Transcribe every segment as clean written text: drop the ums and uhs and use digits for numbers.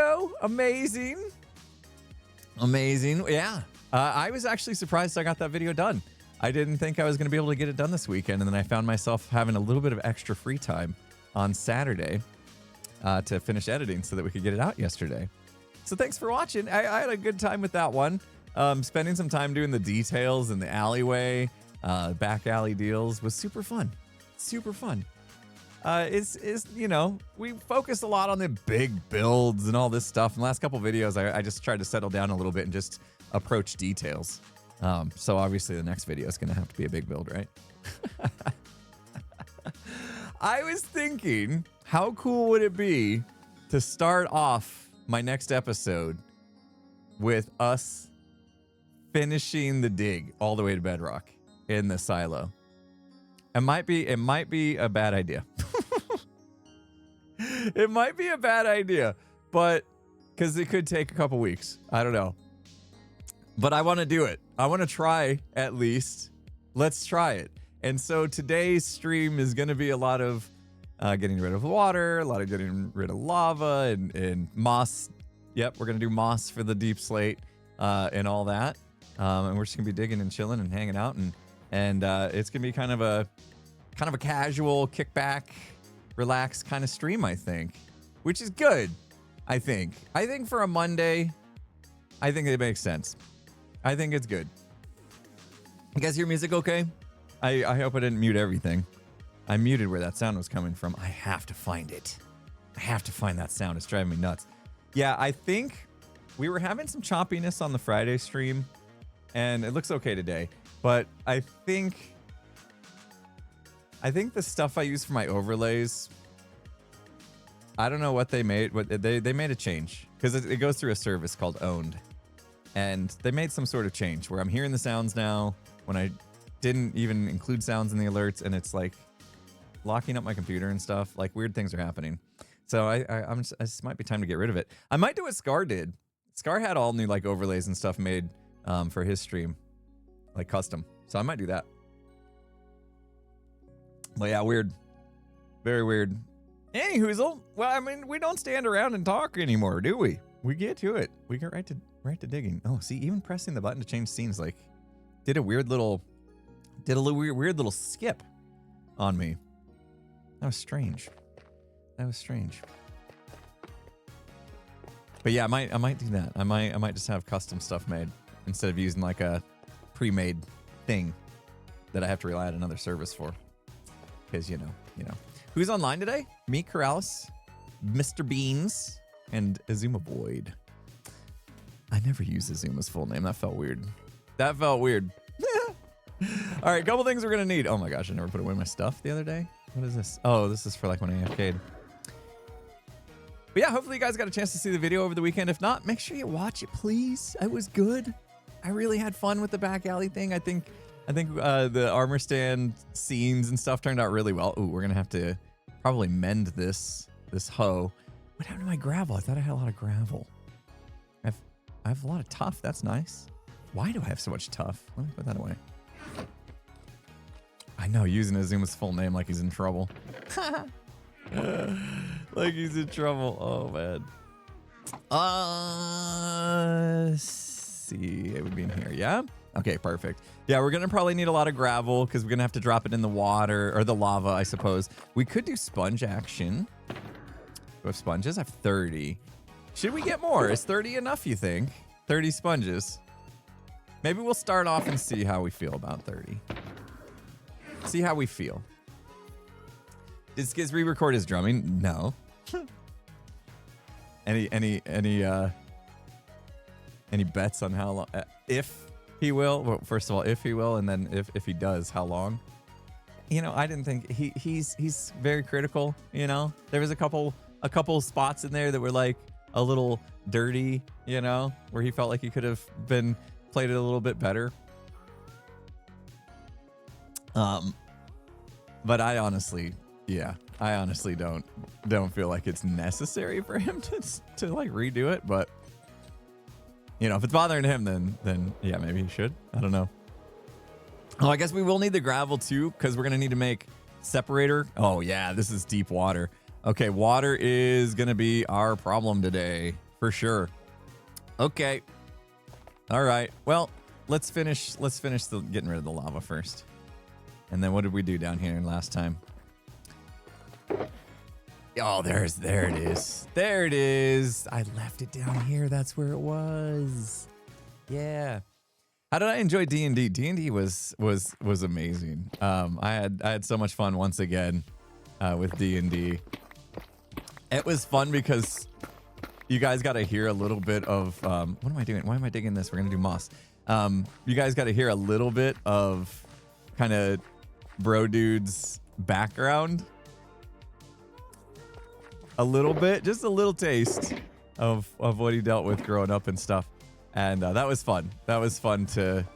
video. Amazing. Amazing. Yeah. I was actually surprised I got that video done. I didn't think I was going to be able to get it done this weekend. And then I found myself having a little bit of extra free time on Saturday to finish editing so that we could get it out yesterday. So thanks for watching. I had a good time with that one. Spending some time doing the details in the alleyway, back alley deals was super fun. Super fun. You know, we focused a lot on the big builds and all this stuff. In the last couple videos, I just tried to settle down a little bit and just approach details. So obviously the next video is going to have to be a big build, right? I was thinking, how cool would it be to start off my next episode with us finishing the dig all the way to Bedrock in the silo? It might be a bad idea. It might be a bad idea, but because it could take a couple weeks. I don't know. But I want to do it. I want to try at least. Let's try it. And so today's stream is going to be a lot of getting rid of water, a lot of getting rid of lava and moss. Yep, we're going to do moss for the deep slate and all that. And we're just going to be digging and chilling and hanging out. And it's going to be kind of a casual kickback, relax kind of stream, I think, which is good. I think for a Monday, I think it makes sense. I think it's good. You guys hear music okay? I hope I didn't mute everything. I muted where that sound was coming from. I have to find it. I have to find that sound. It's driving me nuts. Yeah, I think we were having some choppiness on the Friday stream, and it looks okay today. But I think the stuff I use for my overlays, I don't know what they made. They made a change because it goes through a service called Owned. And they made some sort of change where I'm hearing the sounds now when I didn't even include sounds in the alerts, and it's like locking up my computer and stuff. Like weird things are happening. So I just might be time to get rid of it. I might do what Scar did. Scar had all new like overlays and stuff made for his stream, like custom. So I might do that. But yeah, weird. Very weird. Anyhoozle, well, I mean, we don't stand around and talk anymore, do we? We get to it. We get right to digging. Oh, see, even pressing the button to change scenes like did a weird little skip on me. That was strange. But yeah, I might do that. I might just have custom stuff made instead of using like a pre-made thing that I have to rely on another service for. Because you know. Who's online today? Me, Corrales, Mr. Beans, and Azuma Void. I never use Azuma's full name. That felt weird. All right, couple things we're gonna need. Oh my gosh, I never put away my stuff the other day. What is this? Oh, this is for like when I AFK'd. But yeah, hopefully you guys got a chance to see the video over the weekend. If not, make sure you watch it, please. It was good. I really had fun with the back alley thing. I think the armor stand scenes and stuff turned out really well. Ooh, we're gonna have to probably mend this hoe. What happened to my gravel? I thought I had a lot of gravel. I have a lot of tough. That's nice. Why do I have so much tough? Let me put that away. I know, using Azuma's full name like he's in trouble. Like he's in trouble. Oh, man. See, it would be in here. Yeah? Okay, perfect. Yeah, we're going to probably need a lot of gravel because we're going to have to drop it in the water or the lava, I suppose. We could do sponge action. We have sponges. I have 30. Should we get more? Is 30 enough, you think? 30 sponges. Maybe we'll start off and see how we feel about 30. See how we feel. Did Skiz re-record his drumming? No. Any bets on how long? If he will? Well, first of all, if he will, and then if he does, how long? You know, I didn't think he's very critical. You know, there was a couple spots in there that were like a little dirty. You know, where he felt like he could have played it a little bit better. But I honestly don't feel like it's necessary for him to like redo it. But you know, if it's bothering him, then yeah, maybe he should. I don't know. Oh, I guess we will need the gravel too, because we're gonna need to make separator. Oh yeah, this is deep water. Okay, water is gonna be our problem today, for sure. Okay. All right. Well, let's finish the getting rid of the lava first. And then what did we do down here last time? Oh, there it is. There it is. I left it down here. That's where it was. Yeah. How did I enjoy D&D? D&D was amazing. I had so much fun once again with D&D. It was fun because you guys got to hear a little bit of what am I doing? Why am I digging this? We're gonna do moss. You guys got to hear a little bit of kind of bro dude's background. A little bit, just a little taste of what he dealt with growing up and stuff. And that was fun. That was fun to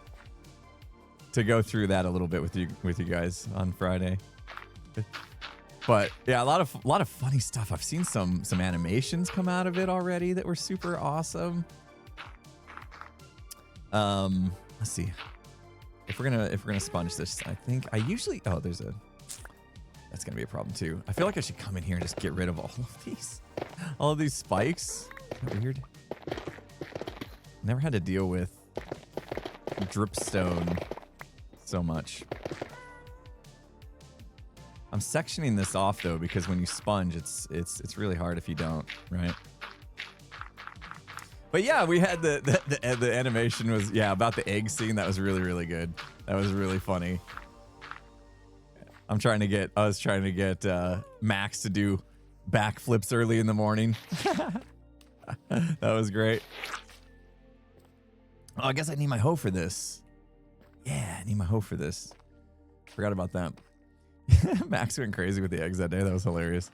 go through that a little bit with you guys on Friday. But yeah, a lot of funny stuff. I've seen some animations come out of it already that were super awesome. Let's see. If we're gonna sponge this, I think I usually that's gonna be a problem too. I feel like I should come in here and just get rid of all of these spikes. Isn't that weird? Never had to deal with dripstone so much. I'm sectioning this off though because when you sponge, it's really hard if you don't, right? But yeah, we had the animation was about the egg scene. That was really good. That was really funny. I was trying to get Max to do backflips early in the morning. That was great. Oh, I guess I need my hoe for this. Yeah, I need my hoe for this. Forgot about that. Max went crazy with the eggs that day. That was hilarious.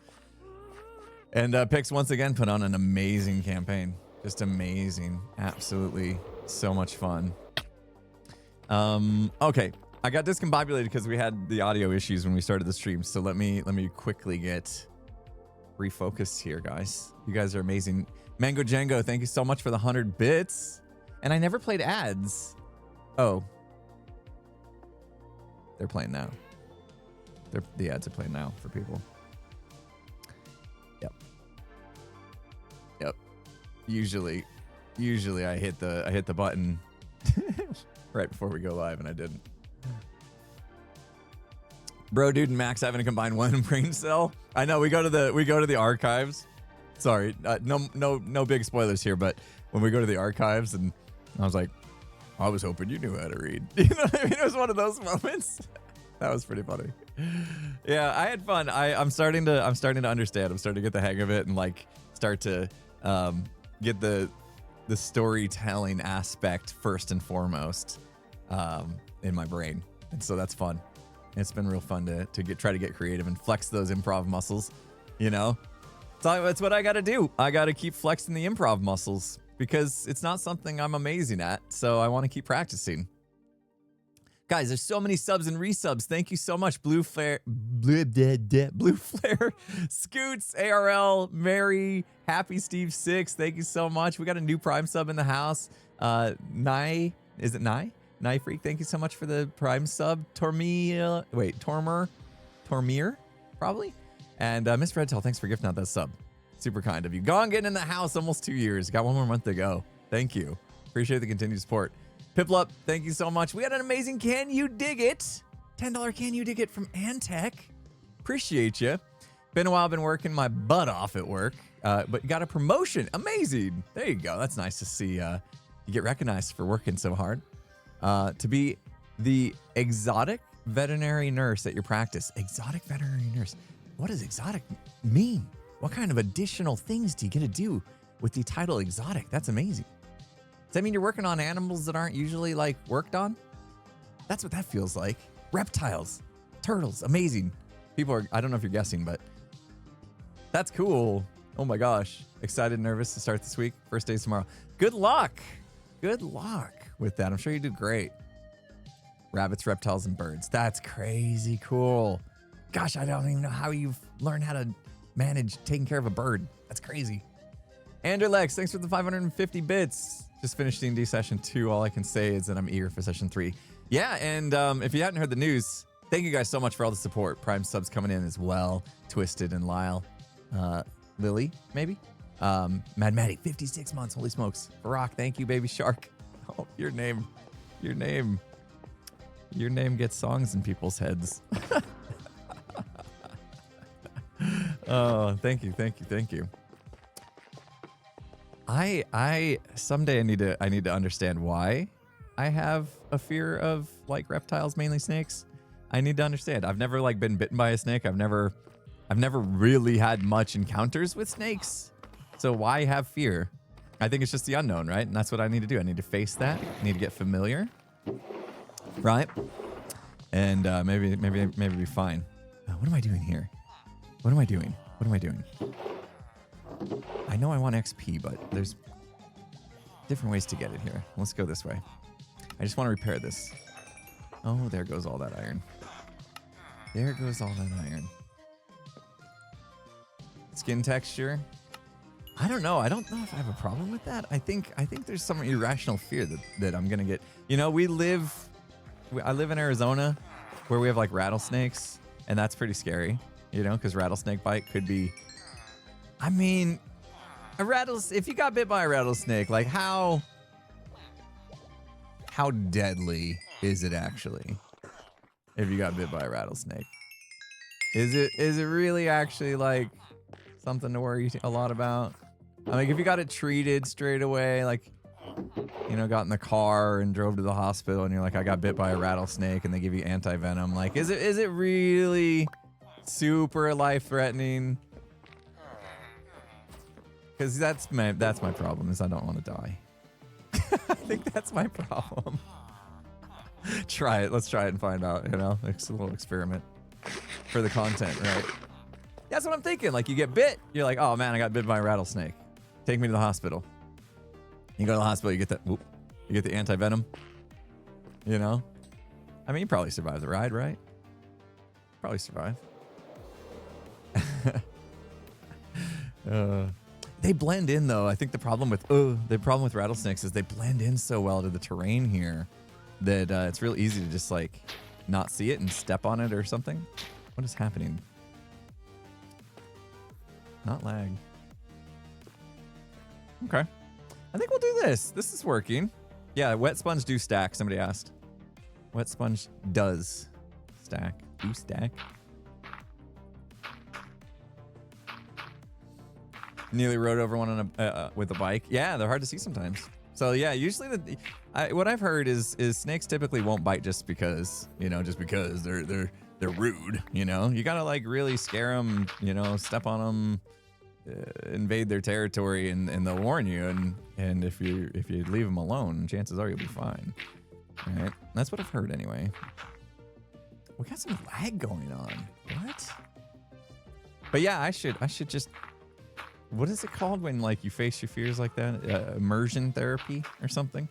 And Pix once again put on an amazing campaign. Just amazing. Absolutely so much fun. Okay. I got discombobulated because we had the audio issues when we started the stream. So let me quickly get refocused here, guys. You guys are amazing. Mango Django, thank you so much for the 100 bits. And I never played ads. Oh. They're playing now. The ads are playing now for people. Yep. Usually I hit the button right before we go live, and I didn't. Bro, dude, and Max having to combine one brain cell. I know we go to the archives. Sorry, no big spoilers here, but when we go to the archives, and I was like, I was hoping you knew how to read. You know what I mean? It was one of those moments. That was pretty funny. Yeah, I had fun. I'm starting to understand. I'm starting to get the hang of it and like start to get the storytelling aspect first and foremost in my brain, and so that's fun. It's been real fun to try to get creative and flex those improv muscles, you know? So that's what I got to do. I got to keep flexing the improv muscles because it's not something I'm amazing at. So I want to keep practicing. Guys, there's so many subs and resubs. Thank you so much. Blue Flare, Scoots, ARL, Mary, Happy Steve 6. Thank you so much. We got a new Prime sub in the house. Nye, is it Nye? Nye Freak, thank you so much for the Prime sub. Tormir, probably. And Miss Redtail, thanks for gifting out that sub. Super kind of you. Gone getting in the house, almost 2 years. Got one more month to go. Thank you. Appreciate the continued support. Piplup, thank you so much. We had an amazing Can You Dig It? $10 Can You Dig It from Antec. Appreciate you. Been a while, been working my butt off at work, but got a promotion. Amazing. There you go. That's nice to see you get recognized for working so hard. To be the exotic veterinary nurse at your practice. Exotic veterinary nurse. What does exotic mean? What kind of additional things do you get to do with the title exotic? That's amazing. Does that mean you're working on animals that aren't usually like worked on? That's what that feels like. Reptiles, turtles, amazing. People are, I don't know if you're guessing, but that's cool. Oh my gosh. Excited, nervous to start this week. First day's tomorrow. Good luck. Good luck with that. I'm sure you do great. Rabbits, reptiles, and birds. That's crazy cool. Gosh, I don't even know how you've learned how to manage taking care of a bird. That's crazy. Anderlex, thanks for the 550 bits. Just finished D&D session 2. All I can say is that I'm eager for session 3. Yeah, and if you hadn't heard the news, thank you guys so much for all the support. Prime subs coming in as well. Twisted and Lyle. Lily, maybe? Mad Maddie, 56 months. Holy smokes. Barack, thank you, baby shark. Oh, your name gets songs in people's heads. Oh, thank you. I someday I need to understand why I have a fear of like reptiles, mainly snakes. I need to understand. I've never like been bitten by a snake. I've never really had much encounters with snakes. So why have fear? I think it's just the unknown, right? And that's what I need to do. I need to face that. I need to get familiar, right? And maybe be fine. What am I doing here? What am I doing? I know I want XP, but there's different ways to get it here. Let's go this way. I just want to repair this. Oh, there goes all that iron. Skin texture. I don't know. I don't know if I have a problem with that. I think there's some irrational fear that I'm gonna get. You know, I live in Arizona, where we have like rattlesnakes, and that's pretty scary. You know, because rattlesnake bite could be. I mean, if you got bit by a rattlesnake, like how deadly is it actually? If you got bit by a rattlesnake, is it really actually like something to worry a lot about? I mean, if you got it treated straight away, like, you know, got in the car and drove to the hospital and you're like, I got bit by a rattlesnake, and they give you anti-venom, like, is it really super life-threatening? Because that's my problem, is I don't want to die. I think that's my problem. Try it. Let's try it and find out, you know? It's a little experiment for the content, right? That's what I'm thinking. Like, you get bit, you're like, oh man, I got bit by a rattlesnake. Take me to the hospital. You go to the hospital, you get that, you get the anti-venom. You know? I mean, you probably survive the ride, right? Probably survive. They blend in though. I think the problem with rattlesnakes is they blend in so well to the terrain here that it's real easy to just like not see it and step on it or something. What is happening? Not lag. Okay. I think we'll do this. This is working. Yeah, wet sponge do stack. Somebody asked. Wet sponge does stack. Do stack. Nearly rode over one on with a bike. Yeah, they're hard to see sometimes. So yeah, usually what I've heard is snakes typically won't bite just because, you know, they're rude. You know, you gotta like really scare them. You know, step on them, invade their territory, and they'll warn you. And if you leave them alone, chances are you'll be fine. All right, that's what I've heard anyway. We got some lag going on. What? But yeah, I should just. What is it called when like you face your fears like that? Immersion therapy or something?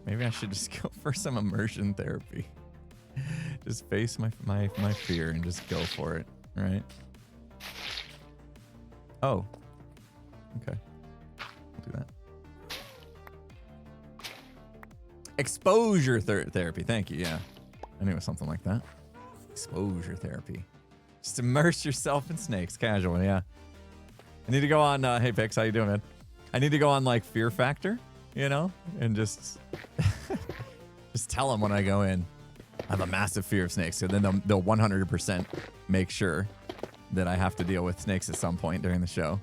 Maybe I should just go for some immersion therapy. Just face my fear and just go for it, right? Oh, okay. I'll do that. Exposure therapy. Thank you. Yeah, I knew it was something like that. Exposure therapy. Just immerse yourself in snakes. Casual, yeah. I need to go on, hey Pix, how you doing, man? I need to go on like Fear Factor, you know, and just tell them when I go in, I have a massive fear of snakes. So then they'll 100% make sure that I have to deal with snakes at some point during the show.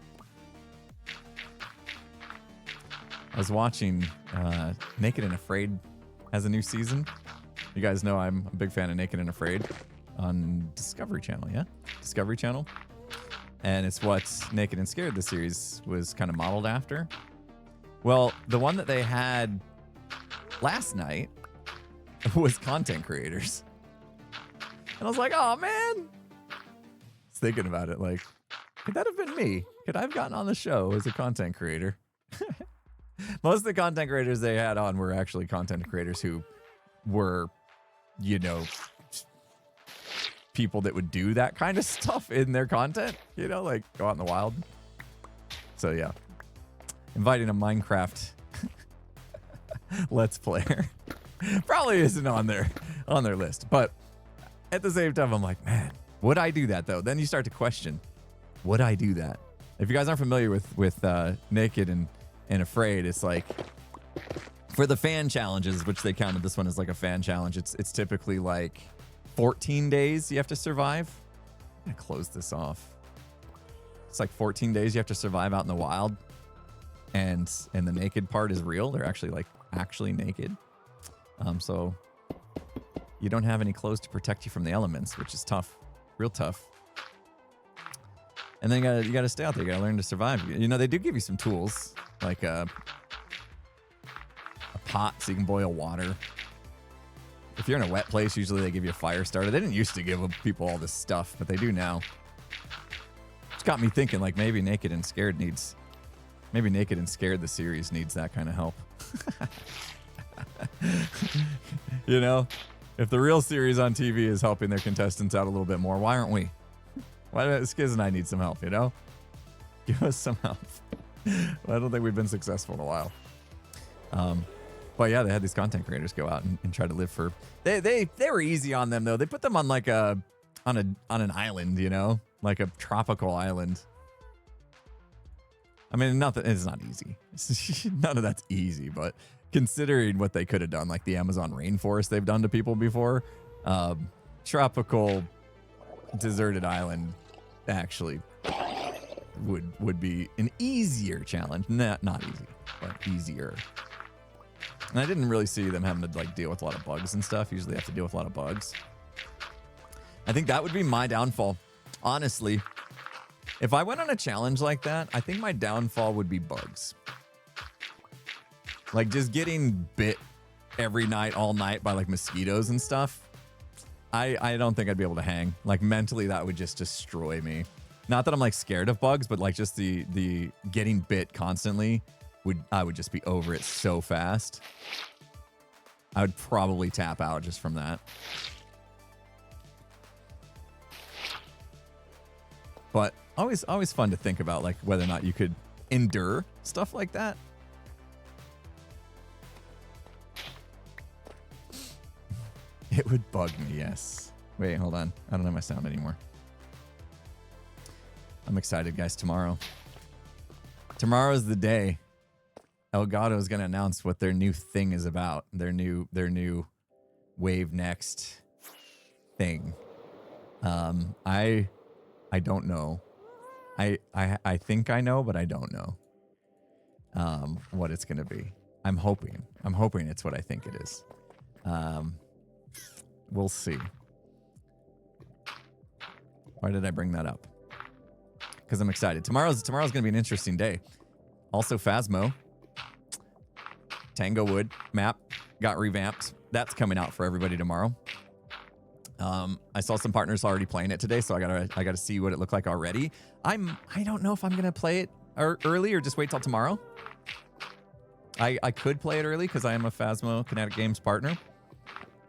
I was watching Naked and Afraid has a new season. You guys know I'm a big fan of Naked and Afraid on Discovery Channel, yeah? Discovery Channel. And it's what Naked and Scared, the series, was kind of modeled after. Well, the one that they had last night was content creators. And I was like, oh, man. I was thinking about it, like, could that have been me? Could I have gotten on the show as a content creator? Most of the content creators they had on were actually content creators who were, you know, people that would do that kind of stuff in their content, you know, like go out in the wild. So yeah, inviting a Minecraft Let's Player probably isn't on their list, but at the same time, I'm like, man, would I do that though? Then you start to question, would I do that? If you guys aren't familiar with Naked and Afraid, it's like for the fan challenges, which they counted this one as like a fan challenge. It's typically like 14 days you have to survive. I'm gonna close this off. It's like 14 days you have to survive out in the wild, and the naked part is real. They're actually naked. So you don't have any clothes to protect you from the elements, which is tough, real tough. And then you gotta stay out there. You gotta learn to survive. You know, they do give you some tools, like a pot so you can boil water. If you're in a wet place, usually they give you a fire starter. They didn't used to give people all this stuff, but they do now. It's got me thinking, like, maybe Naked and Scared the series needs that kind of help. You know, if the real series on TV is helping their contestants out a little bit more, why aren't we? Why do Skiz and I need some help, you know? Give us some help. Well, I don't think we've been successful in a while. But yeah, they had these content creators go out and try to live for... They were easy on them, though. They put them on like on an island, you know? Like a tropical island. I mean, it's not easy. None of that's easy, but considering what they could have done, like the Amazon rainforest they've done to people before, tropical deserted island actually would be an easier challenge. Not easy, but easier. And I didn't really see them having to like deal with a lot of bugs and stuff. Usually they have to deal with a lot of bugs. I think that would be my downfall. Honestly, if I went on a challenge like that, I think my downfall would be bugs. Like just getting bit every night, all night by like mosquitoes and stuff. I don't think I'd be able to hang. Like mentally, that would just destroy me. Not that I'm like scared of bugs, but like just the getting bit constantly I would just be over it so fast. I would probably tap out just from that. But always fun to think about, like whether or not you could endure stuff like that. It would bug me, yes. Wait, hold on. I don't have my sound anymore. I'm excited, guys. Tomorrow is the day Elgato is going to announce what their new thing is about. Their new Wave Next thing. I don't know. I think I know, but I don't know what it's going to be. I'm hoping it's what I think it is. We'll see. Why did I bring that up? Because I'm excited. Tomorrow's going to be an interesting day. Also, Phasmo, Tanglewood map got revamped. That's coming out for everybody tomorrow. I saw some partners already playing it today, so I gotta see what it looked like already. I don't know if I'm gonna play it early or just wait till tomorrow. I could play it early because I am a Phasmo Kinetic Games partner.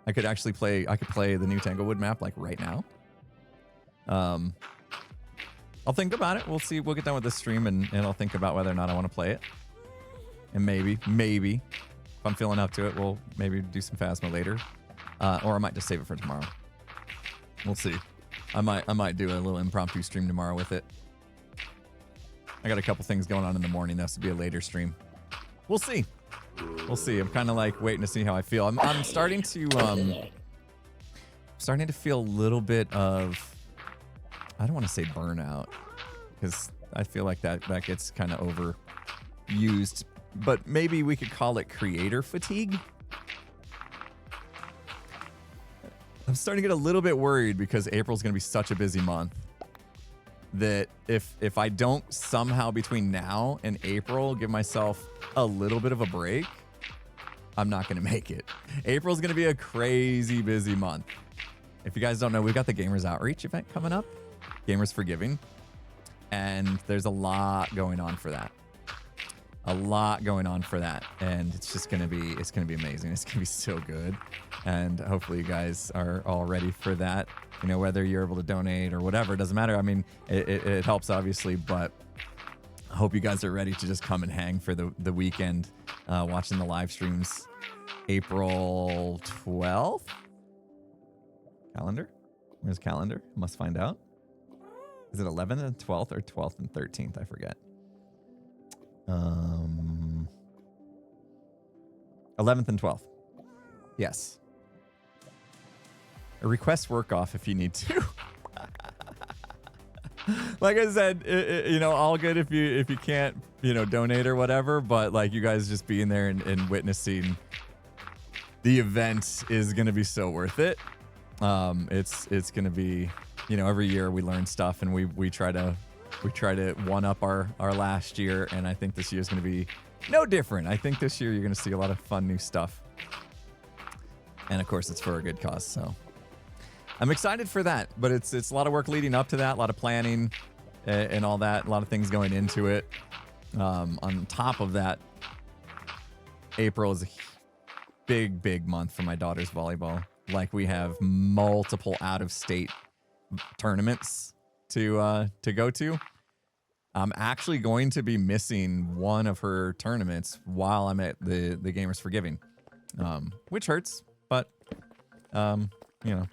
I could play the new Tanglewood map like right now. I'll think about it. We'll see. We'll get done with this stream and I'll think about whether or not I want to play it. And maybe if I'm feeling up to it, we'll maybe do some Phasmo later. Or I might just save it for tomorrow. We'll see. I might do a little impromptu stream tomorrow with it. I got a couple things going on in the morning. That's to be a later stream. We'll see. We'll see. I'm kind of like waiting to see how I feel. I'm starting to feel a little bit of, I don't want to say burnout, because I feel like that gets kind of overused, but maybe we could call it creator fatigue. I'm starting to get a little bit worried because April's going to be such a busy month that if I don't somehow between now and April give myself a little bit of a break, I'm not going to make it. April's going to be a crazy busy month. If you guys don't know, we've got the Gamers Outreach event coming up, Gamers for Giving, and there's a lot going on for that. And it's just gonna be amazing. It's gonna be so good, and hopefully you guys are all ready for that. You know, whether you're able to donate or whatever, it doesn't matter. I mean, it helps obviously, but I hope you guys are ready to just come and hang for the weekend, watching the live streams. April 12th. Calendar? Where's calendar? Must find out. Is it 11th and 12th or 12th and 13th? I forget. 11th and 12th. Yes. Request work off if you need to. Like I said, you know, all good if you can't, you know, donate or whatever. But like you guys just being there and witnessing the event is going to be so worth it. It's going to be, you know, every year we learn stuff and we try to one up our last year. And I think this year is going to be no different. I think this year you're going to see a lot of fun new stuff. And of course, it's for a good cause. So I'm excited for that. But it's a lot of work leading up to that, a lot of planning and all that, a lot of things going into it. On top of that, April is a big month for my daughter's volleyball. Like we have multiple out-of-state tournaments to go to. I'm actually going to be missing one of her tournaments while I'm at the Gamers for Giving, which hurts, but you know,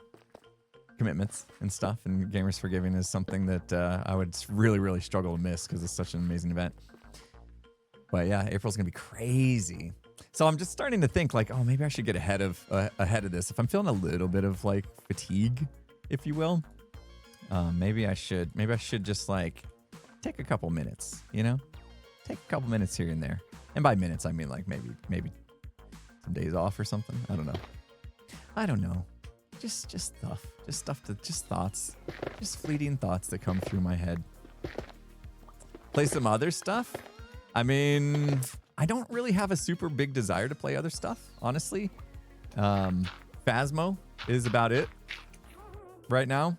commitments and stuff, and Gamers for Giving is something that I would really struggle to miss because it's such an amazing event. But yeah, April's gonna be crazy. So I'm just starting to think like, oh, maybe I should get ahead of this. If I'm feeling a little bit of like fatigue, if you will, maybe I should just like take a couple minutes, you know, take a couple minutes here and there. And by minutes, I mean like maybe some days off or something. I don't know. Just thoughts, just fleeting thoughts that come through my head. Play some other stuff. I mean, I don't really have a super big desire to play other stuff, honestly. Phasmo is about it right now.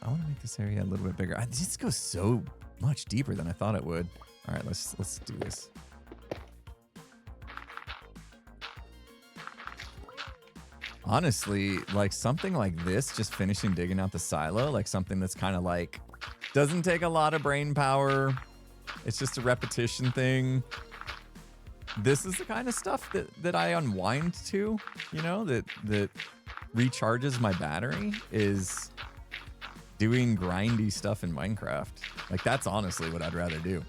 I want to make this area a little bit bigger. This goes so much deeper than I thought it would. All right, let's do this. Honestly, like something like this, just finishing digging out the silo, like something that's kind of like, doesn't take a lot of brain power. It's just a repetition thing. This is the kind of stuff that I unwind to, you know, that recharges my battery, is doing grindy stuff in Minecraft. Like that's honestly what I'd rather do.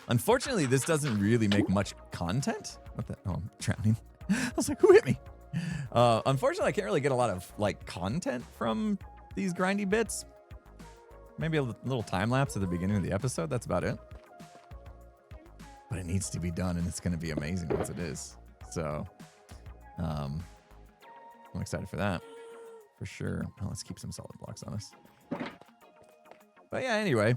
Unfortunately, this doesn't really make much content. What the? Oh, I'm drowning. I was like, who hit me? Unfortunately, I can't really get a lot of like content from these grindy bits. Maybe a little time lapse at the beginning of the episode. That's about it. But it needs to be done, and it's going to be amazing once it is. So, I'm excited for that, for sure. Oh, let's keep some solid blocks on us. But yeah, anyway,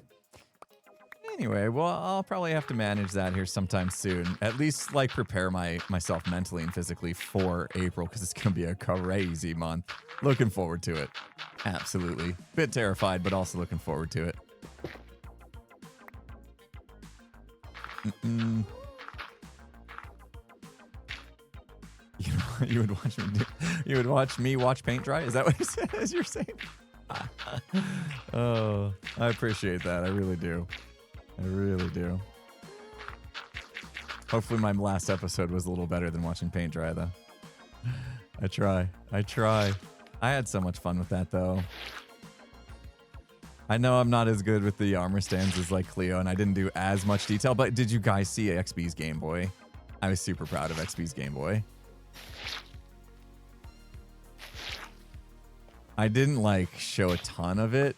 well, I'll probably have to manage that here sometime soon. At least like prepare myself mentally and physically for April, because it's going to be a crazy month. Looking forward to it. Absolutely. Bit terrified, but also looking forward to it. You would watch me watch paint dry? Is that what you're saying? Oh, I appreciate that. I really do. Hopefully my last episode was a little better than watching paint dry, though. I try. I had so much fun with that, though. I know I'm not as good with the armor stands as like Cleo, and I didn't do as much detail, but did you guys see XB's Game Boy? I was super proud of XB's Game Boy. I didn't like show a ton of it,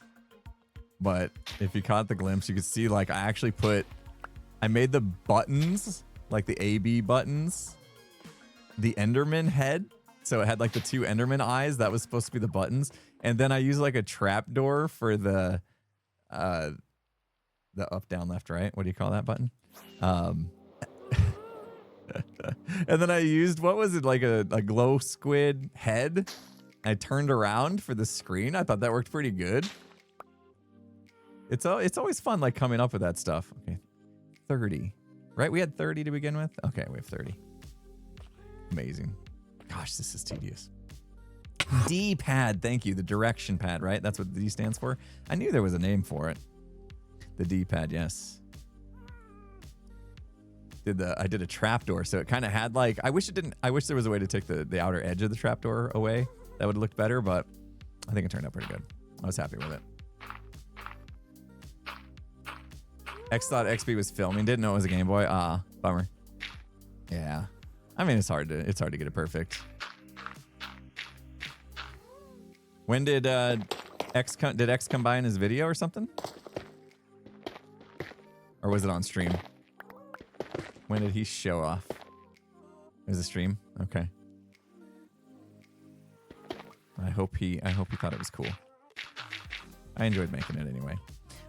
but if you caught the glimpse, you could see like I made the buttons, like the AB buttons, the Enderman head. So it had like the two Enderman eyes. That was supposed to be the buttons. And then I used like a trapdoor for the up, down, left, right. What do you call that button? And then I used, what was it? Like a glow squid head. I turned around for the screen. I thought that worked pretty good. It's always fun like coming up with that stuff. Okay, 30, right? We had 30 to begin with. Okay, we have 30. Amazing. Gosh, this is tedious. D-pad, thank you. The direction pad, right? That's what the D stands for. I knew there was a name for it. The D-pad, yes. I did a trapdoor, so it kind of had like, I wish there was a way to take the outer edge of the trapdoor away. That would have looked better, but I think it turned out pretty good. I was happy with it. X thought XB was filming, didn't know it was a Game Boy. Ah, bummer. Yeah. I mean, it's hard to get it perfect. When did X combine his video or something? Or was it on stream? When did he show off? It was a stream? Okay. I hope he thought it was cool. I enjoyed making it anyway.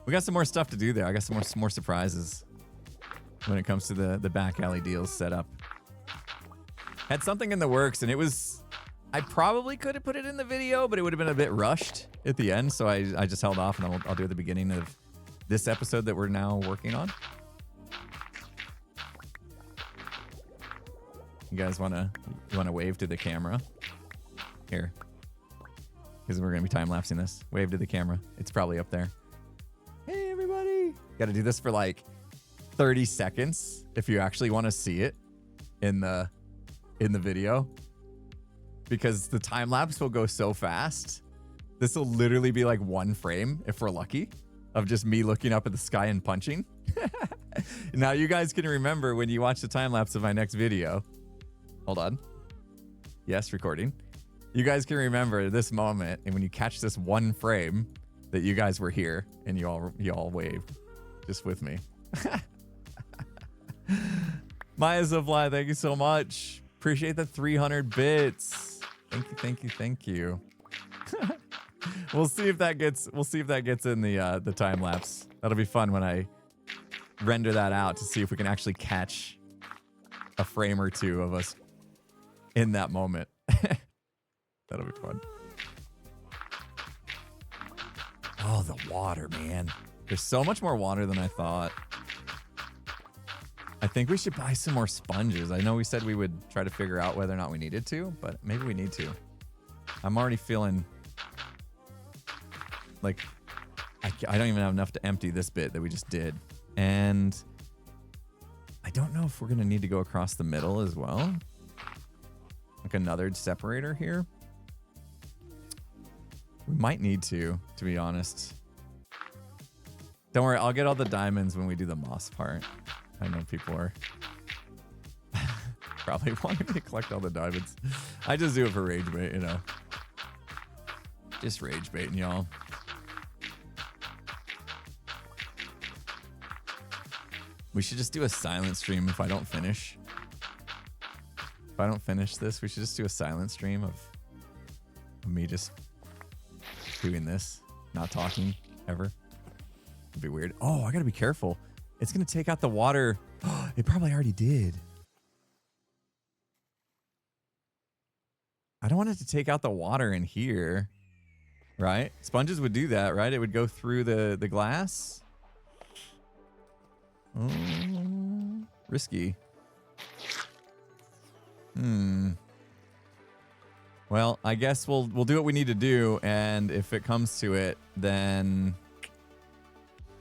We got some more stuff to do there. I got some more surprises when it comes to the back alley deals set up. Had something in the works, and it was... I probably could have put it in the video, but it would have been a bit rushed at the end, so I just held off, and I'll do it at the beginning of this episode that we're now working on. You guys wanna wave to the camera? Here. Because we're gonna be time-lapsing this. Wave to the camera. It's probably up there. Hey, everybody! Gotta do this for like 30 seconds if you actually want to see it in the video. Because the time lapse will go so fast. This will literally be like 1 frame, if we're lucky, of just me looking up at the sky and punching. Now you guys can remember when you watch the time lapse of my next video. Hold on. Yes, recording. You guys can remember this moment, and when you catch this 1 frame, that you guys were here and you all waved just with me. Maya Zofly, thank you so much. Appreciate the 300 bits. Thank you. We'll see if that gets in the time lapse. That'll be fun when I render that out to see if we can actually catch a frame or 2 of us in that moment. That'll be fun. Oh, the water, man. There's so much more water than I thought. I think we should buy some more sponges. I know we said we would try to figure out whether or not we needed to, but maybe we need to. I'm already feeling like I don't even have enough to empty this bit that we just did. And I don't know if we're going to need to go across the middle as well. Like another separator here. We might need to be honest. Don't worry, I'll get all the diamonds when we do the moss part. I know people are probably wanting me to collect all the diamonds. I just do it for rage bait, you know. Just rage baiting, y'all. We should just do a silent stream if I don't finish. If I don't finish this, we should just do a silent stream of me just doing this, not talking ever. It'd be weird. Oh, I gotta be careful. It's gonna take out the water. It probably already did. I don't want it to take out the water in here, right? Sponges would do that, right? It would go through the glass. Risky. Well, I guess we'll do what we need to do, and if it comes to it, then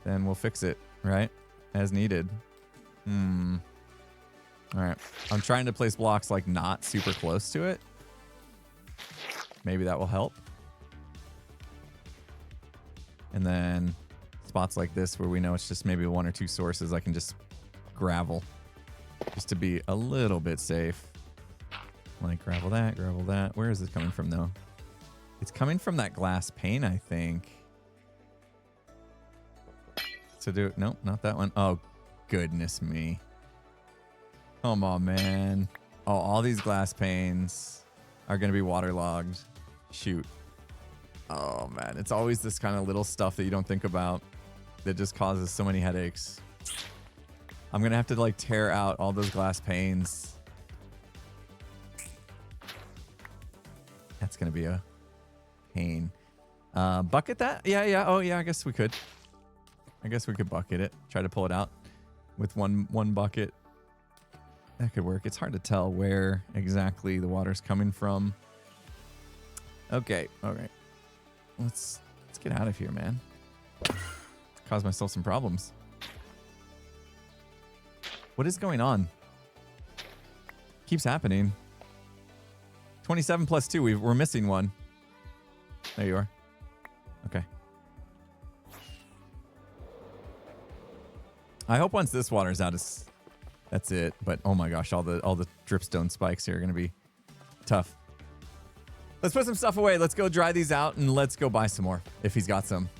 we'll fix it, right? As needed. All right. I'm trying to place blocks like not super close to it. Maybe that will help. And then spots like this where we know it's just maybe 1 or 2 sources, I can just gravel just to be a little bit safe. Like gravel that, gravel that. Where is this coming from though? It's coming from that glass pane, I think. So nope, not that one. Oh, goodness me. Come on, man. Oh, all these glass panes are going to be waterlogged. Shoot. Oh, man. It's always this kind of little stuff that you don't think about that just causes so many headaches. I'm going to have to like tear out all those glass panes. That's going to be a pain. Bucket that? Yeah. Oh, yeah, I guess we could. I guess we could bucket it. Try to pull it out with one bucket. That could work. It's hard to tell where exactly the water's coming from. Okay. All right. Let's get out of here, man. Cause myself some problems. What is going on? Keeps happening. 27 plus 2. We're missing one. There you are. Okay. I hope once this water's out, that's it. But oh my gosh, all the dripstone spikes here are gonna be tough. Let's put some stuff away. Let's go dry these out and let's go buy some more if he's got some.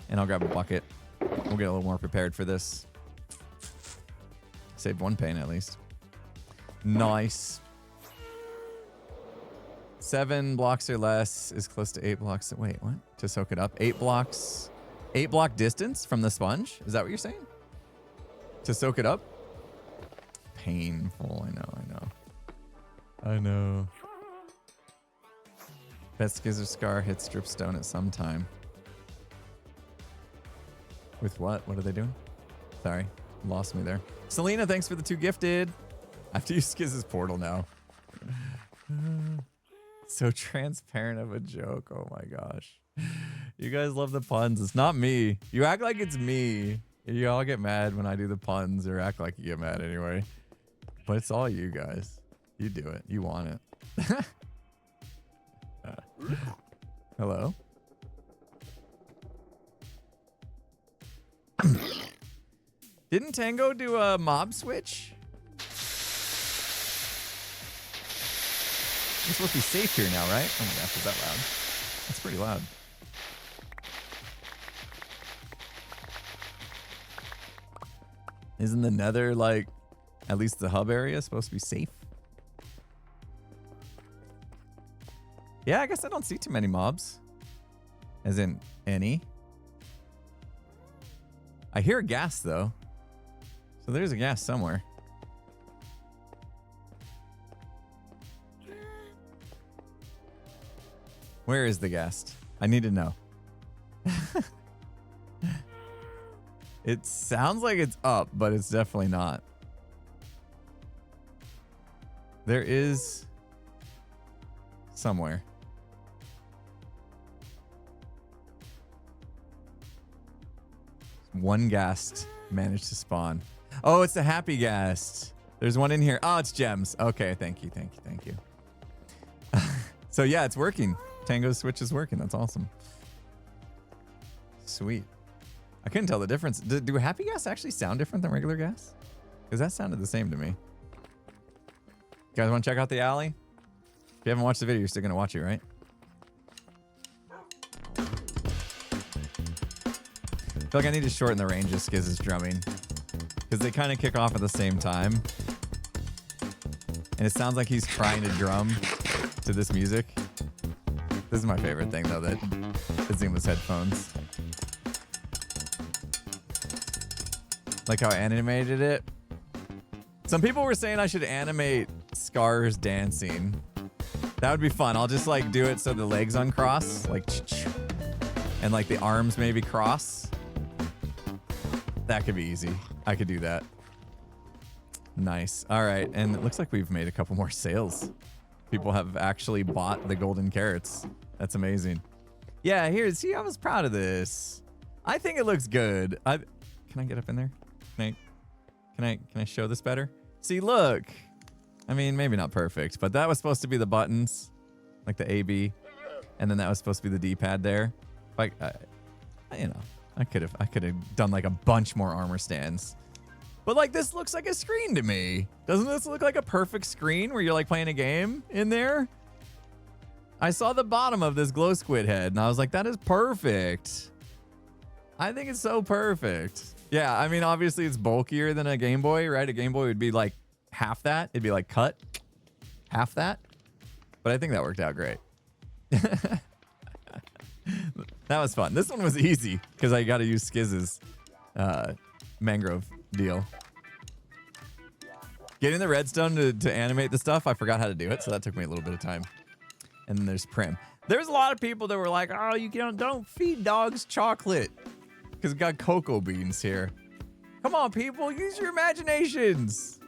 And I'll grab a bucket. We'll get a little more prepared for this. Save one pain at least. Nice. 7 blocks or less is close to 8 blocks. Wait, what? To soak it up. 8 blocks. 8 block distance from the sponge? Is that what you're saying? To soak it up? Painful. I know. Best Skizzer Scar hits dripstone at some time. With what? What are they doing? Sorry. Lost me there. Selena, thanks for the 2 gifted. I have to use Skiz's portal now. So transparent of a joke. Oh my gosh. You guys love the puns. It's not me. You act like it's me. You all get mad when I do the puns or act like you get mad anyway. But it's all you guys. You do it. You want it. Hello? Didn't Tango do a mob switch? We're supposed to be safe here now, right? Oh my gosh, is that loud? That's pretty loud. Isn't the Nether, like, at least the hub area supposed to be safe? Yeah, I guess I don't see too many mobs. As in, any. I hear a gas, though. So there's a gas somewhere. Where is the ghast? I need to know. It sounds like it's up, but it's definitely not. There is somewhere. One ghast managed to spawn. Oh, it's the happy ghast. There's one in here. Oh, it's gems. Okay, thank you. So yeah, it's working. Tango's switch is working. That's awesome. Sweet. I couldn't tell the difference. Do happy gas actually sound different than regular gas? Because that sounded the same to me. You guys want to check out the alley? If you haven't watched the video, you're still going to watch it, right? I feel like I need to shorten the range of Skiz's drumming. Because they kind of kick off at the same time. And it sounds like he's trying to drum to this music. This is my favorite thing, though, that Azuma's headphones. Like how I animated it. Some people were saying I should animate Scar's dancing. That would be fun. I'll just like do it so the legs uncross, like, and like the arms maybe cross. That could be easy. I could do that. Nice. All right, and it looks like we've made a couple more sales. People have actually bought the golden carrots. That's amazing. Yeah, here, see, I was proud of this. I think it looks good. Can I get up in there? Can I show this better? See, look. I mean, maybe not perfect, but that was supposed to be the buttons, like the A, B, and then that was supposed to be the D-pad there. Like, you know, I could have done like a bunch more armor stands. But like, this looks like a screen to me. Doesn't this look like a perfect screen where you're like playing a game in there? I saw the bottom of this glow squid head and I was like, that is perfect. I think it's so perfect. Yeah, I mean, obviously it's bulkier than a Game Boy, right? A Game Boy would be like half that. It'd be like cut half that. But I think that worked out great. That was fun. This one was easy because I got to use Skiz's mangrove deal. Getting the redstone to animate the stuff, I forgot how to do it, so that took me a little bit of time. And then there's Prim. There's a lot of people that were like, oh, you don't feed dogs chocolate because we got cocoa beans here. Come on, people, use your imaginations.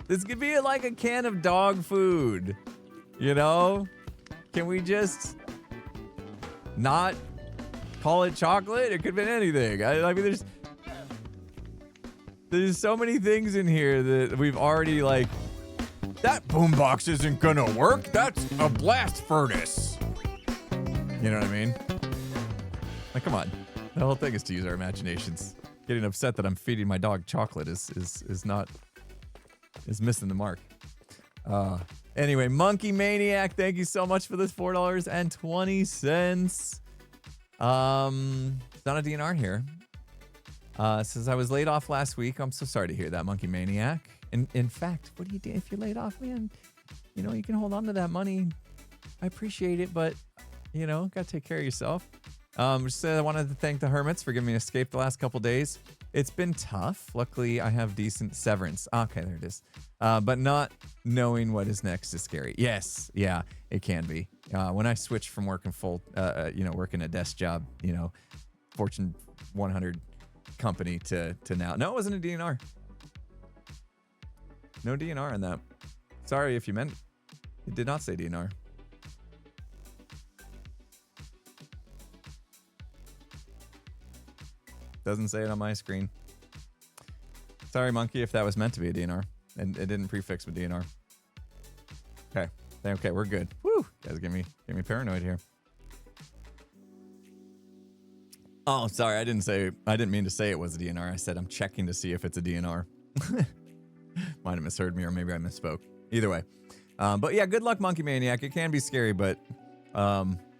This could be like a can of dog food, you know? Can we just not call it chocolate? It could have been anything. I mean, There's so many things in here that we've already like, that boombox isn't gonna work. That's a blast furnace. You know what I mean? Like, come on. The whole thing is to use our imaginations. Getting upset that I'm feeding my dog chocolate is missing the mark. Anyway, Monkey Maniac, thank you so much for this $4.20. It's not a DNR here. Since I was laid off last week, I'm so sorry to hear that, Monkey Maniac. In fact, what do you do if you're laid off, man? You know, you can hold on to that money. I appreciate it, but, you know, got to take care of yourself. Just I wanted to thank the Hermits for giving me an escape the last couple days. It's been tough. Luckily, I have decent severance. Okay, there it is. But not knowing what is next is scary. Yes, yeah, it can be. When I switched from working working a desk job, you know, Fortune 100 company to now. No, it wasn't a DNR. No DNR on that. Sorry if you meant it did not say DNR. Doesn't say it on my screen. Sorry, Monkey, if that was meant to be a DNR and it didn't prefix with DNR. Okay, we're good. Woo! You guys get me paranoid here. Oh, sorry, I didn't mean to say it was a DNR. I said I'm checking to see if it's a DNR. Might have misheard me, or maybe I misspoke. Either way. But yeah, good luck, Monkey Maniac. It can be scary, but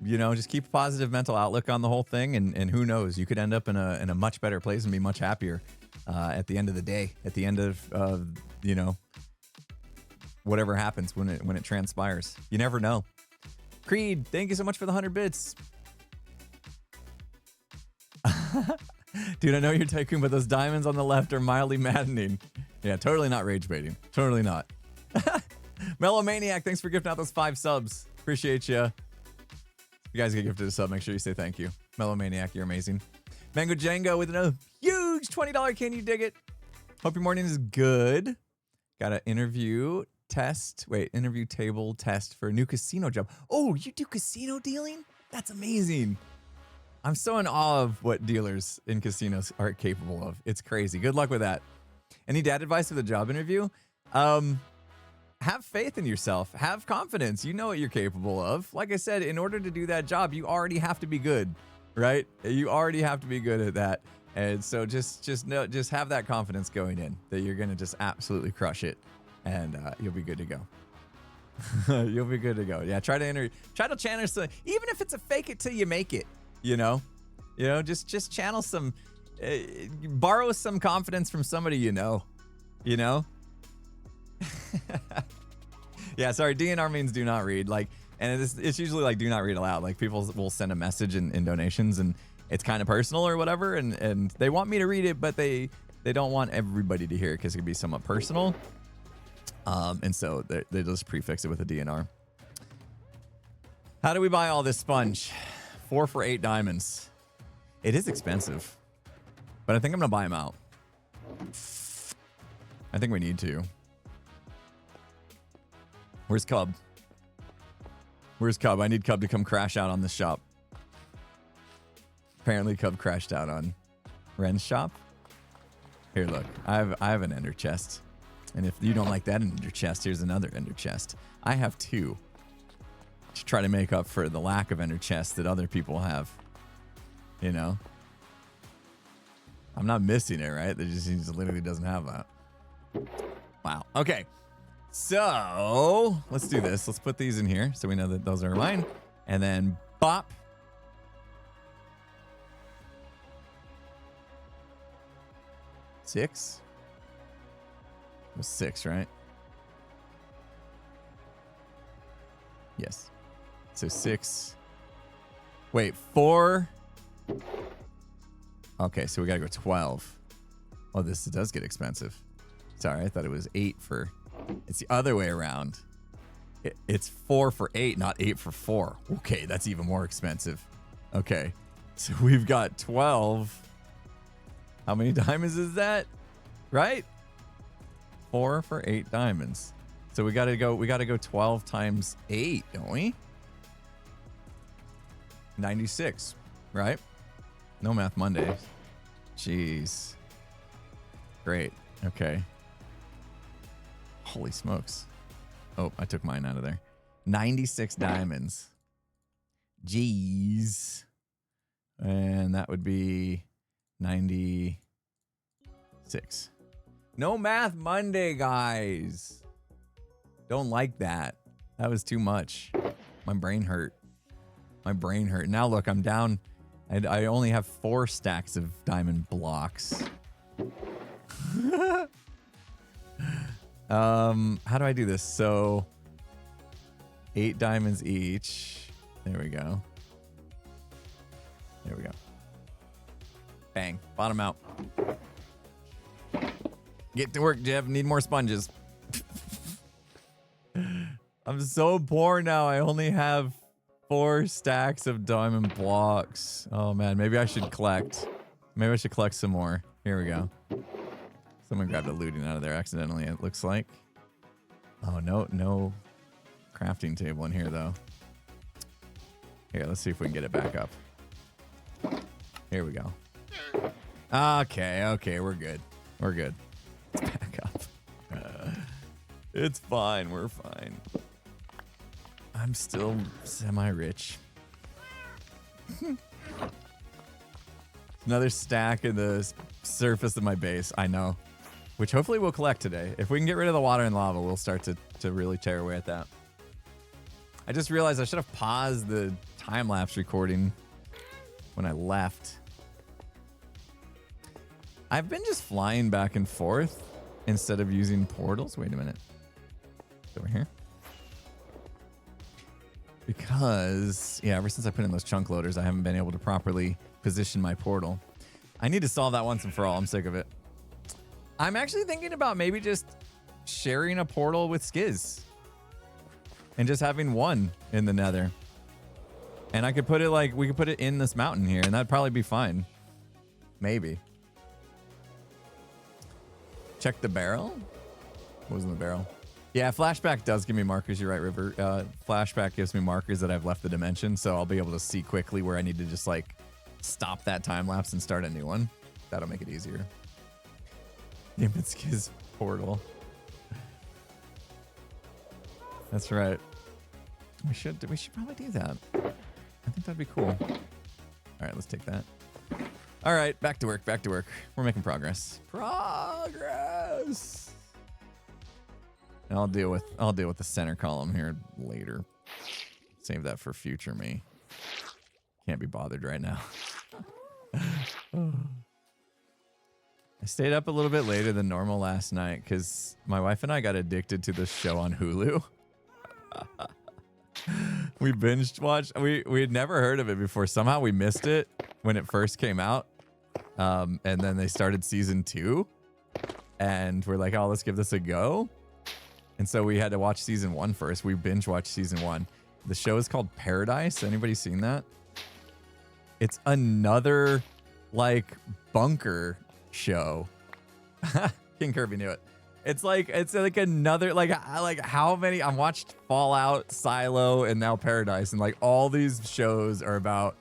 you know, just keep a positive mental outlook on the whole thing, and who knows, you could end up in a much better place and be much happier at the end of the day, at the end of you know, whatever happens when it transpires. You never know. Creed, thank you so much for the 100 bits. Dude, I know you're tycoon, but those diamonds on the left are mildly maddening. Yeah, totally not rage baiting. Totally not. Mellow Maniac, thanks for gifting out those 5 subs. Appreciate you. If you guys get gifted a sub, make sure you say thank you. Mellow Maniac, you're amazing. Mango Django with a huge $20 can you dig it? Hope your morning is good. Got an interview table test for a new casino job. Oh, you do casino dealing? That's amazing. I'm so in awe of what dealers in casinos are capable of. It's crazy. Good luck with that. Any dad advice for the job interview? Have faith in yourself. Have confidence. You know what you're capable of. Like I said, in order to do that job, you already have to be good, right? You already have to be good at that. And so just have that confidence going in that you're going to just absolutely crush it, and you'll be good to go. You'll be good to go. Yeah, try to channel some, even if it's a fake it till you make it, you know, just channel some, borrow some confidence from somebody, you know. Yeah, sorry, DNR means do not read. Like, and it's usually like do not read aloud. Like, people will send a message in donations, and it's kind of personal or whatever, and they want me to read it, but they don't want everybody to hear it because it could be somewhat personal. And so they just prefix it with a DNR. How do we buy all this sponge? 4 for 8 diamonds. It is expensive, but I think I'm gonna buy them out. I think we need to. Where's Cub? Where's Cub? I need Cub to come crash out on this shop. Apparently Cub crashed out on Ren's shop. Here, look. I have an ender chest. And if you don't like that ender chest, here's another ender chest. I have 2 to try to make up for the lack of ender chests that other people have. You know? I'm not missing it, right? He just literally doesn't have that. Wow. Okay. So let's do this. Let's put these in here so we know that those are mine. And then bop. Six. It was 6, right? Yes. So 6. Wait, 4. Okay, so we gotta go 12. Oh, this does get expensive. Sorry, I thought it was 8 for... It's the other way around. It's 4 for 8, not 8 for 4. Okay, that's even more expensive. Okay, so we've got 12. How many diamonds is that? Right? 4 for 8 diamonds. So we gotta go 12 times 8, don't we? 96, right? No Math Mondays. Jeez. Great. Okay. Holy smokes. Oh, I took mine out of there. 96 diamonds. Jeez. And that would be 96. No Math Monday, guys. Don't like that. That was too much. My brain hurt. My brain hurt. Now look, I'm down. I only have 4 stacks of diamond blocks. How do I do this? So 8 diamonds each. There we go. There we go. Bang. Bottom out. Get to work, Jeff. Need more sponges. I'm so poor now. I only have 4 stacks of diamond blocks. Oh, man. Maybe I should collect. Maybe I should collect some more. Here we go. Someone grabbed a looting out of there accidentally, it looks like. Oh, no crafting table in here, though. Here, let's see if we can get it back up. Here we go. Okay, we're good. We're good. It's back up. It's fine, we're fine. I'm still semi-rich. Another stack in the surface of my base, I know. Which hopefully we'll collect today. If we can get rid of the water and lava, we'll start to really tear away at that. I just realized I should have paused the time-lapse recording when I left. I've been just flying back and forth instead of using portals. Wait a minute. Over here. Because, yeah, ever since I put in those chunk loaders, I haven't been able to properly position my portal. I need to solve that once and for all. I'm sick of it. I'm actually thinking about maybe just sharing a portal with Skiz. And just having one in the Nether. And I could put it like, we could put it in this mountain here, and that'd probably be fine. Maybe. Check the barrel? What was in the barrel? Yeah, flashback does give me markers. You're right, River. Flashback gives me markers that I've left the dimension, so I'll be able to see quickly where I need to just like stop that time lapse and start a new one. That'll make it easier. Nimitski's portal. That's right. We should probably do that. I think that'd be cool. All right, let's take that. All right, back to work. Back to work. We're making progress. Progress. And I'll deal with the center column here later. Save that for future me. Can't be bothered right now. I stayed up a little bit later than normal last night because my wife and I got addicted to this show on Hulu. We binged watched. We had never heard of it before. Somehow we missed it when it first came out. And then they started season 2. And we're like, oh, let's give this a go. And so we had to watch season 1 first. We binge watched season 1. The show is called Paradise. Anybody seen that? It's another like bunker show. King Kirby knew it. It's like another like how many I watched Fallout, Silo, and now Paradise, and like all these shows are about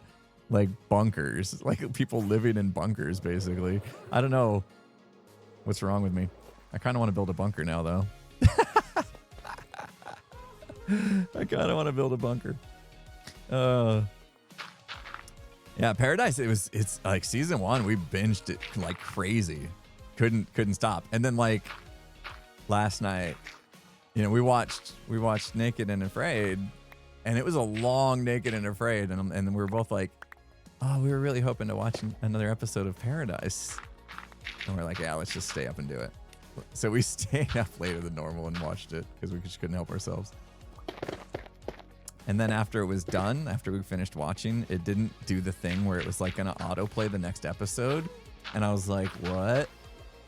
like bunkers, like people living in bunkers basically. I don't know what's wrong with me. I kind of want to build a bunker now though. I kind of want to build a bunker. Yeah, Paradise. It's like season 1. We binged it like crazy. Couldn't stop. And then like last night, you know, we watched Naked and Afraid, and it was a long Naked and Afraid, and we were both like, oh, we were really hoping to watch another episode of Paradise. And we're like, yeah, let's just stay up and do it. So we stayed up later than normal and watched it because we just couldn't help ourselves. And then after it was done, after we finished watching, it didn't do the thing where it was like gonna autoplay the next episode. And I was like, what?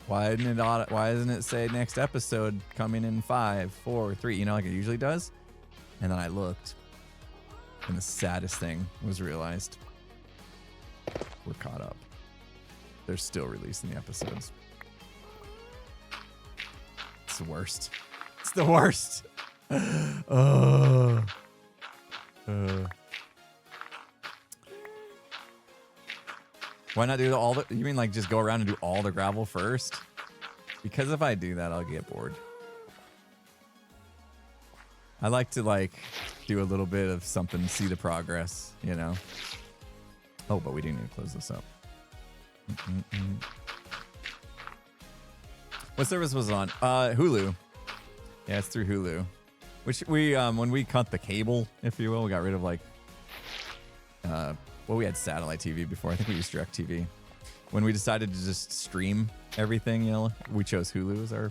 Why doesn't it say next episode coming in 5, 4, 3, you know, like it usually does? And then I looked, and the saddest thing was realized we're caught up. They're still releasing the episodes. It's the worst. It's the worst. Why not do all the, you mean like just go around and do all the gravel first? Because if I do that, I'll get bored. I like to like do a little bit of something, see the progress, you know? Oh, but we do need to close this up. What service was it on? Hulu. Yeah, it's through Hulu. Which we, when we cut the cable, if you will, we got rid of like, well, we had satellite TV before. I think we used DirecTV. When we decided to just stream everything, you know, we chose Hulu as our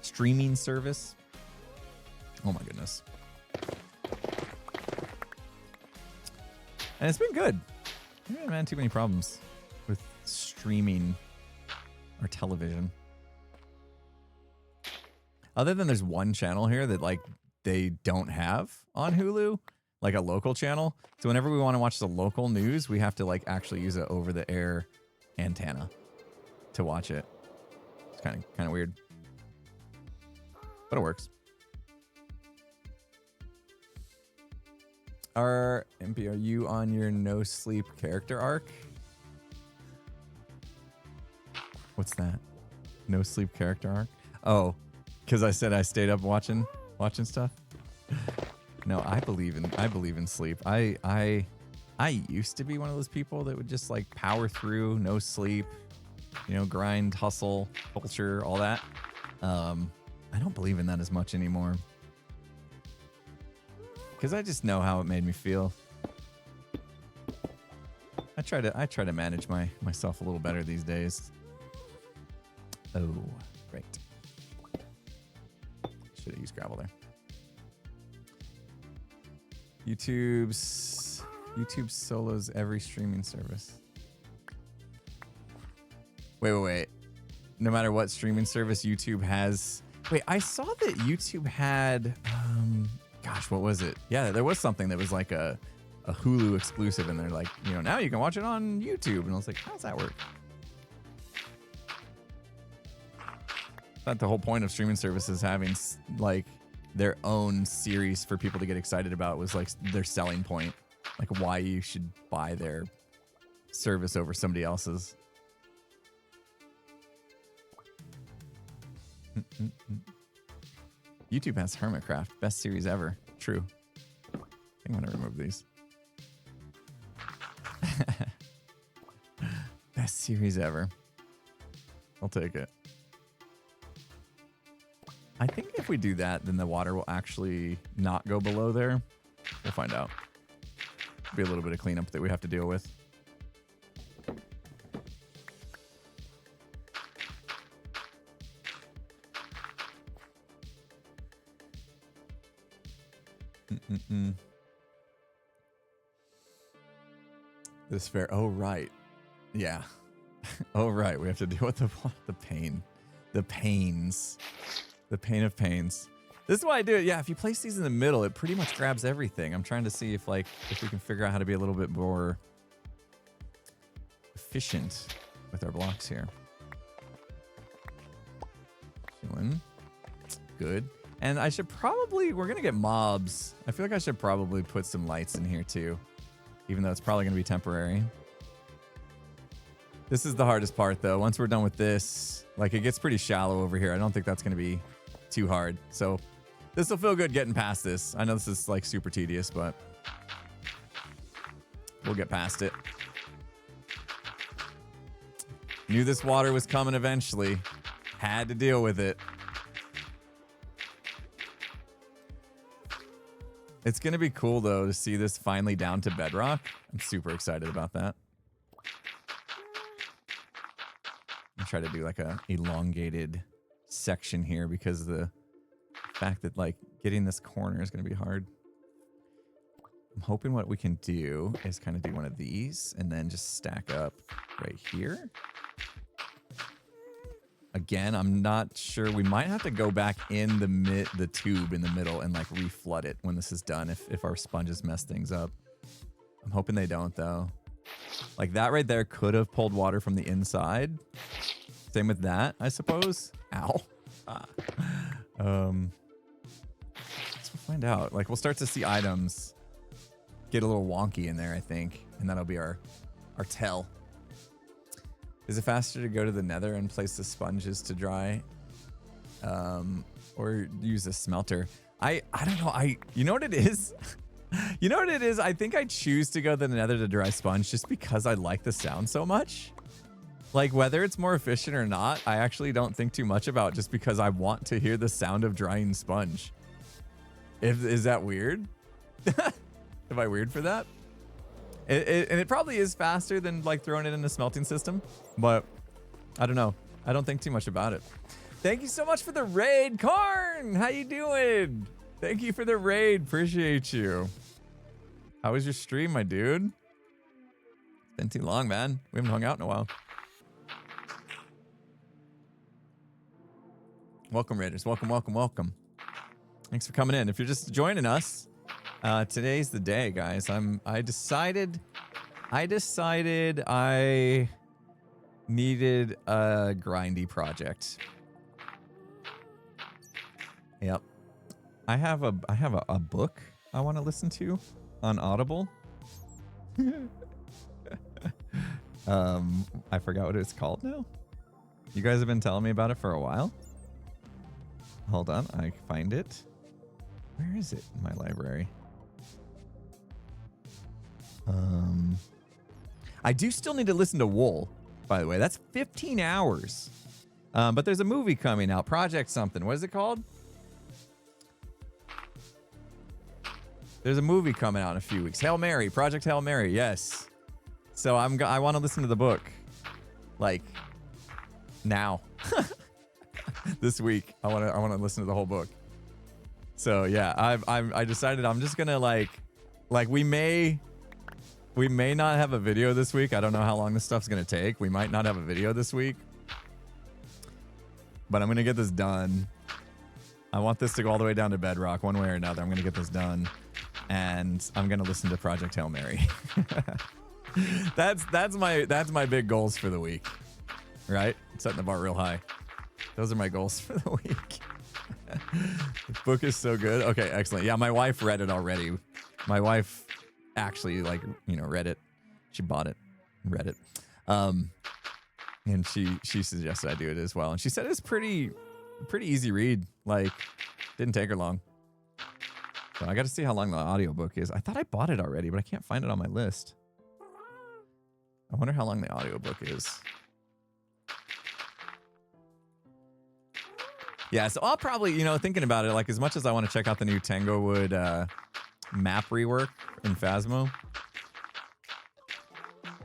streaming service. Oh my goodness. And it's been good. We haven't had too many problems with streaming our television. Other than there's one channel here that like they don't have on Hulu, like a local channel. So whenever we want to watch the local news, we have to like actually use an over-the-air antenna to watch it. It's kind of weird, but it works. MP, are you on your no sleep character arc? What's that? No sleep character arc? Oh, because I said I stayed up watching stuff. No, I believe in sleep. I used to be one of those people that would just like power through, no sleep, you know, grind, hustle, culture, all that. I don't believe in that as much anymore. Because I just know how it made me feel. I try to manage myself a little better these days. Oh, great. Should have used gravel there. YouTube solos every streaming service. Wait. No matter what streaming service YouTube has. Wait, I saw that YouTube had gosh, what was it? Yeah, there was something that was like a Hulu exclusive, and they're like, you know, now you can watch it on YouTube. And I was like, how does that work? I thought the whole point of streaming services having like their own series for people to get excited about was like their selling point, like why you should buy their service over somebody else's. YouTube has Hermitcraft, best series ever. True. I think I'm gonna remove these. Best series ever. I'll take it. I think if we do that, then the water will actually not go below there. We'll find out. Be a little bit of cleanup that we have to deal with. This fair. Oh, right. Yeah. Oh, right. We have to deal with the pain. The pains. The pain of pains. This is why I do it. Yeah, if you place these in the middle, it pretty much grabs everything. I'm trying to see if we can figure out how to be a little bit more efficient with our blocks here. Feeling good. And I should probably, we're going to get mobs. I feel like I should probably put some lights in here too, even though it's probably going to be temporary. This is the hardest part though. Once we're done with this, like it gets pretty shallow over here. I don't think that's going to be too hard. So this will feel good getting past this. I know this is like super tedious, but we'll get past it. Knew this water was coming eventually. Had to deal with it. It's going to be cool, though, to see this finally down to bedrock. I'm super excited about that. I'll try to do like a elongated section here because of the fact that like getting this corner is going to be hard. I'm hoping what we can do is kind of do one of these and then just stack up right here. Again, I'm not sure. We might have to go back in the tube in the middle and like reflood it when this is done if our sponges mess things up. I'm hoping they don't though. Like that right there could have pulled water from the inside. Same with that, I suppose. Ow. We'll find out. Like we'll start to see items get a little wonky in there, I think, and that'll be our tell. Is it faster to go to the Nether and place the sponges to dry Or use a smelter. I don't know. You know what it is? You know what it is? I think I choose to go to the Nether to dry sponge just because I like the sound so much. Like, whether it's more efficient or not, I actually don't think too much about, just because I want to hear the sound of drying sponge. Is that weird? Am I weird for that? And it probably is faster than like throwing it in a smelting system, but I don't know. I don't think too much about it. Thank you so much for the raid, Karn. How you doing? Thank you for the raid. Appreciate you. How was your stream, my dude? It's been too long, man. We haven't hung out in a while. Welcome, Raiders. Welcome, welcome, welcome. Thanks for coming in. If you're just joining us, today's the day, guys. I decided I needed a grindy project. Yep. I have a book I want to listen to on Audible. I forgot what it's called now. You guys have been telling me about it for a while. Hold on, I find it. Where is it in my library? I do still need to listen to Wool, by the way. That's 15 hours. But there's a movie coming out, Project something. What is it called? There's a movie coming out in a few weeks. Hail Mary, Project Hail Mary, yes. So I want to listen to the book, like, now. This week, I want to listen to the whole book. So yeah, I decided I'm just gonna like we may not have a video this week. I don't know how long this stuff's gonna take. We might not have a video this week, but I'm gonna get this done. I want this to go all the way down to Bedrock, one way or another. I'm gonna get this done, and I'm gonna listen to Project Hail Mary. that's my big goals for the week, right? Setting the bar real high. Those are my goals for the week. The book is so good. Okay, excellent. Yeah, my wife read it already. My wife actually, like, read it. She bought it, read it. And she suggested I do it as well. And she said it's pretty easy read. Like, didn't take her long. So I got to see how long the audiobook is. I thought I bought it already, but I can't find it on my list. I wonder how long the audiobook is. Yeah, so I'll probably, thinking about it, like, as much as I want to check out the new Tanglewood map rework in Phasmo,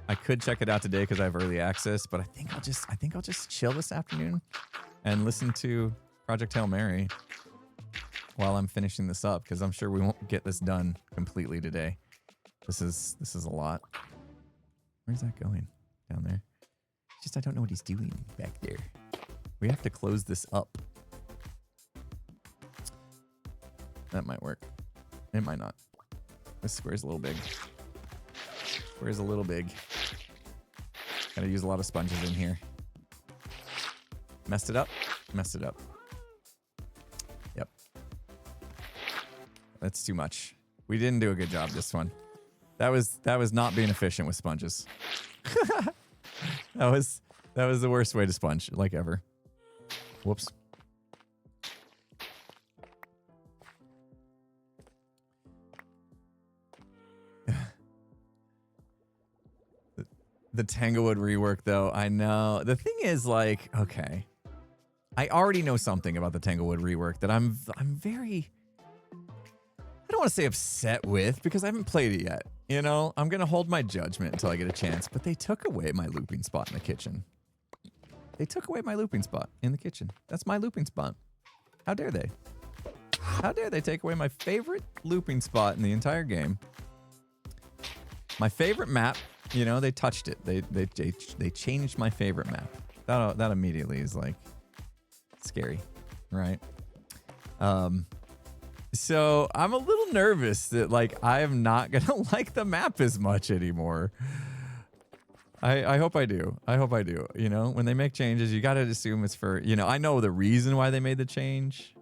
I could check it out today because I have early access, but I think I'll just chill this afternoon and listen to Project Hail Mary while I'm finishing this up, because I'm sure we won't get this done completely today. This is a lot. Where's that going? Down there. Just I don't know what he's doing back there. We have to close this up. That might work. It might not. This square's a little big. Square's a little big. Gotta use a lot of sponges in here. Messed it up? Messed it up. Yep. That's too much. We didn't do a good job this one. That was not being efficient with sponges. That was the worst way to sponge, like, ever. Whoops. The Tanglewood rework, though, I know. The thing is, like, okay, I already know something about the Tanglewood rework that I'm very, I don't want to say upset with, because I haven't played it yet. I'm going to hold my judgment until I get a chance, but they took away my looping spot in the kitchen. They took away my looping spot in the kitchen. That's my looping spot. How dare they? How dare they take away my favorite looping spot in the entire game? My favorite map. They touched it. They changed my favorite map. That immediately is, like, scary, right? So I'm a little nervous that, like, I am not gonna like the map as much anymore. I hope I do. I hope I do. When they make changes, you gotta assume it's for, I know the reason why they made the change.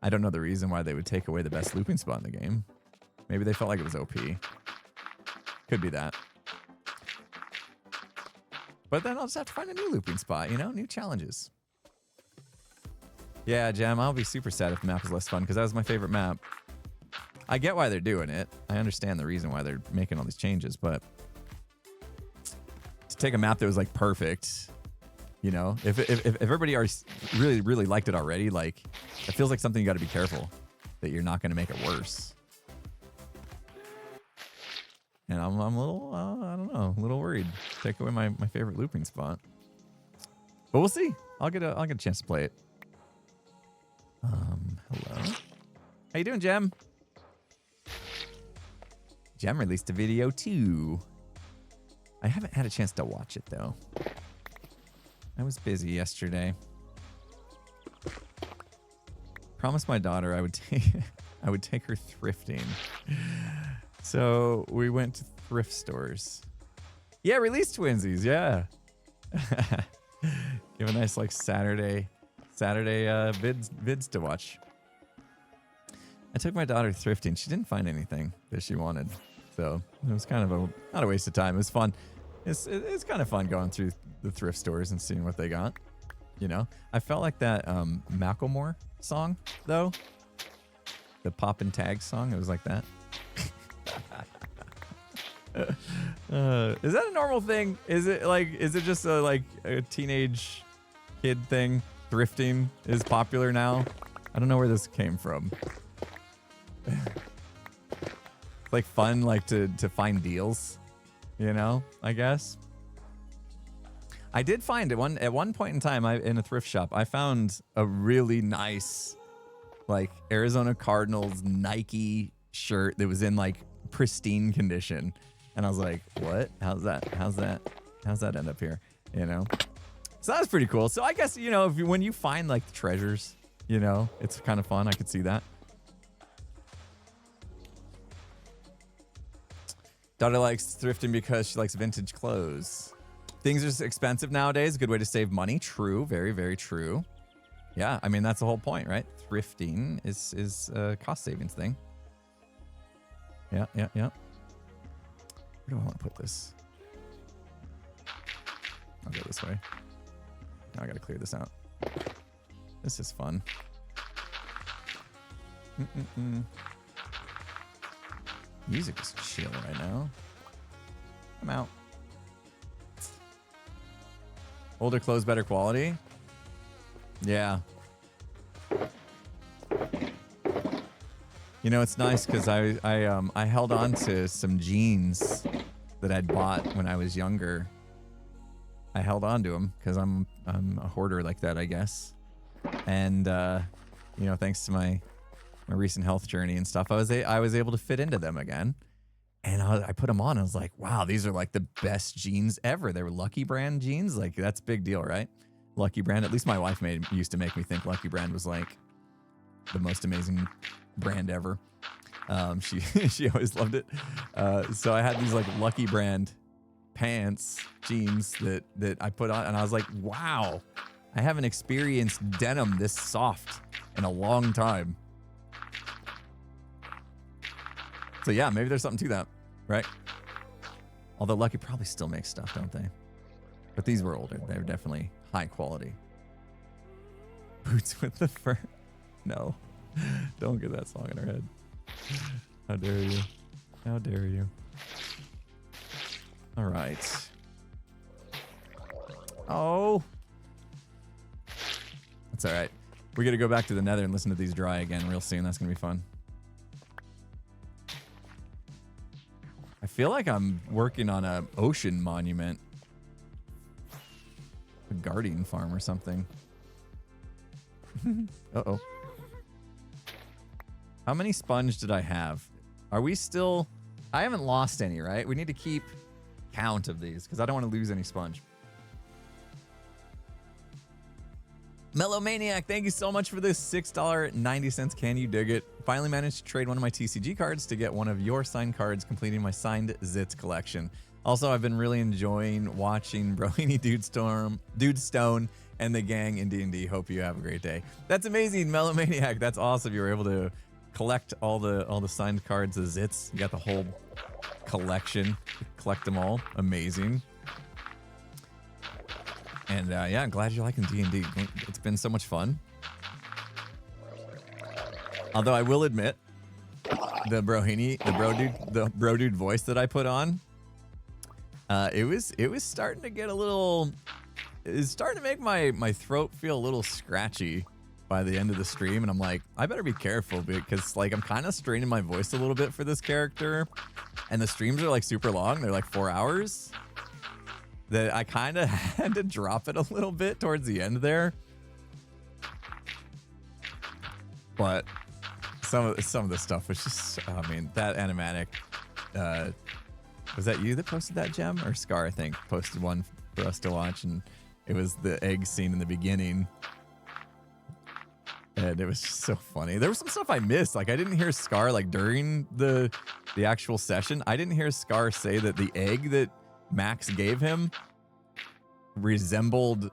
I don't know the reason why they would take away the best looping spot in the game. Maybe they felt like it was OP. Could be that. But then I'll just have to find a new looping spot, new challenges. Yeah, Gem, I'll be super sad if the map is less fun because that was my favorite map. I get why they're doing it. I understand the reason why they're making all these changes, but to take a map that was like perfect, you know, if everybody really liked it already, like it feels like something you got to be careful that you're not going to make it worse. And I'm a little, I don't know, a little worried. Take away my favorite looping spot. But we'll see. I'll get a chance to play it. Hello. How you doing, Gem? Gem released a video too. I haven't had a chance to watch it though. I was busy yesterday. Promised my daughter I would take her thrifting. So we went to thrift stores. Yeah, release twinsies, yeah. Give a nice like Saturday vids to watch. I took my daughter thrifting. She didn't find anything that she wanted. So it was kind of not a waste of time. It was fun. It's kind of fun going through the thrift stores and seeing what they got. You know, I felt like that Macklemore song though. The Pop and Tag song. It was like that. Is that a normal thing? Is it just like a teenage kid thing? Thrifting is popular now. I don't know where this came from. It's like fun, like to find deals, you know, I guess. I did find at one point in time in a thrift shop, I found a really nice like Arizona Cardinals Nike shirt that was in like pristine condition. And I was like, what? How's that end up here? You know? So that was pretty cool. So I guess, you know, when you find like the treasures, you know, it's kind of fun. I could see that. Daughter likes thrifting because she likes vintage clothes. Things are expensive nowadays. Good way to save money. True. Very, very true. Yeah. I mean, that's the whole point, right? Thrifting is a cost savings thing. Yeah. Where do I want to put this? I'll go this way. Now I got to clear this out. This is fun. Music is chill right now. I'm out. Older clothes, better quality. Yeah. You know, it's nice because I held on to some jeans that I'd bought when I was younger. I held on to them because I'm a hoarder like that, I guess. And you know, thanks to my recent health journey and stuff, I was able to fit into them again. And I put them on and I was like, wow, these are like the best jeans ever. They were Lucky Brand jeans. Like, that's a big deal, right? Lucky Brand. At least my wife used to make me think Lucky Brand was like the most amazing brand ever. She always loved it. So I had these like Lucky Brand pants, jeans that I put on, and I was like, wow, I haven't experienced denim this soft in a long time. So yeah, maybe there's something to that, right? Although Lucky probably still makes stuff, don't they? But these were older. They were definitely high quality. Boots with the fur. No, don't get that song in our head. How dare you? How dare you? All right. Oh. That's all right. We're going to go back to the Nether and listen to these dry again real soon. That's going to be fun. I feel like I'm working on an ocean monument. A guardian farm or something. Uh-oh. How many sponge did I have? Are we still... I haven't lost any, right? We need to keep count of these because I don't want to lose any sponge. Mellowmaniac, thank you so much for this $6.90. Can you dig it? Finally managed to trade one of my TCG cards to get one of your signed cards, completing my signed Zits collection. Also, I've been really enjoying watching Brohini Dude Stone and the gang in D&D. Hope you have a great day. That's amazing, Mellowmaniac. That's awesome. You were able to collect all the signed cards of Zits. You got the whole collection. Collect them all. Amazing. And yeah, I'm glad you're liking D&D. It's been so much fun. Although I will admit, the bro dude voice that I put on, it was starting to get a little, it's starting to make my throat feel a little scratchy by the end of the stream, and I'm like, I better be careful because like I'm kind of straining my voice a little bit for this character, and the streams are like super long. They're like 4 hours. That I kind of had to drop it a little bit towards the end there. But some of the stuff was just, I mean, that animatic, was that you that posted that, Gem? Or Scar, I think, posted one for us to watch, and it was the egg scene in the beginning. And it was just so funny. There was some stuff I missed. Like, I didn't hear Scar, like, during the actual session. I didn't hear Scar say that the egg that Max gave him resembled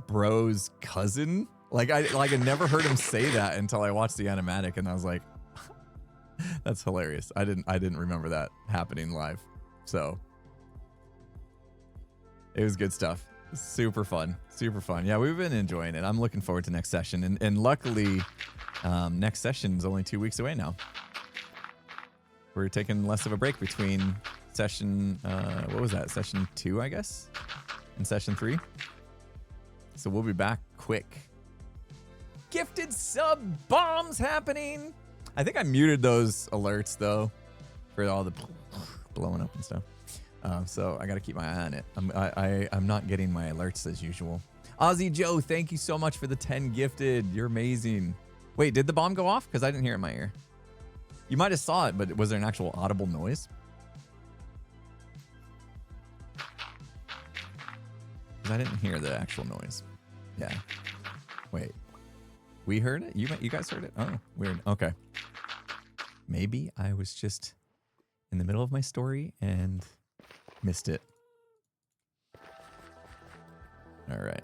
Bro's cousin. Like I never heard him say that until I watched the animatic, and I was like, that's hilarious. I didn't remember that happening live. So it was good stuff. Super fun. Super fun. Yeah, we've been enjoying it. I'm looking forward to next session. And luckily, next session is only 2 weeks away now. We're taking less of a break between session, what was that? Session 2, I guess? And session 3. So we'll be back quick. Gifted sub bombs happening. I think I muted those alerts though, for all the blowing up and stuff. So I got to keep my eye on it. I'm not getting my alerts as usual. Ozzy Joe, thank you so much for the 10 gifted. You're amazing. Wait, did the bomb go off? Because I didn't hear it in my ear. You might have saw it, but was there an actual audible noise? Because I didn't hear the actual noise. Yeah. Wait. We heard it? You guys heard it? Oh, weird. Okay. Maybe I was just in the middle of my story and missed it. All right.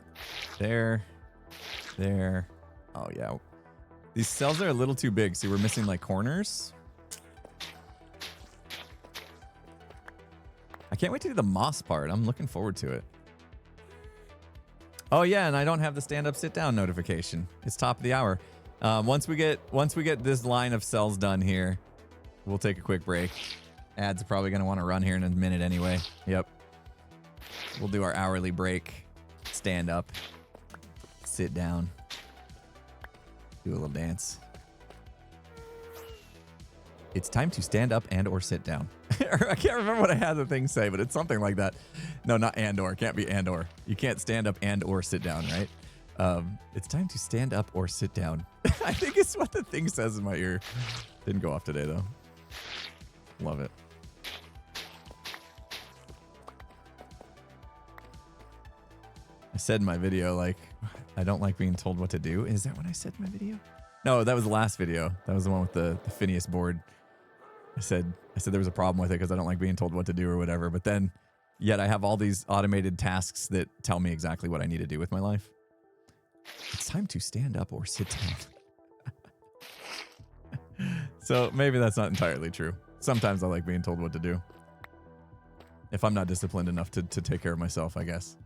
There. Oh, yeah. These cells are a little too big. See, we're missing like corners. I can't wait to do the moss part. I'm looking forward to it. Oh yeah, and I don't have the stand up sit down notification. It's top of the hour. Once we get this line of cells done here, we'll take a quick break. Ads are probably gonna want to run here in a minute anyway. Yep. We'll do our hourly break. Stand up. Sit down. Do a little dance. It's time to stand up and or sit down. I can't remember what I had the thing say, but it's something like that. No, not and or. Can't be and or. You can't stand up and or sit down, right? It's time to stand up or sit down. I think it's what the thing says in my ear. Didn't go off today, though. Love it. I said in my video, like, I don't like being told what to do. Is that what I said in my video? No, that was the last video. That was the one with the Phineas board. I said there was a problem with it because I don't like being told what to do or whatever. But then, yet I have all these automated tasks that tell me exactly what I need to do with my life. It's time to stand up or sit down. So maybe that's not entirely true. Sometimes I like being told what to do. If I'm not disciplined enough to take care of myself, I guess.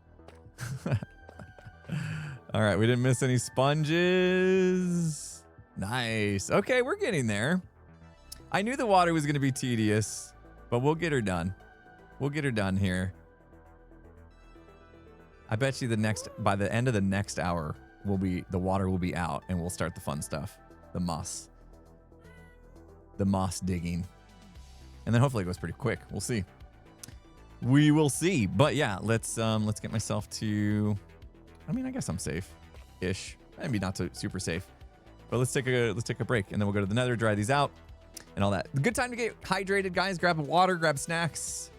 All right, we didn't miss any sponges. Nice. Okay, we're getting there. I knew the water was going to be tedious, but we'll get her done. We'll get her done here. I bet you by the end of the next hour, the water will be out and we'll start the fun stuff. The moss digging. And then hopefully it goes pretty quick. We'll see. We will see. But yeah, let's get myself to, I mean, I guess I'm safe-ish. Maybe not so super safe. But let's take a break and then we'll go to the Nether, dry these out and all that. Good time to get hydrated, guys. Grab water, grab snacks,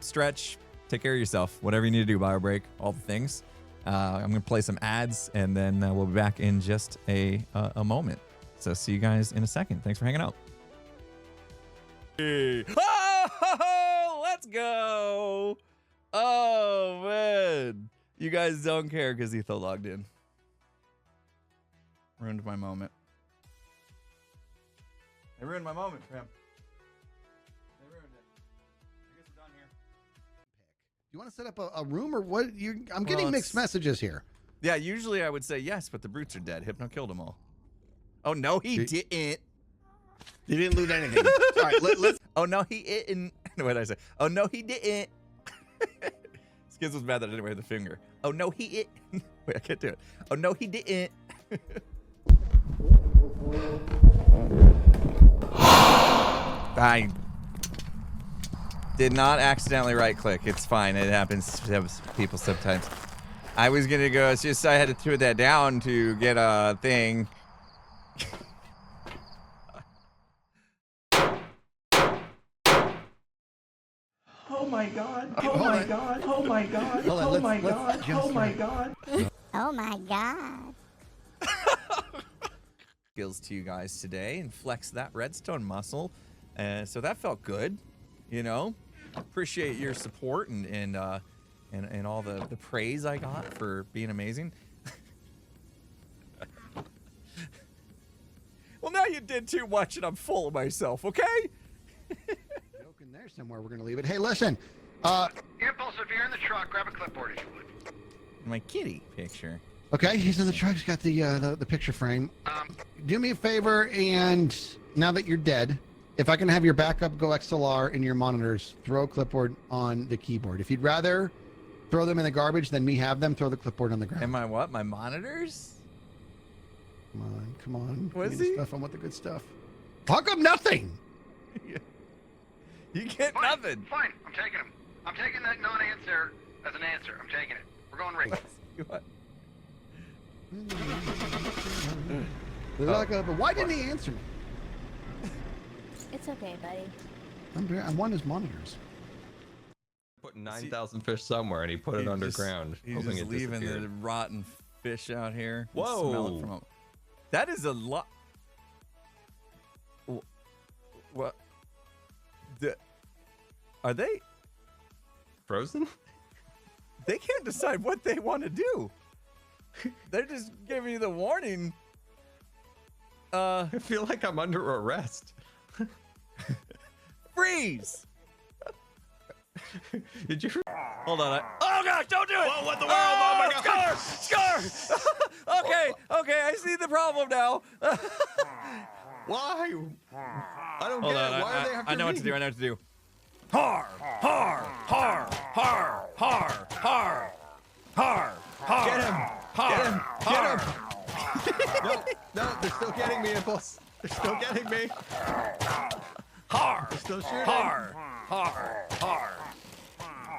stretch, take care of yourself. Whatever you need to do, bio break, all the things. I'm gonna play some ads and then we'll be back in just a moment. So see you guys in a second. Thanks for hanging out. Hey. Oh, let's go. Oh man, you guys don't care because Etho logged in. Ruined my moment. They ruined my moment, fam. They ruined it. I guess we're done here. You want to set up a room or what? I'm getting mixed messages here. Yeah, usually I would say yes, but the brutes are dead. Hypno killed them all. Oh no, he didn't. You didn't loot anything. All right, let's. Oh no, he didn't. What did I say? Oh no, he didn't. Skiz was mad that I didn't wave the finger. Oh no, he didn't. Wait, I can't do it. Oh no, he didn't. I did not accidentally right click. It's fine. It happens to people sometimes. I was gonna go. It's just I had to throw that down to get a thing. Oh my god. Oh my god. Oh my god. Oh my god. Oh my god. Oh my god. Skills to you guys today and flex that redstone muscle. So that felt good, you know. Appreciate your support and all the praise I got for being amazing. Well, now you did too much and I'm full of myself, okay? Joke in there somewhere. We're gonna leave it. Hey, listen. Impulse, if you're in the truck, grab a clipboard if you would. My kitty picture. Okay, he's in the truck. He's got the picture frame. Do me a favor, and now that you're dead, if I can have your backup Go XLR and your monitors, throw a clipboard on the keyboard. If you'd rather throw them in the garbage than me have them, throw the clipboard on the ground. Am I what? My monitors? Come on, come on. Was Give me the he? stuff. I want the good stuff. How come nothing? You get nothing. Fine, I'm taking them. I'm taking that non-answer as an answer. I'm taking it. We're going right. What? But why didn't he answer me? It's okay, buddy. I want his monitors. Put 9,000 fish somewhere and he put it underground. He's hoping just it leaving the disappeared. rotten fish out here. You Whoa. Smell it from that is a lot. What? Are they? Frozen? They can't decide what they want to do. They're just giving you the warning. I feel like I'm under arrest. Freeze! Did you? Hold on. Oh gosh, don't do it! Whoa, what the world? Oh my God! Scar! Okay, I see the problem now. Why? I don't Hold get on, it. Why are they after I know what me? to do. I know what to do. Har! Har! Har! Har! Har! Har! Har! Har! Get him! Har! Get him! No, no, they're still getting me, Impulse. They're still getting me. Har! They're still shooting. Har! Har! Har!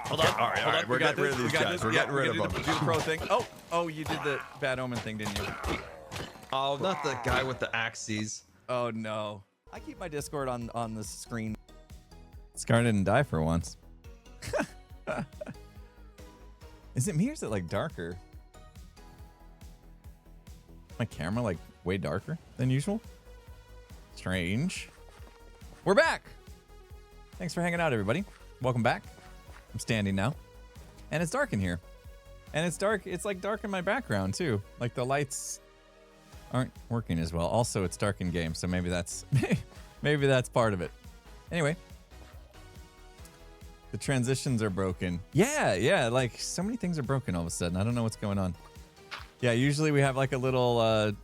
Hold on. All right, we're getting rid of these guys. We're getting rid of them. Do the pro thing. Oh, you did the bad omen thing, didn't you? Oh, not the guy with the axes. Oh no. I keep my Discord on the screen. Scar didn't die for once. Is it me or is it like darker? My camera like way darker than usual? Strange. We're back! Thanks for hanging out, everybody. Welcome back. I'm standing now. And it's dark in here. And it's dark. It's like dark in my background too. Like the lights aren't working as well. Also, it's dark in game, so maybe that's maybe that's part of it. Anyway. The transitions are broken. Yeah, like so many things are broken all of a sudden. I don't know what's going on. Yeah, usually we have like a little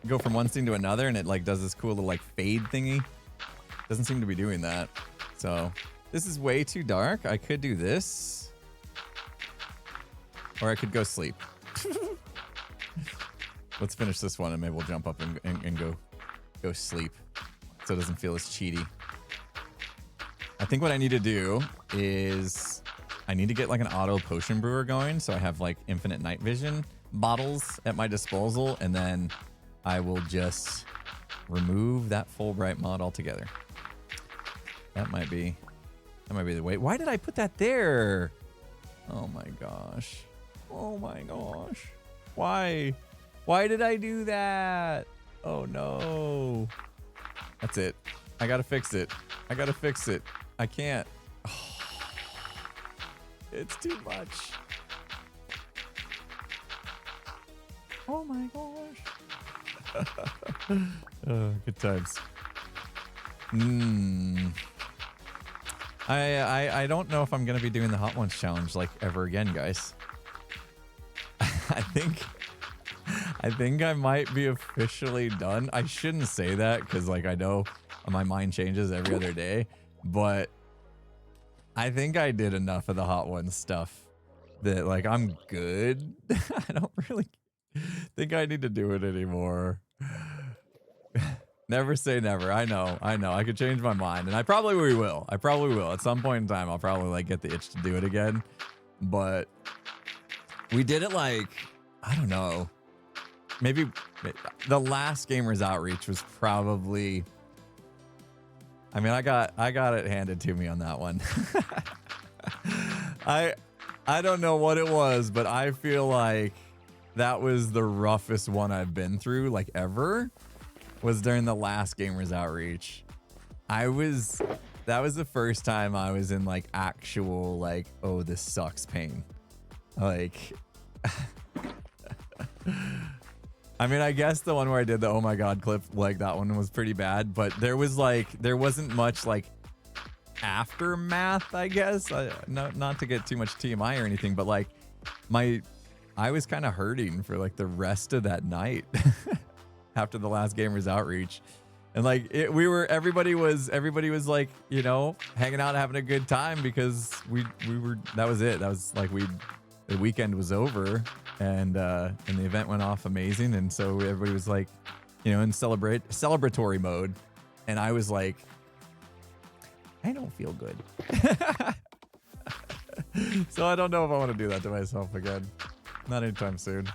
go from one scene to another and it like does this cool little like fade thingy. Doesn't seem to be doing that. So this is way too dark. I could do this. Or I could go sleep. Let's finish this one and maybe we'll jump up and go sleep. So it doesn't feel as cheaty. I think what I need to do is I need to get like an auto potion brewer going so I have like infinite night vision bottles at my disposal, and then I will just remove that Fulbright mod altogether. That might be the way. Why did I put that there? Oh my gosh. Oh my gosh. Why did I do that? Oh no. That's it. I gotta fix it. I can't. Oh, it's too much. Oh my gosh. Good times. I don't know if I'm gonna be doing the Hot Ones challenge like ever again, guys. I I think I might be officially done. I shouldn't say that because, like, I know my mind changes every other day, but I think I did enough of the Hot Ones stuff that, like, I'm good. I don't really think I need to do it anymore. Never say never. I know. I could change my mind, and I probably will. At some point in time, I'll probably, like, get the itch to do it again. But we did it, like, I don't know. Maybe the last Gamers Outreach was probably, I mean, I got it handed to me on that one. I don't know what it was, but I feel like that was the roughest one I've been through, like, ever, was during the last Gamers Outreach. That was the first time I was in, like, actual, like, oh, this sucks pain. Like, I mean, I guess the one where I did the oh my god clip, like, that one was pretty bad, but there wasn't much, like, aftermath, I guess. Not to get too much TMI or anything, but, like, I was kind of hurting for, like, the rest of that night after the last Gamers Outreach. And, like, everybody was like, you know, hanging out, having a good time, because that was it. That was like, the weekend was over, and the event went off amazing. And so everybody was, like, you know, in celebratory mode. And I was like, I don't feel good. So I don't know if I want to do that to myself again. Not anytime soon.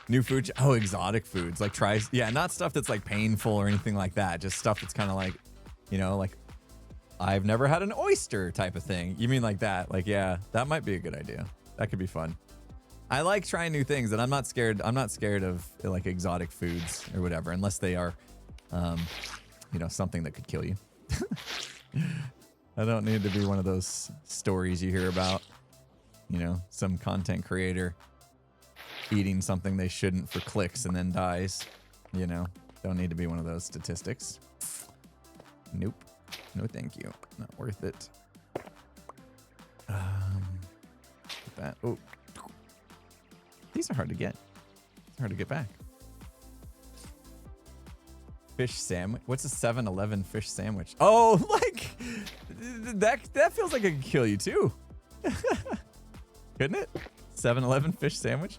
New food. Oh, exotic foods. Like, yeah, not stuff that's, like, painful or anything like that. Just stuff that's kind of like, you know, like, I've never had an oyster type of thing. You mean like that? Like, yeah, that might be a good idea. That could be fun. I like trying new things, and I'm not scared of, like, exotic foods or whatever, unless they are, you know, something that could kill you. I don't need to be one of those stories you hear about, you know, some content creator eating something they shouldn't for clicks and then dies. You know, don't need to be one of those statistics. Nope. No, thank you. Not worth it. That. Oh, these are hard to get. It's hard to get back. Fish sandwich. What's a 7-Eleven fish sandwich? Oh, like that feels like it could kill you too. Couldn't it? 7-Eleven fish sandwich?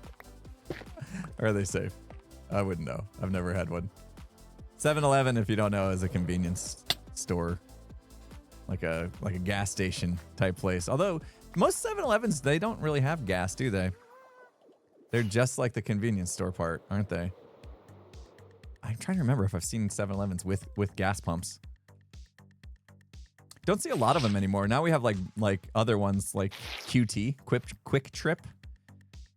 Or are they safe? I wouldn't know. I've never had one. 7-Eleven, if you don't know, is a convenience store. Like a gas station type place. Although most 7-Elevens, they don't really have gas, do they? They're just like the convenience store part, aren't they? I'm trying to remember if I've seen 7-Elevens with gas pumps. Don't see a lot of them anymore. Now we have like other ones like QT, Quick Trip.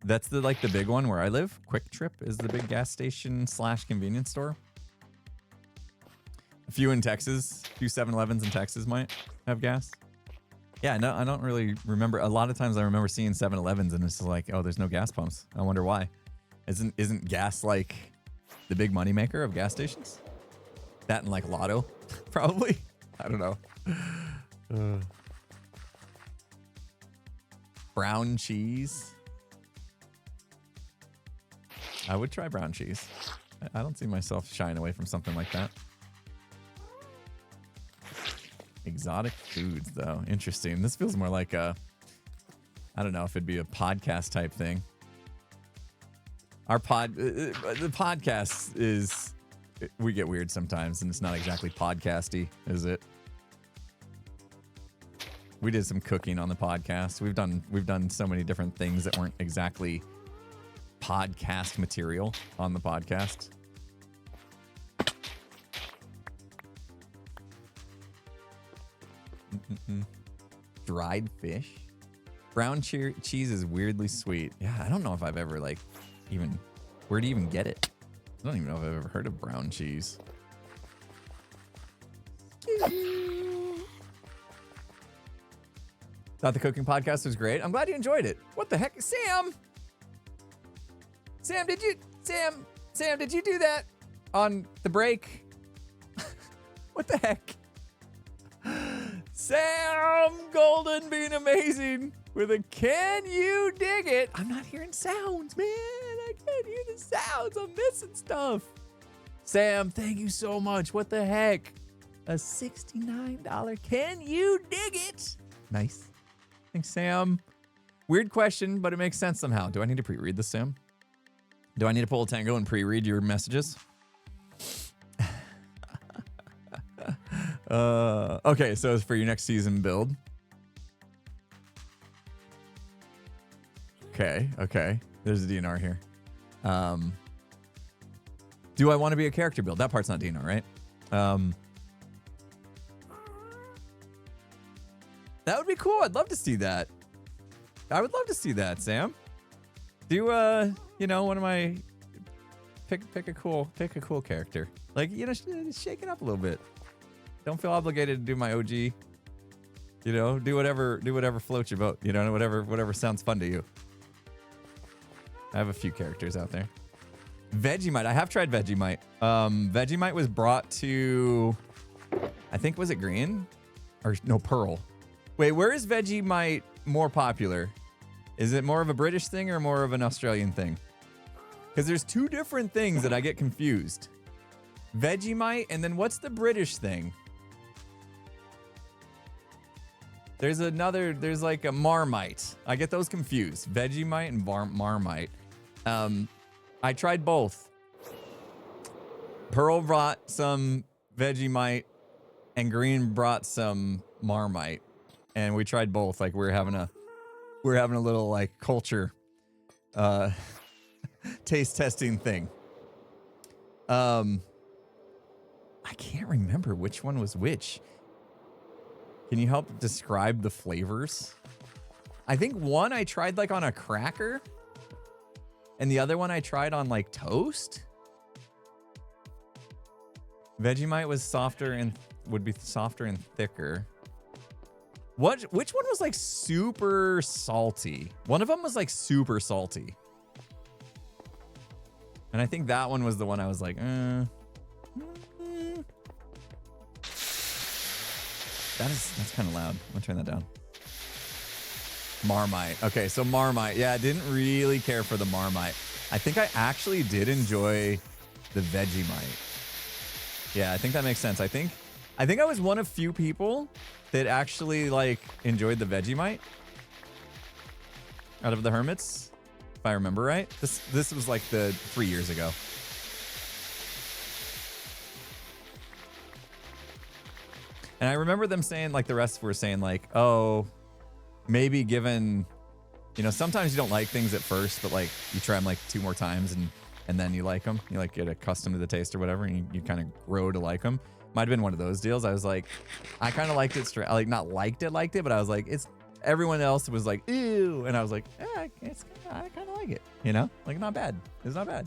That's the big one where I live. Quick Trip is the big gas station / convenience store. A few in Texas, a few 7-Elevens in Texas might have gas. Yeah, no, I don't really remember. A lot of times I remember seeing 7-Elevens and it's like, oh, there's no gas pumps. I wonder why. Isn't gas like the big moneymaker of gas stations? That and like Lotto, probably. I don't know. Brown cheese. I would try brown cheese. I don't see myself shying away from something like that. Exotic foods, though. Interesting. This feels more like I don't know if it'd be a podcast type thing. The podcast is, we get weird sometimes, and it's not exactly podcasty, is it? We did some cooking on the podcast. We've done so many different things that weren't exactly podcast material on the podcast. Dried fish. Brown cheese is weirdly sweet. Yeah, I don't know if I've ever where do you even get it? I don't even know if I've ever heard of brown cheese. Thought the cooking podcast was great. I'm glad you enjoyed it. What the heck? Sam, did you do that on the break? What the heck? Sam Golden being amazing. with a can you dig it? I'm not hearing sounds, man. I can't hear the sounds. I'm missing stuff. Sam, thank you so much. What the heck? A $69 can you dig it? Nice. Thanks, Sam. Weird question, but it makes sense somehow. Do I need to pre-read this, Sam? Do I need to pull a tango and pre-read your messages? Okay, so it's for your next season build. Okay. There's a DNR here. Do I want to be a character build? That part's not DNR, right? That would be cool. I'd love to see that. I would love to see that, Sam. Do one of my pick a cool character. Like, shake it up a little bit. Don't feel obligated to do my OG. Do whatever floats your boat. Whatever sounds fun to you. I have a few characters out there. Vegemite. I have tried Vegemite. Vegemite was brought to, I think, was it green? Or no, pearl. Wait, where is Vegemite more popular? Is it more of a British thing or more of an Australian thing? Because there's two different things that I get confused. Vegemite, and then what's the British thing? There's like a Marmite. I get those confused. Vegemite and Marmite. I tried both. Pearl brought some Vegemite and Green brought some Marmite. And we tried both. Like we're having a little like culture taste testing thing. I can't remember which one was which. Can you help describe the flavors? I think one I tried like on a cracker. And the other one I tried on like toast. Vegemite was softer and would be softer and thicker. Which one was like super salty? One of them was like super salty. And I think that one was the one I was like, That's kind of loud. I'm gonna turn that down. Marmite. Okay, so Marmite. Yeah, I didn't really care for the Marmite. I think I actually did enjoy the Vegemite. Yeah, I think that makes sense. I think I was one of few people that actually like enjoyed the Vegemite out of the Hermits, if I remember right. This was like 3 years ago. And I remember them saying, like the rest were saying like, oh, maybe given, sometimes you don't like things at first, but like you try them like 2 more times and then you like them. You like get accustomed to the taste or whatever, and you kind of grow to like them. Might have been one of those deals. I was like, I kind of liked it straight. Like not liked it, but I was like, everyone else was like, ew. And I was like, I kind of like it, like not bad. It's not bad.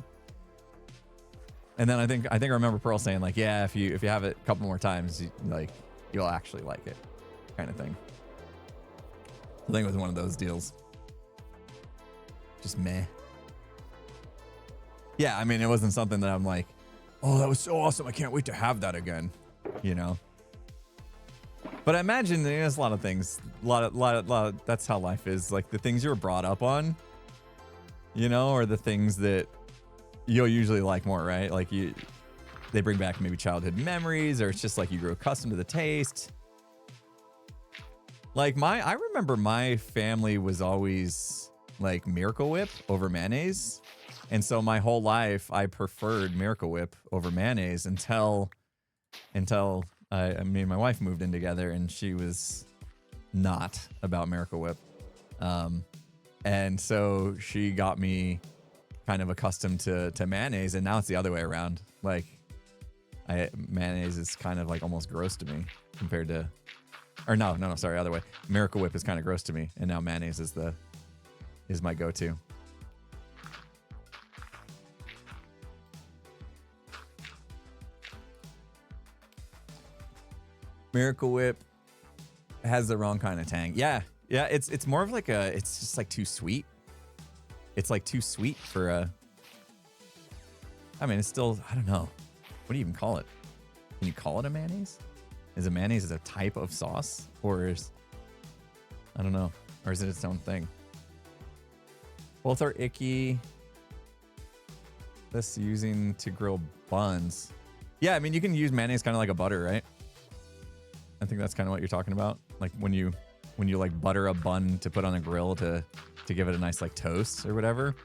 And then I think I remember Pearl saying like, yeah, if you have it a couple more times, you'll actually like it, kind of thing. I think it was one of those deals. Just meh. Yeah, I mean, it wasn't something that I'm like, oh, that was so awesome. I can't wait to have that again, But I imagine there's a lot of things, a lot of, that's how life is. Like the things you were brought up on, or the things that you'll usually like more, right? Like they bring back maybe childhood memories, or it's just like you grew accustomed to the taste. Like I remember my family was always like Miracle Whip over mayonnaise. And so my whole life I preferred Miracle Whip over mayonnaise until me and my wife moved in together, and she was not about Miracle Whip. And so she got me kind of accustomed to mayonnaise, and now it's the other way around. Like mayonnaise is kind of like almost gross to me compared to, or no, sorry, other way. Miracle Whip is kind of gross to me, and now mayonnaise is my go-to. Miracle Whip has the wrong kind of tang. Yeah, it's more of like it's just like too sweet. It's like too sweet for I mean, it's still, I don't know. What do you even call it? Can you call it a mayonnaise? Is a mayonnaise a type of sauce, or is, I don't know. Or is it its own thing? Both are icky. This using to grill buns. Yeah, I mean, you can use mayonnaise kind of like a butter, right? I think that's kind of what you're talking about. Like when you like butter a bun to put on a grill to give it a nice like toast or whatever.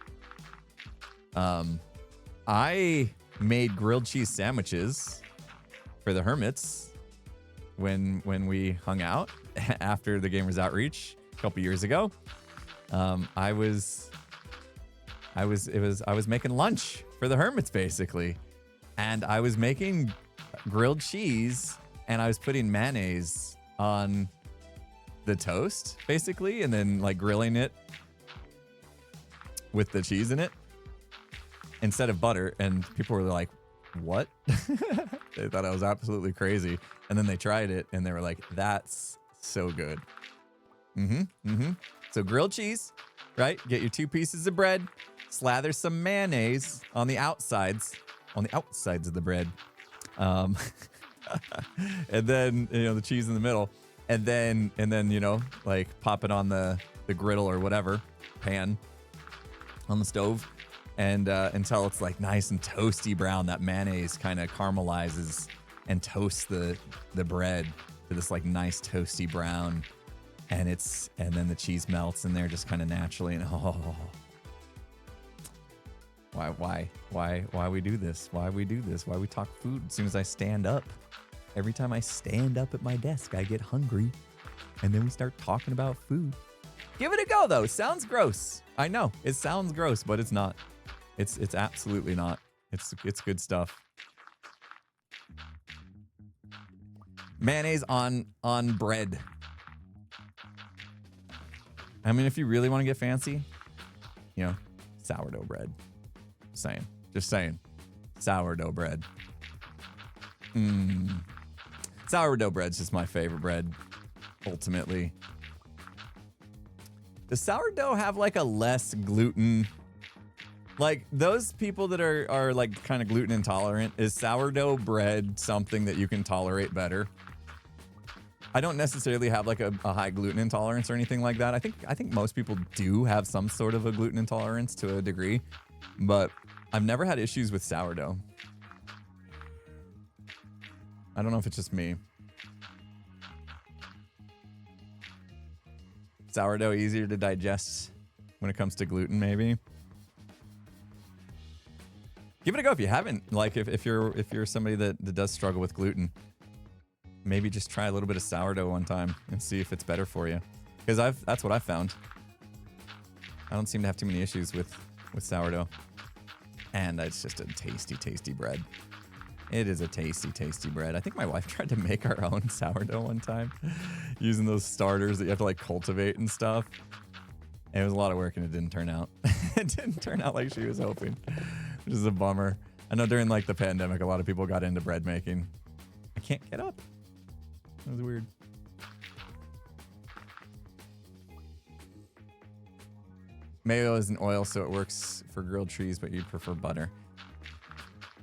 I made grilled cheese sandwiches for the Hermits when we hung out after the Gamers Outreach a couple years ago. I was making lunch for the Hermits basically, and I was making grilled cheese and I was putting mayonnaise on the toast basically, and then like grilling it with the cheese in it instead of butter. And people were like, what? They thought I was absolutely crazy. And then they tried it and they were like, that's so good. So grilled cheese, right? Get your 2 pieces of bread, slather some mayonnaise on the outsides of the bread. And then, you know, the cheese in the middle, and then, you know, like pop it on the griddle or whatever, pan on the stove, and until it's like nice and toasty brown. That mayonnaise kind of caramelizes and toasts the bread to this like nice toasty brown, and then the cheese melts in there just kind of naturally. And why we do this? Why we talk food as soon as I stand up? Every time I stand up at my desk, I get hungry, and then we start talking about food. Give it a go though. Sounds gross. I know it sounds gross, but it's not. It's absolutely not. It's good stuff. Mayonnaise on bread. I mean, if you really want to get fancy, you know, sourdough bread. Just saying. Sourdough bread. Sourdough bread's just my favorite bread, ultimately. Does sourdough have like a less gluten? Like those people that are like kind of gluten intolerant, is sourdough bread something that you can tolerate better? I don't necessarily have like a high gluten intolerance or anything like that. I think most people do have some sort of a gluten intolerance to a degree, but I've never had issues with sourdough. I don't know if it's just me. Sourdough easier to digest when it comes to gluten, maybe. Give it a go if you haven't. Like if you're somebody that does struggle with gluten, maybe just try a little bit of sourdough one time and see if it's better for you. Because that's what I've found. I don't seem to have too many issues with sourdough. And it's just a tasty, tasty bread. It is a tasty, tasty bread. I think my wife tried to make our own sourdough one time using those starters that you have to like cultivate and stuff. And it was a lot of work and it didn't turn out. It didn't turn out like she was hoping, which is a bummer. I know during like the pandemic, a lot of people got into bread making. I can't get up. That was weird. Mayo is an oil, so it works for grilled cheese, but you'd prefer butter.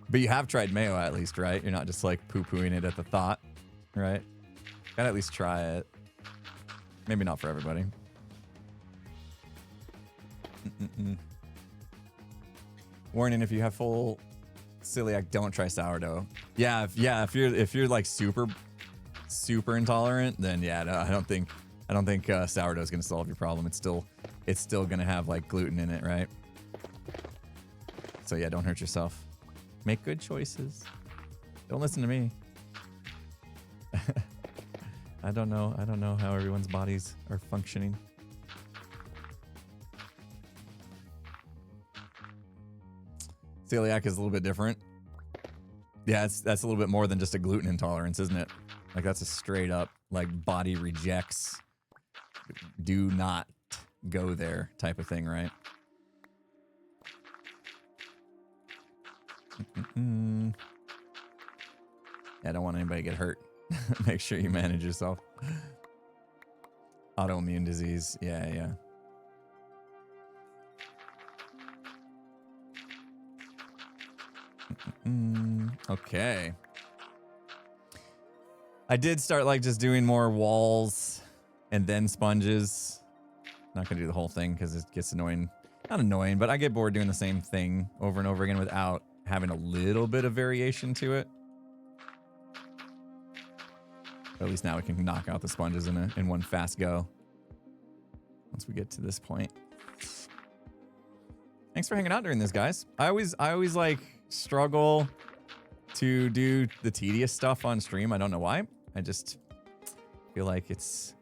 But you have tried mayo at least, right? You're not just like poo-pooing it at the thought, right? Gotta at least try it. Maybe not for everybody. Warning: if you have full celiac, don't try sourdough. Yeah, if you're like super intolerant, then yeah, no, I don't think sourdough is gonna solve your problem. It's still gonna have like gluten in it, right? So yeah, don't hurt yourself. Make good choices. Don't listen to me. I don't know how everyone's bodies are functioning. Celiac is a little bit different. Yeah, that's a little bit more than just a gluten intolerance, isn't it? Like that's a straight up like body rejects, do not go there type of thing, right? Yeah, I don't want anybody to get hurt. Make sure you manage yourself. Autoimmune disease. Yeah. Okay. I did start like just doing more walls and then sponges Not gonna do the whole thing because it gets annoying. Not annoying, but I get bored doing the same thing over and over again without having a little bit of variation to it. But at least now we can knock out the sponges in one fast go. Once we get to this point. Thanks for hanging out during this, guys. I always like struggle to do the tedious stuff on stream. I don't know why. I just feel like it's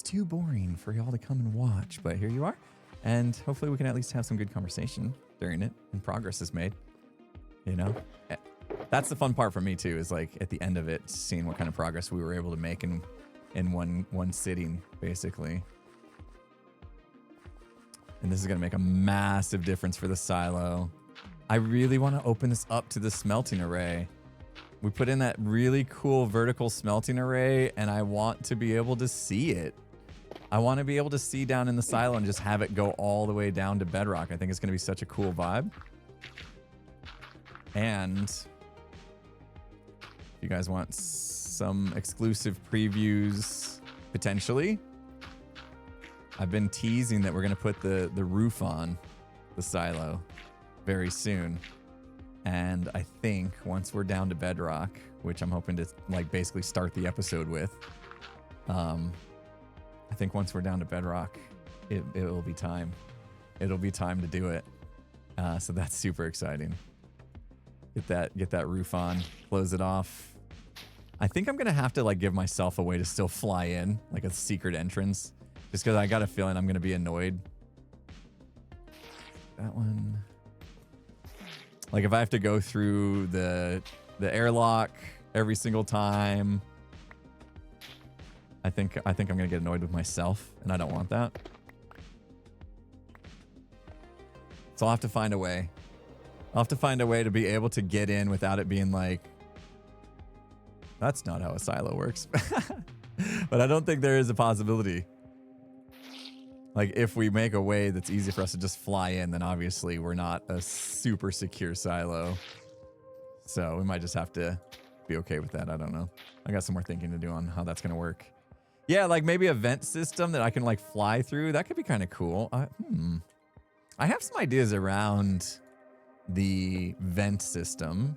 too boring for y'all to come and watch. But here you are. And hopefully we can at least have some good conversation during it and progress is made. You know? That's the fun part for me too, is like at the end of it, seeing what kind of progress we were able to make in one sitting, basically. And this is going to make a massive difference for the silo. I really want to open this up to the smelting array. We put in that really cool vertical smelting array, and I want to be able to see it. I want to be able to see down in the silo and just have it go all the way down to Bedrock. I think it's going to be such a cool vibe. And if you guys want some exclusive previews, potentially, I've been teasing that we're going to put the roof on the silo very soon. And I think once we're down to Bedrock, which I'm hoping to like basically start the episode with, I think once we're down to Bedrock, it will be time. It'll be time to do it. So that's super exciting. Get that roof on, close it off. I think I'm going to have to like give myself a way to still fly in, like a secret entrance. Just because I got a feeling I'm going to be annoyed. That one. Like if I have to go through the airlock every single time, I think I'm going to get annoyed with myself, and I don't want that. So I'll have to find a way. I'll have to find a way to be able to get in without it being like, that's not how a silo works. But I don't think there is a possibility. Like if we make a way that's easy for us to just fly in, then obviously we're not a super secure silo. So we might just have to be okay with that. I don't know. I got some more thinking to do on how that's going to work. Yeah, like maybe a vent system that I can like fly through. That could be kind of cool. I have some ideas around the vent system.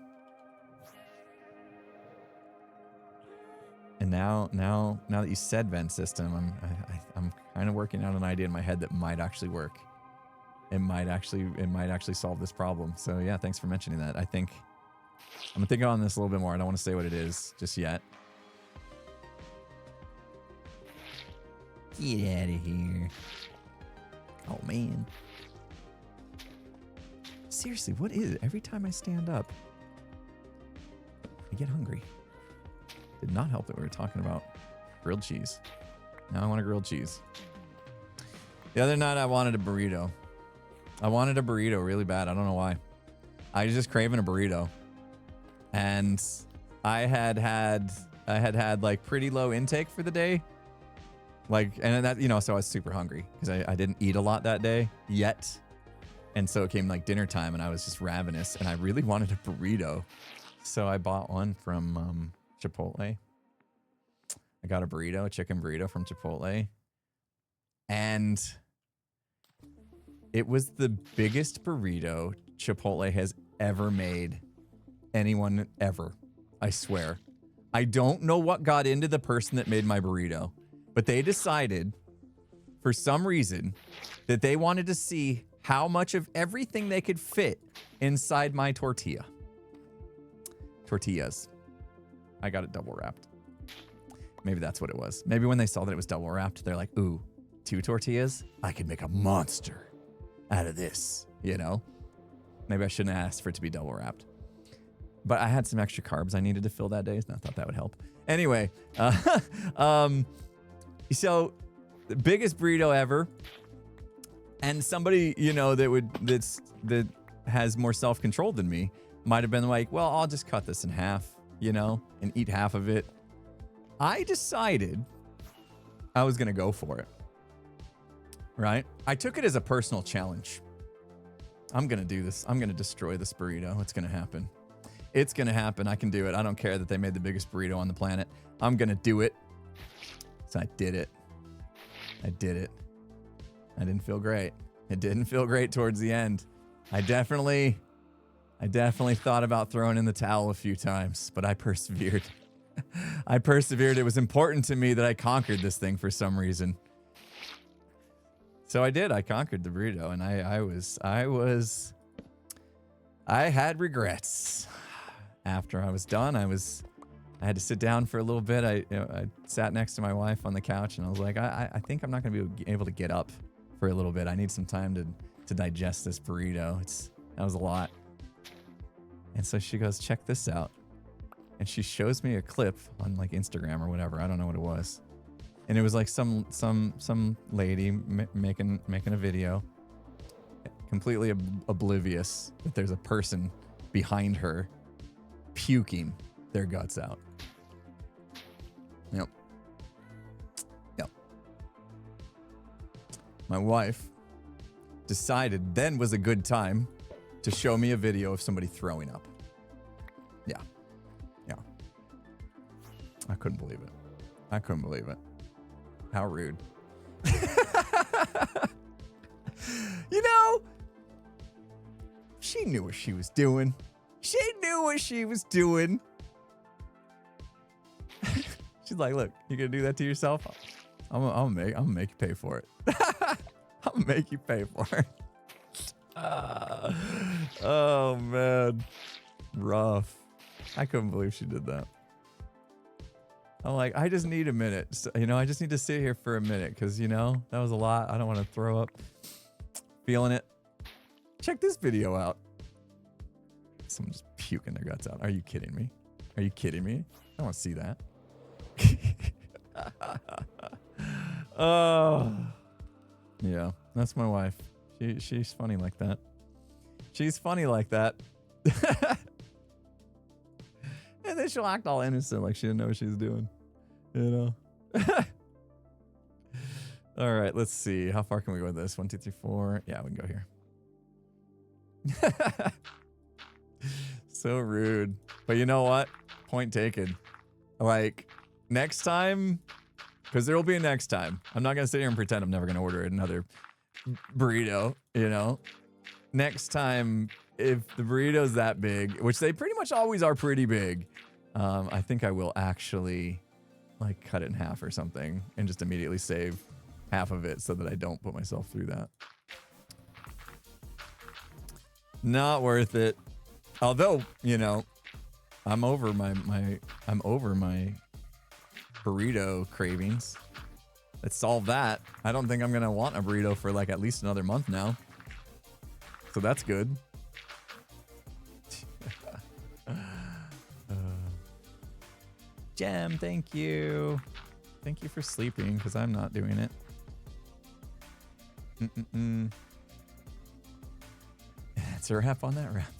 And now that you said vent system, I'm kind of working out an idea in my head that might actually work. It might actually solve this problem. So yeah, thanks for mentioning that. I think I'm gonna think on this a little bit more. I don't want to say what it is just yet. Get out of here. Oh man. Seriously, what is it? Every time I stand up, I get hungry. Did not help that we were talking about grilled cheese. Now I want a grilled cheese. The other night I wanted a burrito. I wanted a burrito really bad. I don't know why. I was just craving a burrito. And I had like pretty low intake for the day. Like, and that, you know, so I was super hungry because I didn't eat a lot that day yet. And so it came like dinner time and I was just ravenous and I really wanted a burrito. So I bought one from Chipotle. I got a burrito, a chicken burrito from Chipotle. And it was the biggest burrito Chipotle has ever made. Anyone ever. I swear. I don't know what got into the person that made my burrito, but they decided for some reason that they wanted to see how much of everything they could fit inside my tortillas. I got it double wrapped. Maybe that's what it was. Maybe when they saw that it was double wrapped, they're like, ooh, 2 tortillas? I could make a monster out of this, you know? Maybe I shouldn't have asked for it to be double wrapped. But I had some extra carbs I needed to fill that day, and I thought that would help. Anyway, so the biggest burrito ever. And somebody, you know, that has more self-control than me might have been like, well, I'll just cut this in half, you know, and eat half of it. I decided I was going to go for it. Right? I took it as a personal challenge. I'm going to do this. I'm going to destroy this burrito. It's going to happen. It's going to happen. I can do it. I don't care that they made the biggest burrito on the planet. I'm going to do it. So I did it. I didn't feel great. It didn't feel great towards the end. I definitely thought about throwing in the towel a few times, but I persevered. I persevered. It was important to me that I conquered this thing for some reason. So I did. I conquered the burrito, and I had regrets. After I was done, I had to sit down for a little bit. I sat next to my wife on the couch, and I was like, I think I'm not going to be able to get up for a little bit. I need some time to digest this burrito. That was a lot. And so she goes, check this out. And she shows me a clip on like Instagram or whatever. I don't know what it was. And it was like some lady making a video, completely oblivious that there's a person behind her puking their guts out. Yep. My wife decided then was a good time to show me a video of somebody throwing up. Yeah. I couldn't believe it. How rude. You know, she knew what she was doing. She's like, look, you're gonna do that to yourself? I'm gonna make you pay for it. I'm gonna make you pay for it. Oh man, rough. I couldn't believe she did that. I'm like, I just need a minute. So, I just need to sit here for a minute because, that was a lot. I don't want to throw up. Feeling it. Check this video out. Someone just puking their guts out. Are you kidding me? I don't want to see that. Oh. Yeah, that's my wife. She's funny like that. And then she'll act all innocent like she didn't know what she was doing. All right, let's see. How far can we go with this? 1, 2, 3, 4. Yeah, we can go here. So rude. But you know what? Point taken. Like, next time, because there will be a next time. I'm not going to sit here and pretend I'm never going to order another burrito, Next time, if the burrito's that big, which they pretty much always are pretty big, I think I will actually like cut it in half or something and just immediately save half of it so that I don't put myself through that. Not worth it. Although, I'm over my burrito cravings. Let's solve that. I don't think I'm gonna want a burrito for like at least another month now. So that's good. Gem, thank you. Thank you for sleeping, because I'm not doing it. That's a wrap on that wrap.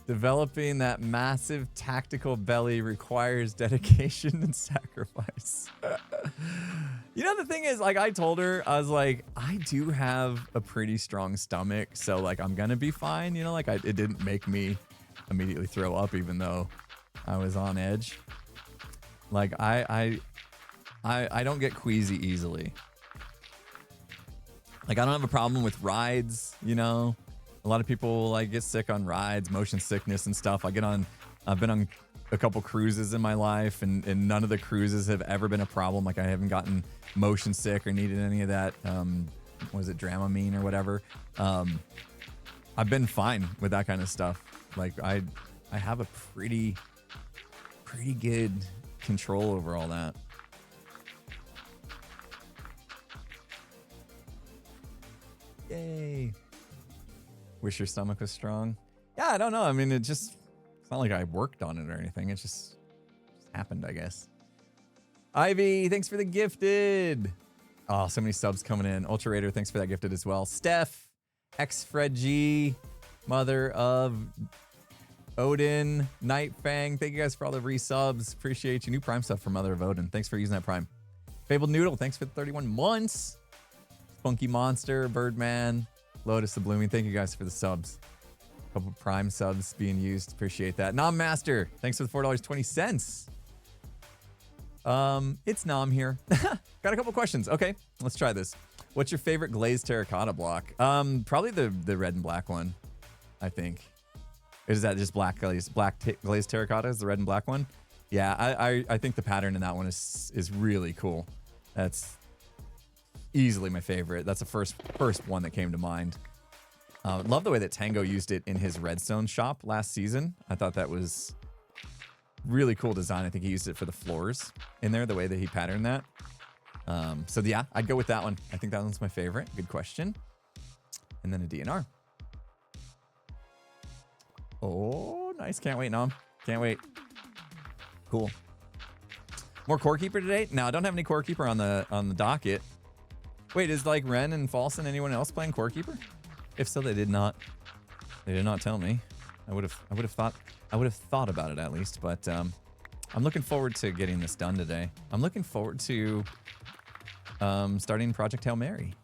Developing that massive tactical belly requires dedication and sacrifice. The thing is, like I told her, I was like, I do have a pretty strong stomach, so like I'm gonna be fine. It didn't make me immediately throw up, even though I was on edge. Like I don't get queasy easily. Like I don't have a problem with rides, A lot of people like get sick on rides, motion sickness and stuff. I've been on a couple cruises in my life, and none of the cruises have ever been a problem. Like I haven't gotten motion sick or needed any of that. Was it Dramamine or whatever? I've been fine with that kind of stuff. Like I have a pretty good control over all that. Yay. Wish your stomach was strong. Yeah, I don't know. I mean, it's not like I worked on it or anything. It just happened, I guess. Ivy, thanks for the gifted. Oh, so many subs coming in. Ultra Raider, thanks for that gifted as well. Steph, X-Fred G, Mother of Odin, Nightfang. Thank you guys for all the resubs. Appreciate you. New Prime stuff for Mother of Odin. Thanks for using that Prime. Fabled Noodle, thanks for the 31 months. Funky Monster, Birdman, Lotus the Blooming. Thank you guys for the subs. A couple Prime subs being used. Appreciate that. Nom Master, thanks for the $4.20. It's Nom here. Got a couple questions. Okay, let's try this. What's your favorite glazed terracotta block? Probably the red and black one, I think. Is that just glazed terracotta is the red and black one? Yeah, I think the pattern in that one is really cool. That's easily my favorite. That's the first one that came to mind. Love the way that Tango used it in his redstone shop last season. I thought that was really cool design. I think he used it for the floors in there, the way that he patterned that. So yeah, I'd go with that one. I think that one's my favorite. Good question. And then a DNR. Oh, nice. Can't wait, Nom. Can't wait. Cool. More Core Keeper today? No, I don't have any Core Keeper on the docket. Wait, is like Ren and False and anyone else playing Core Keeper? If so, they did not tell me. I would have thought about it at least, but I'm looking forward to getting this done today. I'm looking forward to starting Project Hail Mary.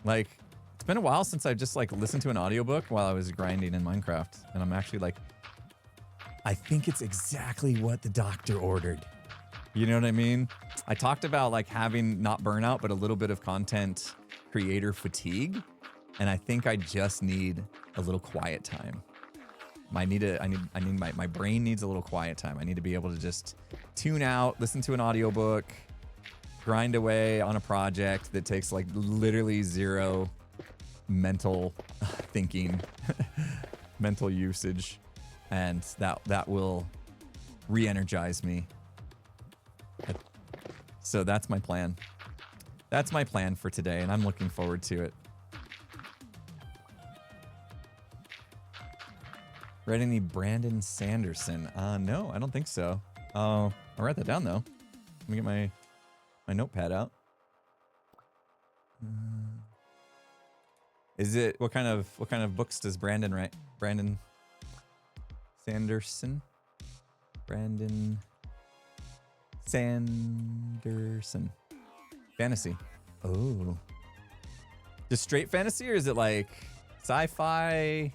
Like, it's been a while since I just like listened to an audiobook while I was grinding in Minecraft, and I'm actually like, I think it's exactly what the doctor ordered. You know what I mean? I talked about like having not burnout, but a little bit of content creator fatigue. And I think I just need a little quiet time. My brain needs a little quiet time. I need to be able to just tune out, listen to an audiobook, grind away on a project that takes like literally zero mental thinking, mental usage. And that will re-energize me. So that's my plan. That's my plan for today, and I'm looking forward to it. Read any Brandon Sanderson? No, I don't think so. I'll write that down though. Let me get my notepad out. Is it what kind of books does Brandon write? Brandon Sanderson? Brandon Sanderson. Fantasy. Oh. Just straight fantasy, or is it like sci-fi?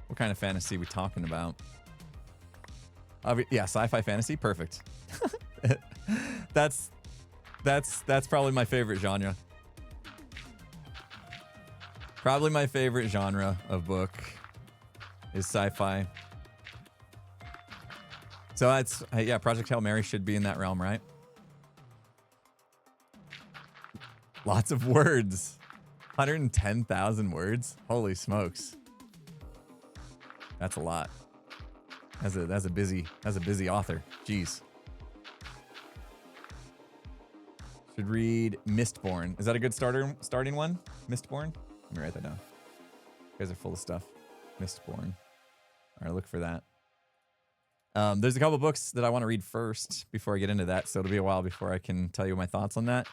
What kind of fantasy are we talking about? Yeah, sci-fi fantasy. Perfect. That's probably my favorite genre. Probably my favorite genre of book is sci-fi. So that's, yeah, Project Hail Mary should be in that realm, right? Lots of words. 110,000 words. Holy smokes. That's a lot. That's a busy author. Jeez. Should read Mistborn. Is that a good starting one? Mistborn? Let me write that down. You guys are full of stuff. Mistborn. All right, look for that. There's a couple books that I want to read first before I get into that, so it'll be a while before I can tell you my thoughts on that.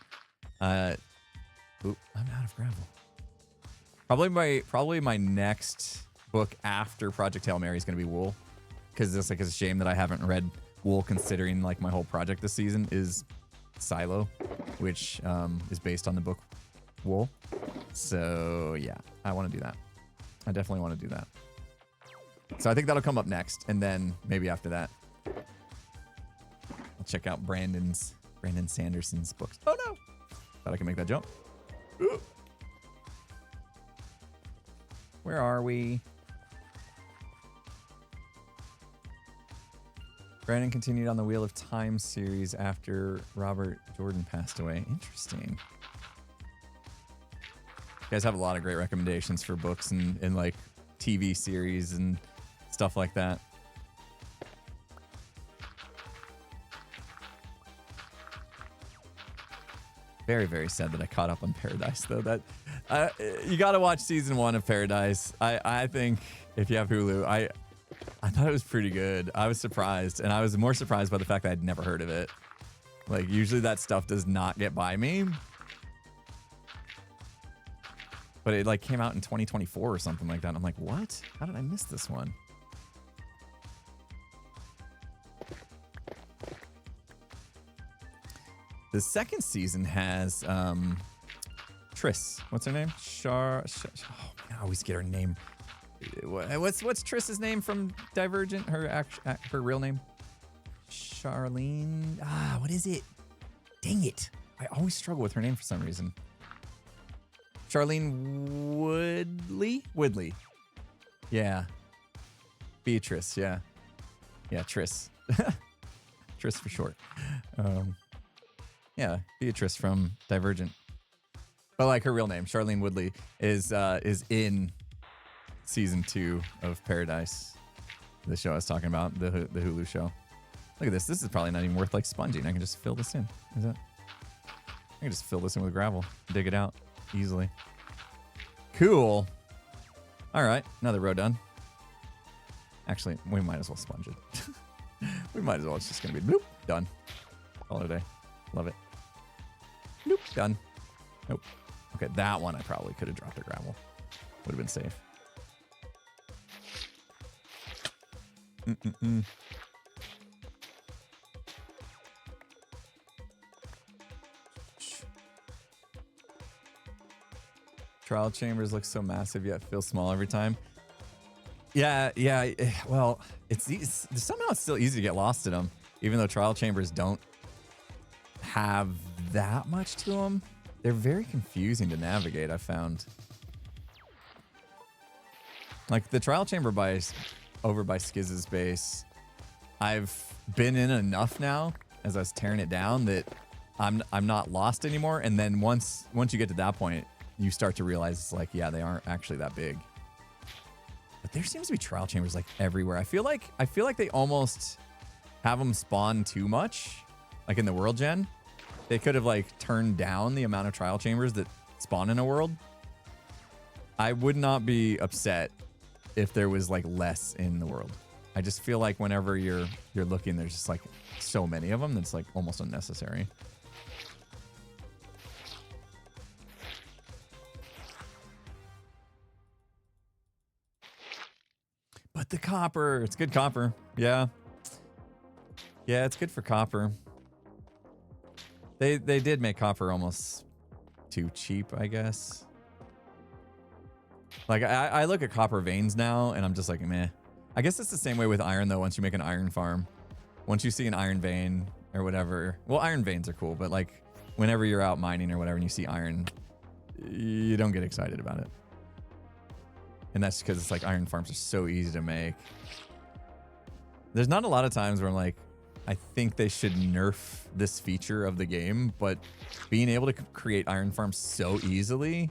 Oop, I'm out of gravel. Probably my next book after Project Hail Mary is going to be Wool, because it's like it's a shame that I haven't read Wool, considering like my whole project this season is Silo, which is based on the book Wool. So yeah, I want to do that. I definitely want to do that. So I think that'll come up next, and then maybe after that, I'll check out Brandon Sanderson's books. Oh no! Thought I could make that jump. Ooh. Where are we? Brandon continued on the Wheel of Time series after Robert Jordan passed away. Interesting. You guys have a lot of great recommendations for books and like TV series and stuff like that. Very, very sad that I caught up on Paradise, though. That you got to watch season 1 of Paradise. I think if you have Hulu, I thought it was pretty good. I was surprised, and I was more surprised by the fact that I'd never heard of it. Like, usually that stuff does not get by me. But it like came out in 2024 or something like that. And I'm like, what? How did I miss this one? The second season has Triss. What's her name? Oh, I always get her name. What's Triss's name from Divergent? Her real name? Charlene. What is it? Dang it. I always struggle with her name for some reason. Charlene Woodley. Yeah. Beatrice. Yeah. Yeah. Triss. Triss for short. Yeah. Beatrice from Divergent. But like her real name, Charlene Woodley, is in season 2 of Paradise, the show I was talking about, the Hulu show. Look at this. This is probably not even worth like sponging. I can just fill this in. Is that? I can just fill this in with gravel, dig it out easily. Cool. All right, another row done. Actually, we might as well sponge it. We might as well. It's just gonna be bloop, done. Call it a day. Love it. Nope, done. Nope. Okay, that one I probably could have dropped the gravel. Would have been safe. Trial chambers look so massive yet feel small every time. Yeah. Well, somehow it's still easy to get lost in them, even though trial chambers don't have that much to them. They're very confusing to navigate, I found. Like the trial chamber over by Skiz's base, I've been in enough now as I was tearing it down that I'm not lost anymore. And then once you get to that point, you start to realize it's like, yeah, they aren't actually that big. But there seems to be trial chambers like everywhere. I feel like they almost have them spawn too much, like in the world gen. They could have like turned down the amount of trial chambers that spawn in a world. I would not be upset if there was like less in the world. I just feel like whenever you're looking, there's just like so many of them that's like almost unnecessary. But the copper, it's good copper. Yeah. Yeah, it's good for copper. They did make copper almost too cheap, I guess. Like I look at copper veins now and I'm just like, meh. I guess it's the same way with iron though. Once you make an iron farm, once you see an iron vein or whatever, well, iron veins are cool, but like whenever you're out mining or whatever and you see iron, you don't get excited about it. And that's because it's like iron farms are so easy to make. There's not a lot of times where I'm like, I think they should nerf this feature of the game, but being able to create iron farms so easily,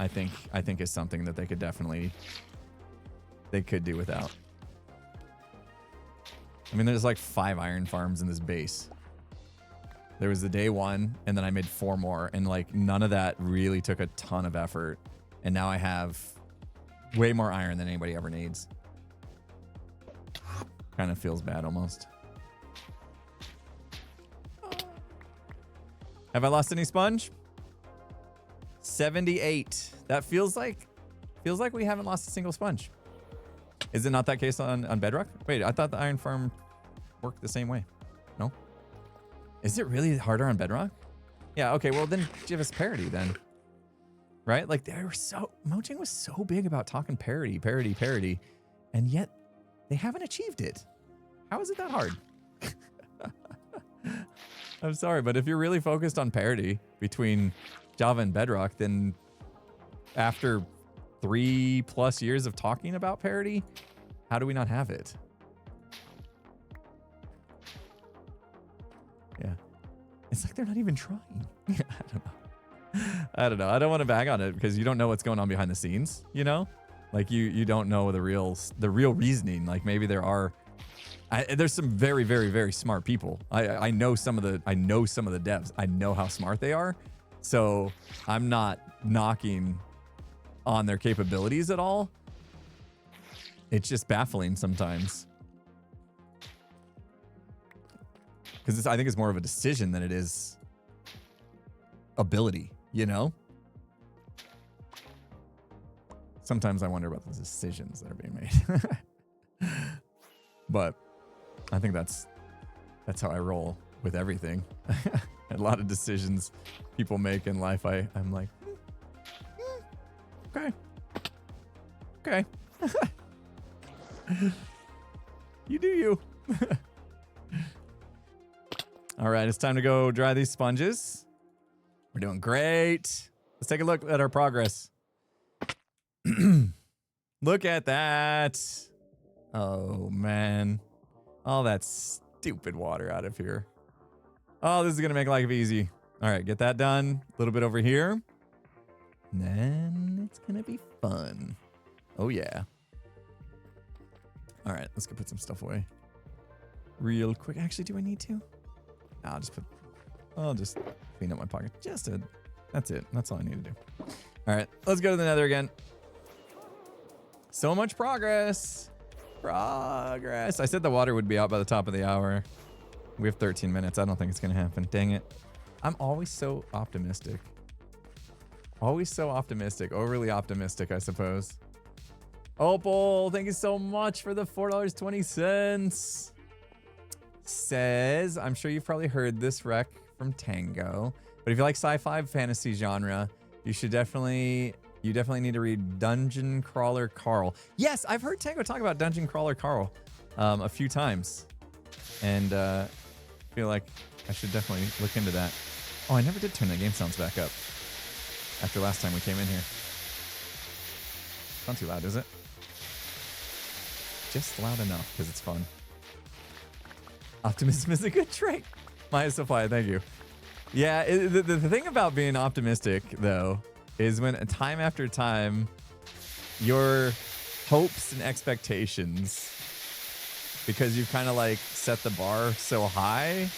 I think is something that they could do without. I mean, there's like 5 iron farms in this base. There was the day 1, and then I made 4 more, and like none of that really took a ton of effort. And now I have way more iron than anybody ever needs. Kind of feels bad almost. Have I lost any sponge? 78. That feels like we haven't lost a single sponge. Is it not that case on Bedrock? Wait, I thought the iron farm worked the same way. No? Is it really harder on Bedrock? Yeah, okay, well then give us parity then. Right? Like Mojang was so big about talking parity, and yet they haven't achieved it. How is it that hard? I'm sorry, but if you're really focused on parity between Java and Bedrock, then after 3+ years of talking about parity, how do we not have it? Yeah. It's like they're not even trying. I don't know. I don't want to bag on it because you don't know what's going on behind the scenes, you know? Like you don't know the real reasoning. Like maybe there's some very, very, very smart people. I know some of the devs. I know how smart they are. So I'm not knocking on their capabilities at all. It's just baffling sometimes. Because I think it's more of a decision than it is ability, you know? Sometimes I wonder about the decisions that are being made. But I think that's how I roll with everything. A lot of decisions people make in life, I'm like, okay. You do you. All right, it's time to go dry these sponges. We're doing great. Let's take a look at our progress. Look at that. Oh, man. All that stupid water out of here. Oh, this is going to make life easy. All right, get that done. A little bit over here. And then it's going to be fun. Oh, yeah. All right, let's go put some stuff away real quick. Actually, do I need to? No, I'll just clean up my pocket. That's it. That's all I need to do. All right, let's go to the Nether again. So much progress. Progress. I said the water would be out by the top of the hour. We have 13 minutes. I don't think it's going to happen. Dang it. I'm always so optimistic. Always so optimistic. Overly optimistic, I suppose. Opal, thank you so much for the $4.20. Says, I'm sure you've probably heard this rec from Tango, but if you like sci-fi fantasy genre, you definitely need to read Dungeon Crawler Carl. Yes, I've heard Tango talk about Dungeon Crawler Carl a few times, and feel like I should definitely look into that. Oh, I never did turn the game sounds back up after last time we came in here. Not too loud, is it? Just loud enough because it's fun. Optimism is a good trait. Maya Supply, thank you. Yeah, the thing about being optimistic, though, is when time after time, your hopes and expectations, because you've kind of like set the bar so high,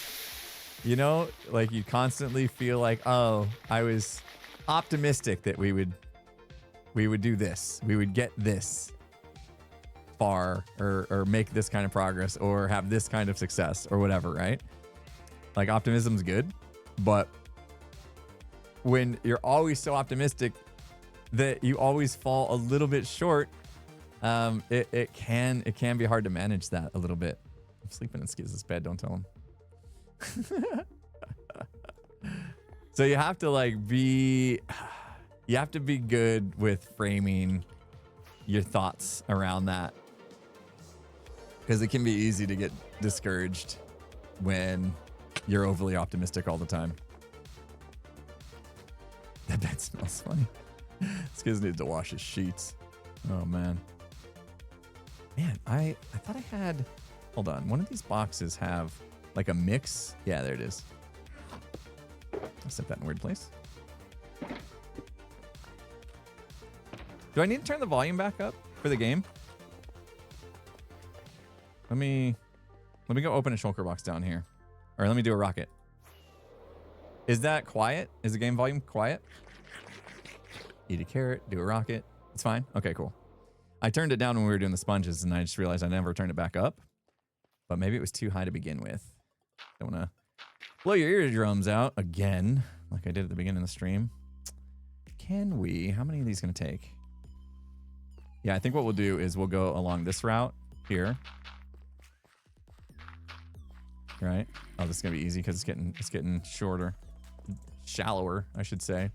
you know, like you constantly feel like, oh, I was optimistic that we would do this, we would get this far, or make this kind of progress, or have this kind of success, or whatever, right? Like optimism's good, but when you're always so optimistic that you always fall a little bit short, it can be hard to manage that a little bit. I'm sleeping in Skiz's bed, don't tell him. So you have to be good with framing your thoughts around that, because it can be easy to get discouraged when you're overly optimistic all the time. That bed smells funny. Skiz needs to wash his sheets. Oh man. Man, I thought I had, hold on, one of these boxes have like a mix. Yeah, there it is. I'll set that in a weird place. Do I need to turn the volume back up for the game? Let me go open a shulker box down here. Or let me do a rocket. Is that quiet? Is the game volume quiet? Eat a carrot, do a rocket. It's fine? Okay, cool. I turned it down when we were doing the sponges, and I just realized I never turned it back up. But maybe it was too high to begin with. Don't want to blow your eardrums out again, like I did at the beginning of the stream. Can we? How many of these going to take? Yeah, I think what we'll do is we'll go along this route here. Right? Oh, this is going to be easy because it's getting shorter. Shallower, I should say.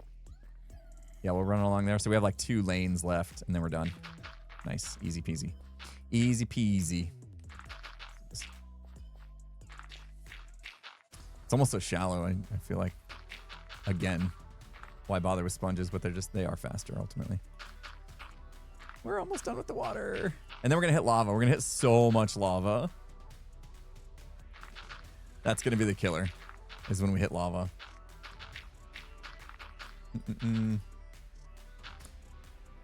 Yeah, we'll run along there. So we have like 2 lanes left, and then we're done. Nice. Easy peasy. Easy peasy. It's almost so shallow. I feel like, again, why bother with sponges? But they are faster ultimately. We're almost done with the water. And then we're going to hit lava. We're going to hit so much lava. That's going to be the killer, is when we hit lava.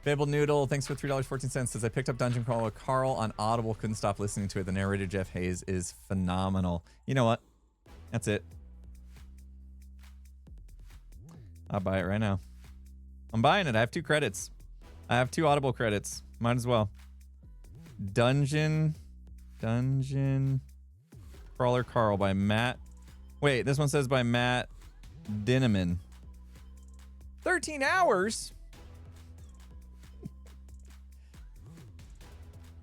Fable Noodle, thanks for $3.14. Says, I picked up Dungeon Crawler Carl on Audible. Couldn't stop listening to it. The narrator, Jeff Hayes, is phenomenal. You know what? That's it. I'll buy it right now. I'm buying it. I have 2 credits. I have 2 Audible credits. Might as well. Dungeon Crawler Carl by Matt. Wait, this one says by Matt Dinneman. 13 hours?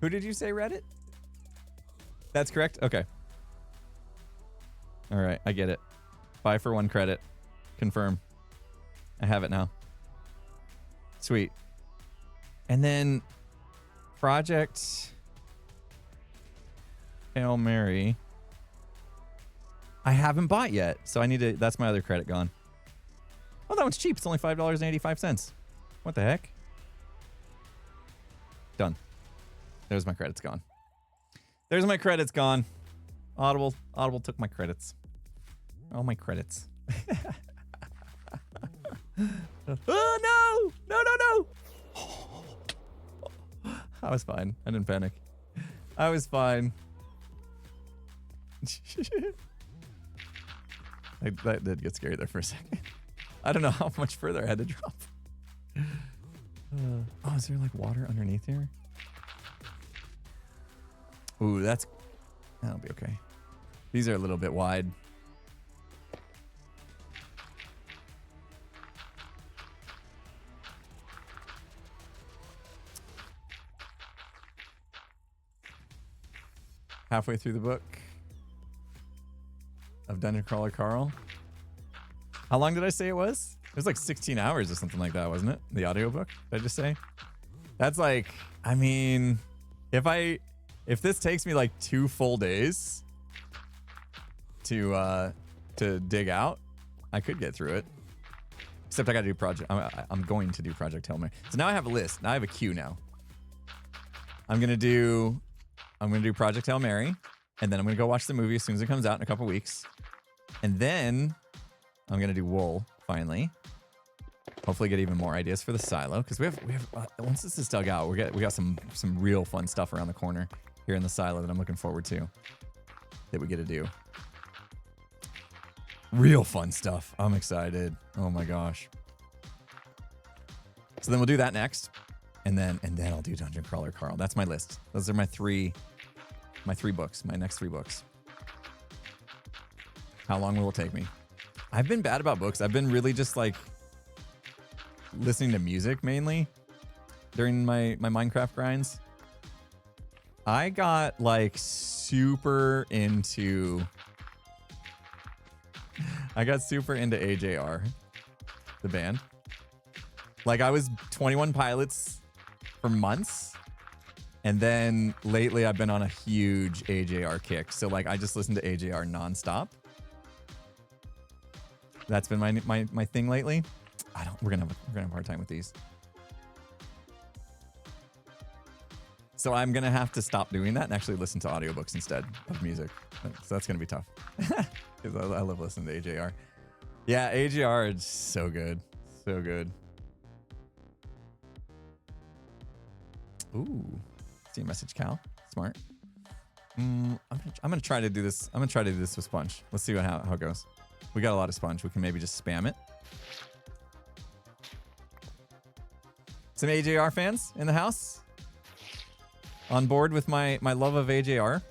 Who did you say read it? That's correct? Okay. All right, I get it. Buy for 1 credit. Confirm. I have it now. Sweet. And then Project Hail Mary. I haven't bought yet, so I need to. That's my other credit gone. Oh, that one's cheap. It's only $5.85. What the heck? Done. There's my credits gone. There's my credits gone. Audible took my credits. All my credits. Oh no! No! I was fine. I didn't panic. I was fine. That did get scary there for a second. I don't know how much further I had to drop. Oh, is there like water underneath here? Ooh, that'll be okay. These are a little bit wide. Halfway through the book of Dungeon Crawler Carl. How long did I say it was? It was like 16 hours or something like that, wasn't it? The audiobook, did I just say? That's like, I mean, if this takes me like 2 full days to dig out, I could get through it. Except I gotta do project. I'm going to do Project Hail Mary. So now I have a list. Now I have a queue now. I'm gonna do Project Hail Mary, and then I'm gonna go watch the movie as soon as it comes out in a couple weeks, and then I'm gonna do Wool finally. Hopefully, get even more ideas for the silo because we have once this is dug out, we got some real fun stuff around the corner here in the silo that I'm looking forward to that we get to do. Real fun stuff. I'm excited. Oh my gosh. So then we'll do that next, and then I'll do Dungeon Crawler Carl. That's my list. Those are my three books, my next 3 books. How long will it take me? I've been bad about books. I've been really just like listening to music mainly during my Minecraft grinds. I got like super into AJR, the band. Like I was 21 Pilots for months. And then lately I've been on a huge AJR kick. So like I just listen to AJR nonstop. That's been my thing lately. We're gonna have a hard time with these. So I'm gonna have to stop doing that and actually listen to audiobooks instead of music. So that's gonna be tough. Because I love listening to AJR. Yeah, AJR is so good. So good. Ooh. See a message, Cal. Smart. I'm gonna try to do this. I'm gonna try to do this with sponge. Let's see how it goes. We got a lot of sponge. We can maybe just spam it. Some AJR fans in the house? On board with my love of AJR?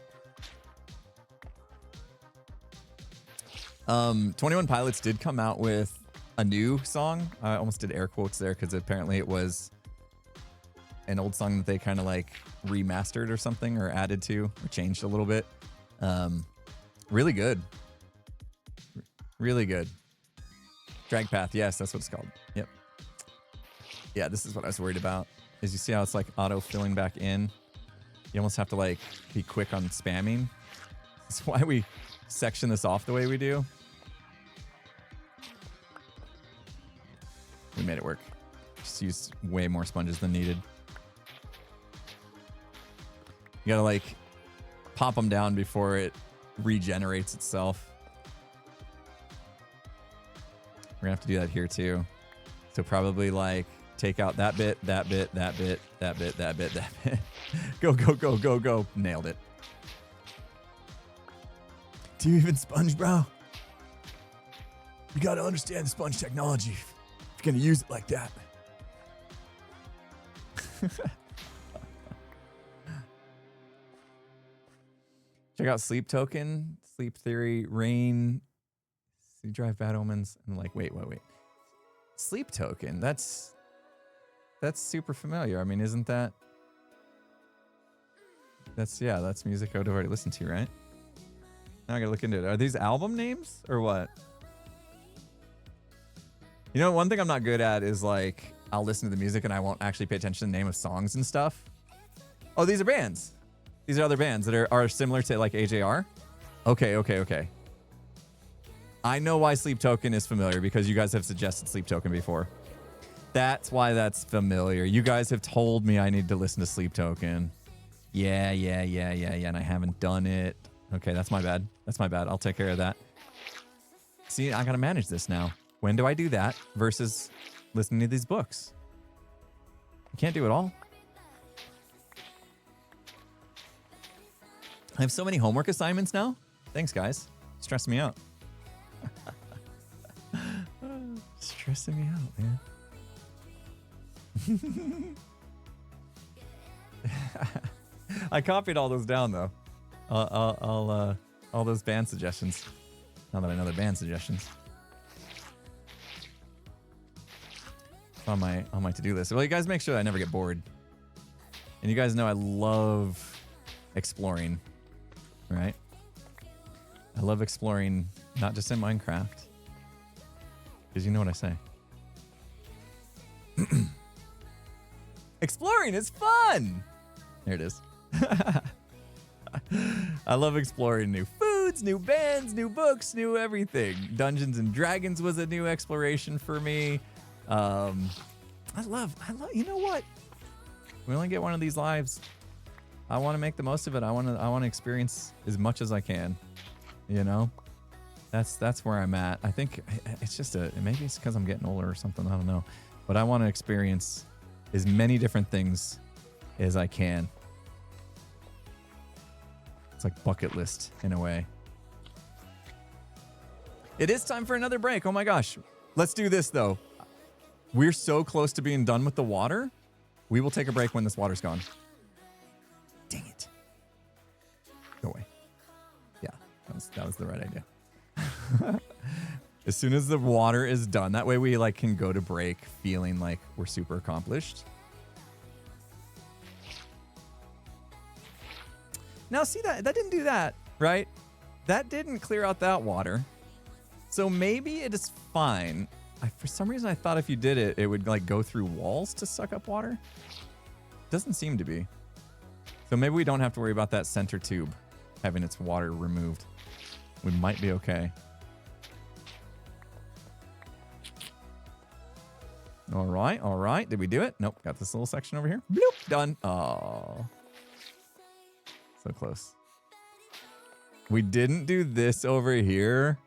21 Pilots did come out with a new song. I almost did air quotes there because apparently it was an old song that they kind of like remastered or something or added to or changed a little bit. Really good. Really good. Drag Path. Yes, that's what it's called. Yep. Yeah, this is what I was worried about. Is you see how it's like auto filling back in? You almost have to like be quick on spamming. That's why we section this off the way we do. We made it work. Just used way more sponges than needed. You gotta like pop them down before it regenerates itself. We're gonna have to do that here too. So probably like take out that bit, that bit, that bit, that bit, that bit, that bit. Go, go, go, go, go. Nailed it. Do you even sponge, bro? You gotta understand the sponge technology if you're gonna use it like that. Check out Sleep Token, Sleep Theory, Rain, See Drive Bad Omens. I'm like, wait. Sleep Token, that's super familiar. I mean, isn't that... That's music I would have already listened to, right? Now I gotta look into it. Are these album names or what? You know, one thing I'm not good at is like, I'll listen to the music and I won't actually pay attention to the name of songs and stuff. Oh, these are bands. These are other bands that are similar to like AJR. Okay. I know why Sleep Token is familiar because you guys have suggested Sleep Token before. That's why that's familiar. You guys have told me I need to listen to Sleep Token. Yeah, and I haven't done it. Okay, that's my bad. That's my bad. I'll take care of that. See, I gotta manage this now. When do I do that versus listening to these books? I can't do it all. I have so many homework assignments now. Thanks, guys. Stressing me out. Stressing me out, man. I copied all those down though. All those band suggestions. Now that I know they're band suggestions. On my to-do list. Well, you guys make sure I never get bored. And you guys know I love exploring, right? I love exploring, not just in Minecraft. Because you know what I say. Exploring is fun! There it is. I love exploring new foods, new bands, new books, new everything. Dungeons and Dragons was a new exploration for me. I love, you know what? We only get one of these lives. I want to make the most of it. I want to experience as much as I can. You know? That's where I'm at. I think it's just maybe it's because I'm getting older or something. I don't know. But I want to experience as many different things as I can. It's like bucket list in a way. It is time for another break. Oh my gosh. Let's do this though. We're so close to being done with the water. We will take a break when this water's gone. Dang it. Go away. Yeah, that was the right idea. As soon as the water is done, that way we like can go to break feeling like we're super accomplished. Now see that didn't do that, right? That didn't clear out that water. So maybe it is fine. For some reason I thought if you did it, it would like go through walls to suck up water. Doesn't seem to be. So maybe we don't have to worry about that center tube having its water removed. We might be okay. All right. Did we do it? Nope. Got this little section over here. Bloop. Done. Oh. So close. We didn't do this over here.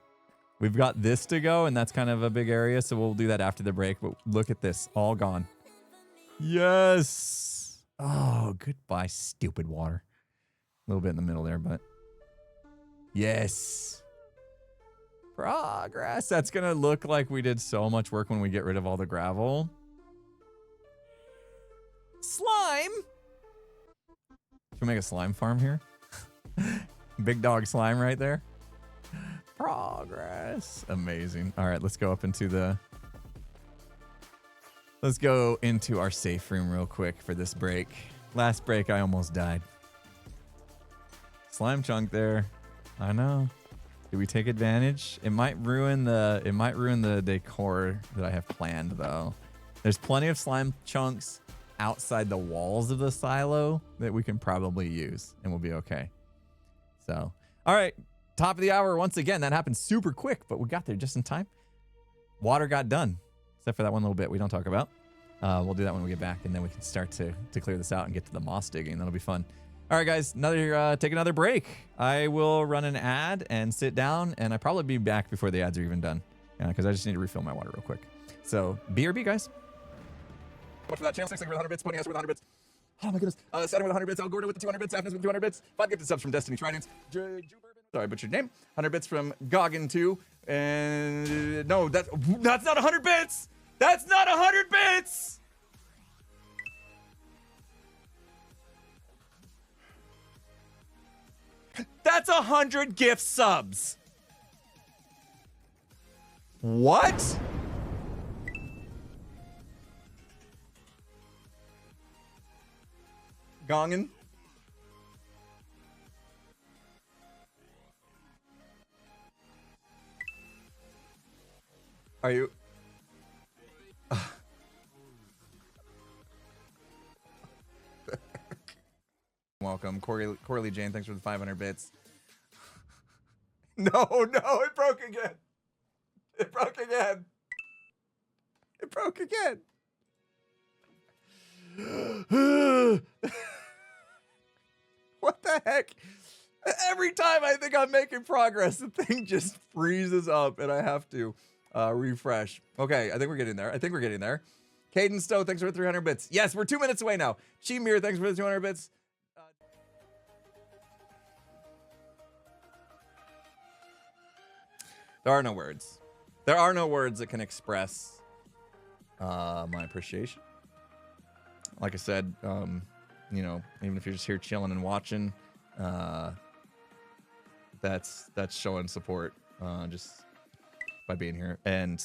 We've got this to go, and that's kind of a big area, so we'll do that after the break. But look at this. All gone. Yes. Oh, goodbye, stupid water. A little bit in the middle there, but... Yes. Progress. That's going to look like we did so much work when we get rid of all the gravel. Slime. Should we make a slime farm here? Big dog slime right there. Progress. Amazing. All right, let's go up into the... Let's go into our safe room real quick for this break. Last break, I almost died. Slime chunk there. I know. Did we take advantage? It might ruin the decor that I have planned though. There's plenty of slime chunks outside the walls of the silo that we can probably use and we'll be okay. So, all right, top of the hour once again. That happened super quick, but we got there just in time. Water got done, except for that one little bit we don't talk about. We'll do that when we get back, and then we can start to clear this out and get to the moss digging. That'll be fun. All right, guys, take another break. I will run an ad and sit down, and I'll probably be back before the ads are even done, because I just need to refill my water real quick. So, BRB, guys. Much for that channel, 6 with 100 bits, putting us with 100 bits. Oh my goodness. Saturn with 100 bits, Al Gordon with the 200 bits, Afternoon with 200 bits, 5 gifted subs from Destiny Tridents. Sorry, but your name. 100 bits from Goggin 2. And no, that's not 100 bits! That's not 100 bits! That's 100 gift subs. What? Gongin? Are you? Welcome, Corley Jane. Thanks for the 500 bits. No, it broke again. It broke again. It broke again. What the heck? Every time I think I'm making progress, the thing just freezes up and I have to refresh. Okay, I think we're getting there. Caden Stowe, thanks for the 300 bits. Yes, we're 2 minutes away now. Chimir, thanks for the 200 bits. There are no words. There are no words that can express my appreciation. Like I said, you know, even if you're just here chilling and watching, that's showing support just by being here. And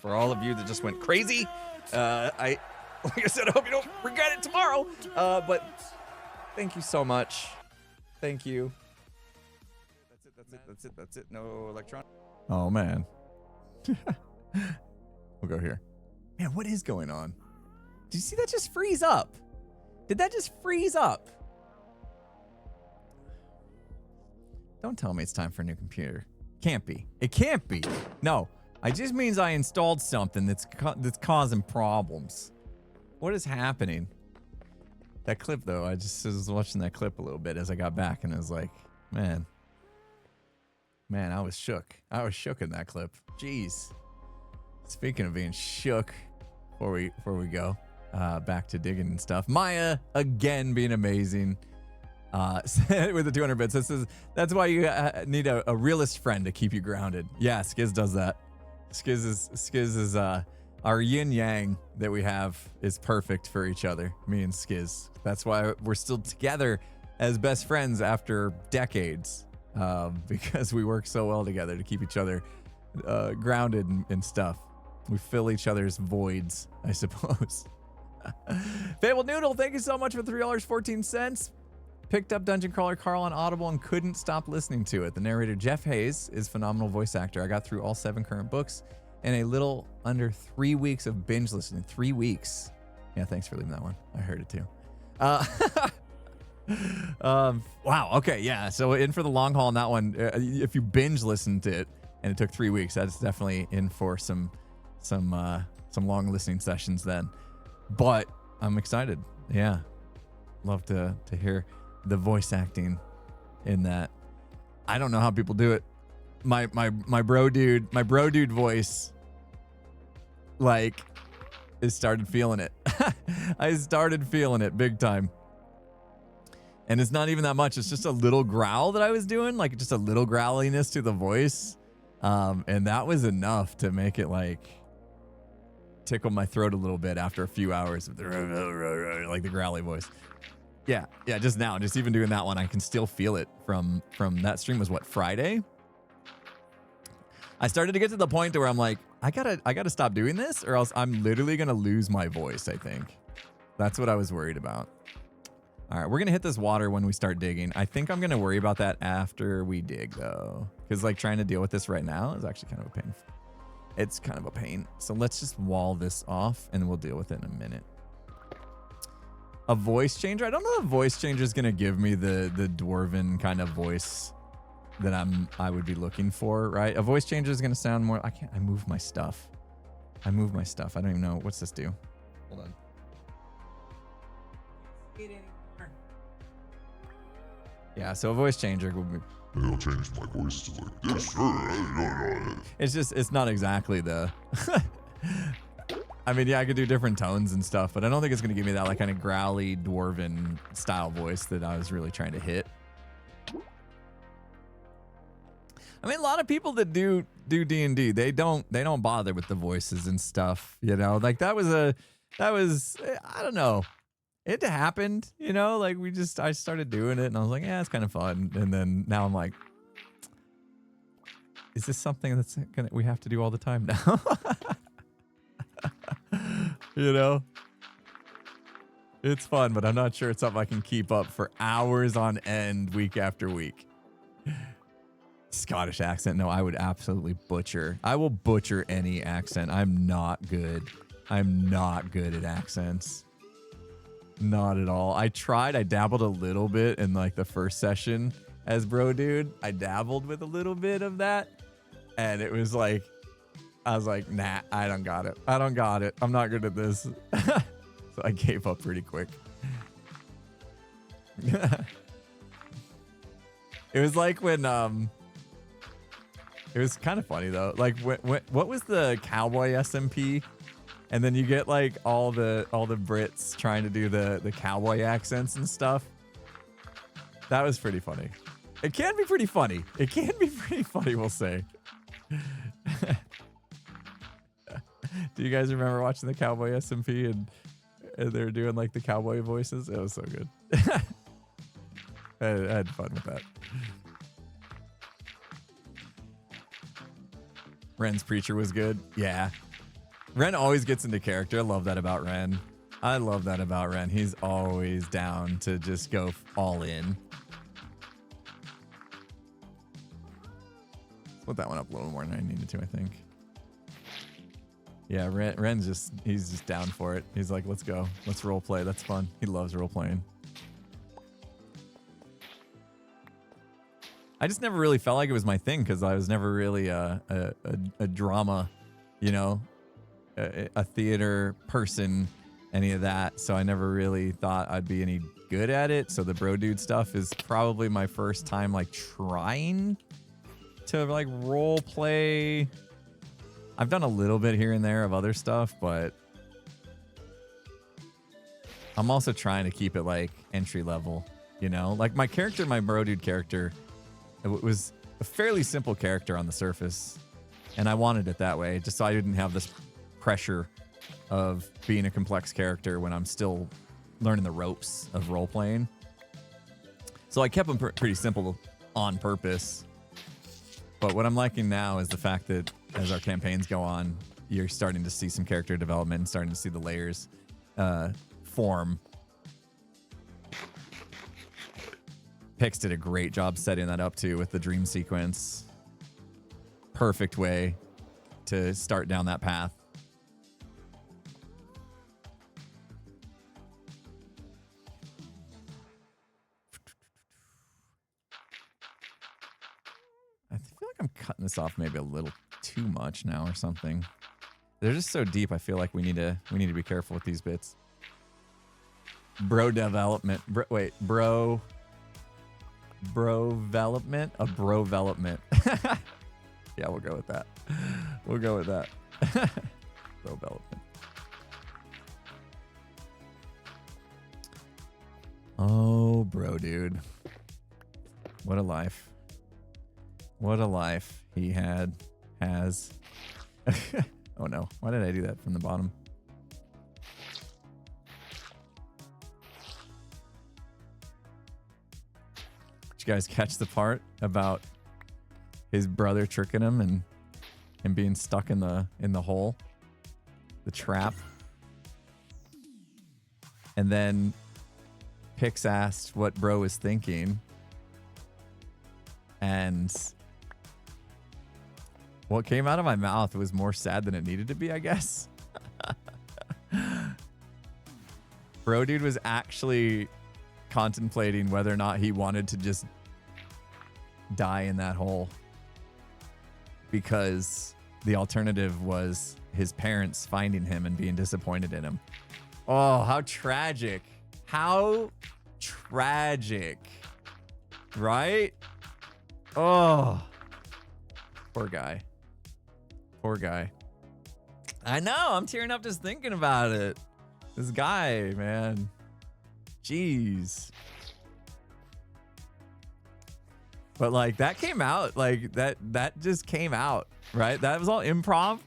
for all of you that just went crazy, like I said, I hope you don't regret it tomorrow. But thank you so much. Thank you. That's it. No electron. Oh man. We'll go here. Man, what is going on? Did you see that just freeze up? Did that just freeze up? Don't tell me it's time for a new computer. Can't be. It can't be. No, it just means I installed something that's causing problems. What is happening? That clip though, I just was watching that clip a little bit as I got back and I was like, man, I was shook. I was shook in that clip. Jeez. Speaking of being shook, before we go back to digging and stuff, Maya again being amazing with the 200 bits. That's why you need a realist friend to keep you grounded. Yeah, Skiz does that. Skiz is our yin yang that we have is perfect for each other. Me and Skiz. That's why we're still together as best friends after decades. Because we work so well together to keep each other grounded and stuff. We fill each other's voids, I suppose. Fable Noodle, thank you so much for $3.14. Picked up Dungeon Crawler Carl on Audible and couldn't stop listening to it. The narrator Jeff Hayes is a phenomenal voice actor. I got through all 7 current books in a little under 3 weeks of binge listening. 3 weeks. Yeah, thanks for leaving that one. I heard it too. Wow. Okay. Yeah. So in for the long haul on that one. If you binge listened to it and it took 3 weeks, that's definitely in for some long listening sessions then. But I'm excited. Yeah. Love to hear the voice acting in that. I don't know how people do it. My bro dude voice, like, I started feeling it. I started feeling it big time. And it's not even that much. It's just a little growl that I was doing, like just a little growliness to the voice. And that was enough to make it like tickle my throat a little bit after a few hours of the like the growly voice. Yeah, just now, just even doing that one, I can still feel it from that stream was what, Friday? I started to get to the point where I'm like, I gotta stop doing this or else I'm literally gonna lose my voice, I think. That's what I was worried about. All right, we're going to hit this water when we start digging. I think I'm going to worry about that after we dig, though. Because, like, trying to deal with this right now is actually kind of a pain. It's kind of a pain. So let's just wall this off, and we'll deal with it in a minute. A voice changer? I don't know if voice changer is going to give me the dwarven kind of voice that I would be looking for, right? A voice changer is going to sound more... I move my stuff. I don't even know. What's this do? Hold on. Yeah, so a voice changer would be... I'll change my voice to like this. It's not exactly the... I mean, yeah, I could do different tones and stuff, but I don't think it's going to give me that like kind of growly, dwarven style voice that I was really trying to hit. I mean, a lot of people that do D&D, they don't bother with the voices and stuff, you know? Like that was I don't know. It happened, you know, like I started doing it and I was like, yeah, it's kind of fun. And then now I'm like, is this something we have to do all the time now? You know, it's fun, but I'm not sure it's something I can keep up for hours on end, week after week. Scottish accent. No, I would absolutely butcher. I will butcher any accent. I'm not good at accents. Not at all. I dabbled a little bit in like the first session as bro dude. I dabbled with a little bit of that and it was like I was like, nah, I don't got it. I don't got it. I'm not good at this. So I gave up pretty quick. It was like when it was kind of funny though. Like what was the cowboy SMP? And then you get like all the Brits trying to do the cowboy accents and stuff. That was pretty funny. It can be pretty funny. It can be pretty funny, we'll say. Do you guys remember watching the cowboy SMP and they were doing like the cowboy voices? It was so good. I had fun with that. Ren's preacher was good. Yeah. Ren always gets into character. I love that about Ren. I love that about Ren. He's always down to just go all in. Put that one up a little more than I needed to, I think. Yeah, Ren's he's just down for it. He's like, let's go. Let's role play. That's fun. He loves role playing. I just never really felt like it was my thing because I was never really a drama, you know, a theater person, any of that. So I never really thought I'd be any good at it. So the bro dude stuff is probably my first time like trying to like role play. I've done a little bit here and there of other stuff, but I'm also trying to keep it like entry level, you know, like my character, my bro dude character, it was a fairly simple character on the surface, and I wanted it that way just so I didn't have this pressure of being a complex character when I'm still learning the ropes of role playing. So I kept them pretty simple on purpose. But what I'm liking now is the fact that as our campaigns go on, you're starting to see some character development and starting to see the layers form. Pix did a great job setting that up too with the dream sequence. Perfect way to start down that path. I feel like I'm cutting this off maybe a little too much now or something. They're just so deep. I feel like we need to be careful with these bits. Bro development. Bro development. A bro development. Yeah, we'll go with that. We'll go with that. Bro development. Oh, bro, dude. What a life. What a life he has. Oh no, why did I do that from the bottom? Did you guys catch the part about his brother tricking him and him being stuck in the hole? The trap. And then Pix asked what bro was thinking. And what came out of my mouth was more sad than it needed to be, I guess. Bro dude was actually contemplating whether or not he wanted to just die in that hole, because the alternative was his parents finding him and being disappointed in him. Oh, how tragic. How tragic. Right? Oh. Poor guy. Poor guy. I know. I'm tearing up just thinking about it. This guy, man. Jeez. But like that came out, like that just came out, right? That was all improv.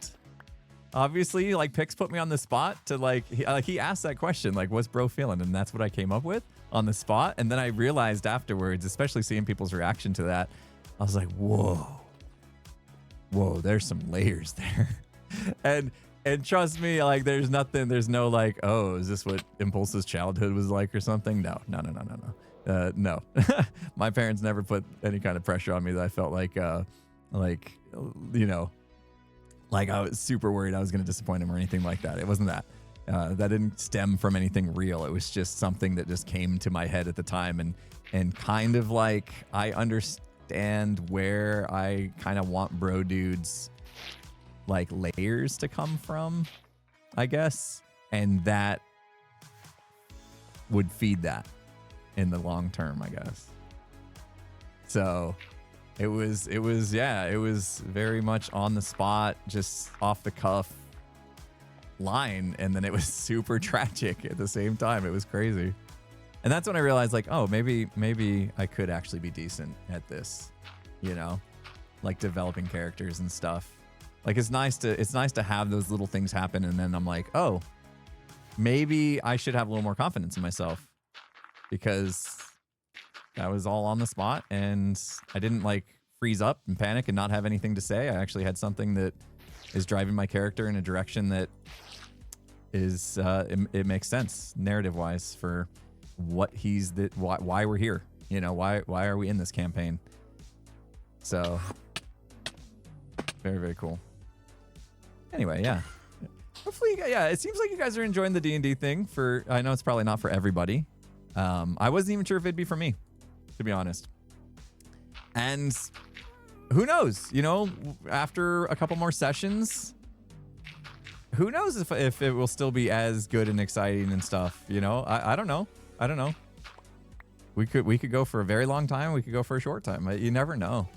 Obviously, like Pix put me on the spot to he asked that question, like, what's bro feeling? And that's what I came up with on the spot. And then I realized afterwards, especially seeing people's reaction to that, I was like, whoa, there's some layers there. And trust me, like there's no like, oh, is this what Impulse's childhood was like or something? No. No. My parents never put any kind of pressure on me that I felt like you know, like I was super worried I was going to disappoint him or anything like that. It wasn't that. That didn't stem from anything real. It was just something that just came to my head at the time, and kind of like I understand where I kind of want bro dudes like layers to come from, I guess, and that would feed that in the long term, I guess. So it was very much on the spot, just off the cuff line, and then it was super tragic at the same time. It was crazy. And that's when I realized, like, oh, maybe I could actually be decent at this, you know, like developing characters and stuff. Like it's nice to have those little things happen, and then I'm like, oh, maybe I should have a little more confidence in myself, because that was all on the spot, and I didn't like freeze up and panic and not have anything to say. I actually had something that is driving my character in a direction that is it makes sense narrative wise for what why we're here, you know, why are we in this campaign. So very, very cool. Anyway, yeah, hopefully, yeah, it seems like you guys are enjoying the D&D thing. I know it's probably not for everybody. I wasn't even sure if it'd be for me, to be honest. And who knows, you know, after a couple more sessions, who knows if it will still be as good and exciting and stuff, you know. I don't know. We could go for a very long time. We could go for a short time. You never know.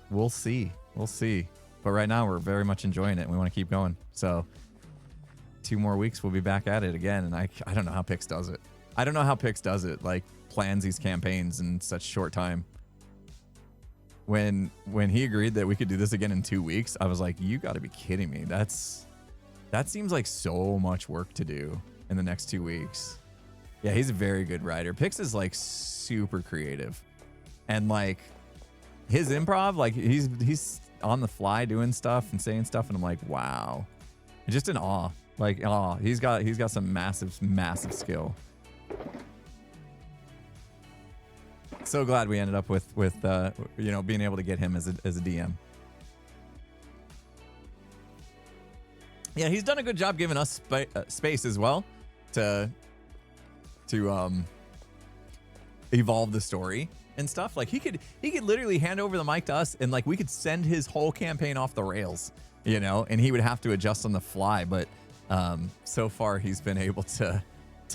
We'll see. But right now we're very much enjoying it, and we want to keep going. So 2 more weeks, we'll be back at it again. And I don't know how Pix does it. Like plans these campaigns in such short time. When he agreed that we could do this again in 2 weeks, I was like, you got to be kidding me. That seems like so much work to do in the next 2 weeks. Yeah, he's a very good writer. Pix is like super creative, and like his improv, like he's on the fly doing stuff and saying stuff, and I'm like, wow, just in awe. Like, he's got some massive skill. So glad we ended up with you know, being able to get him as a DM. Yeah, he's done a good job giving us space as well to evolve the story and stuff. Like he could literally hand over the mic to us, and like we could send his whole campaign off the rails, you know, and he would have to adjust on the fly. But so far he's been able to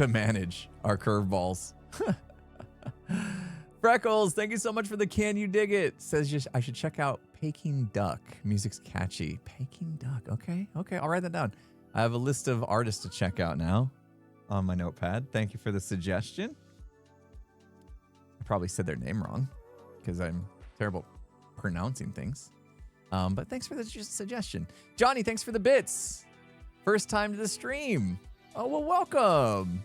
manage our curveballs. Freckles, thank you so much for the Can You Dig It? Says I should check out Peking Duck. Music's catchy. Peking Duck. Okay, I'll write that down. I have a list of artists to check out now on my notepad. Thank you for the suggestion. I probably said their name wrong because I'm terrible pronouncing things. But thanks for the suggestion. Johnny, thanks for the bits. First time to the stream. Oh, well, welcome.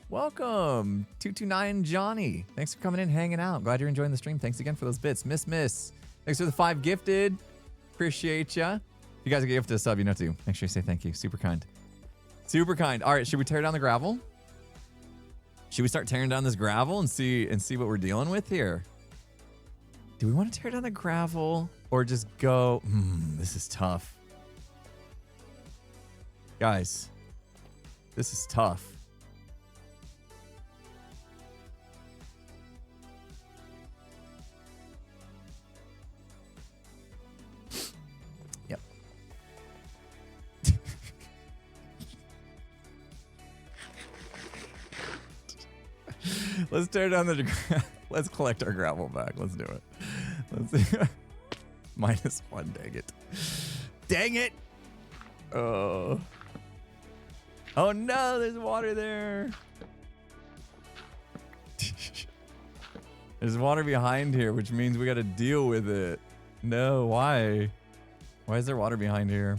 229 Johnny. Thanks for coming in, hanging out. Glad you're enjoying the stream. Thanks again for those bits. Miss. Thanks for the 5 gifted. Appreciate ya. If you guys get gifted a sub, you know to. Make sure you say thank you. Super kind. All right, should we tear down the gravel? Should we start tearing down this gravel and see what we're dealing with here? Do we want to tear down the gravel or just go? This is tough. Guys, this is tough. Yep. Let's tear down the... Let's collect our gravel back. Let's do it. Let's see. -1, dang it. Dang it! Oh. Oh no, there's water there. There's water behind here, which means we got to deal with it. No, why? Why is there water behind here?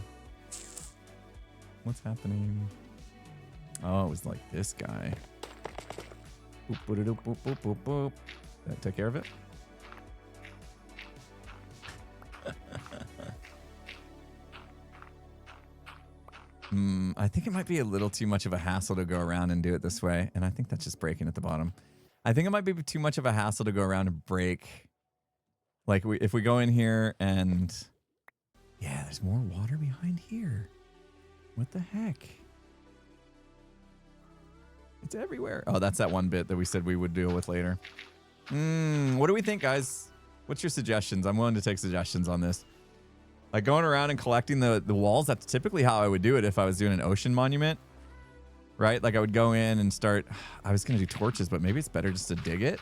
What's happening? Oh, it was like this guy. Boop, boop, boop, boop, boop, boop, boop. That took care of it. I think it might be a little too much of a hassle to go around and do it this way. And I think that's just breaking at the bottom. I think it might be too much of a hassle to go around and break. Like if we go in here and... Yeah, there's more water behind here. What the heck? It's everywhere. Oh, that's that one bit that we said we would deal with later. What do we think, guys? What's your suggestions? I'm willing to take suggestions on this. Like going around and collecting the walls, that's typically how I would do it if I was doing an ocean monument, right? Like I would go in and start, I was going to do torches, but maybe it's better just to dig it.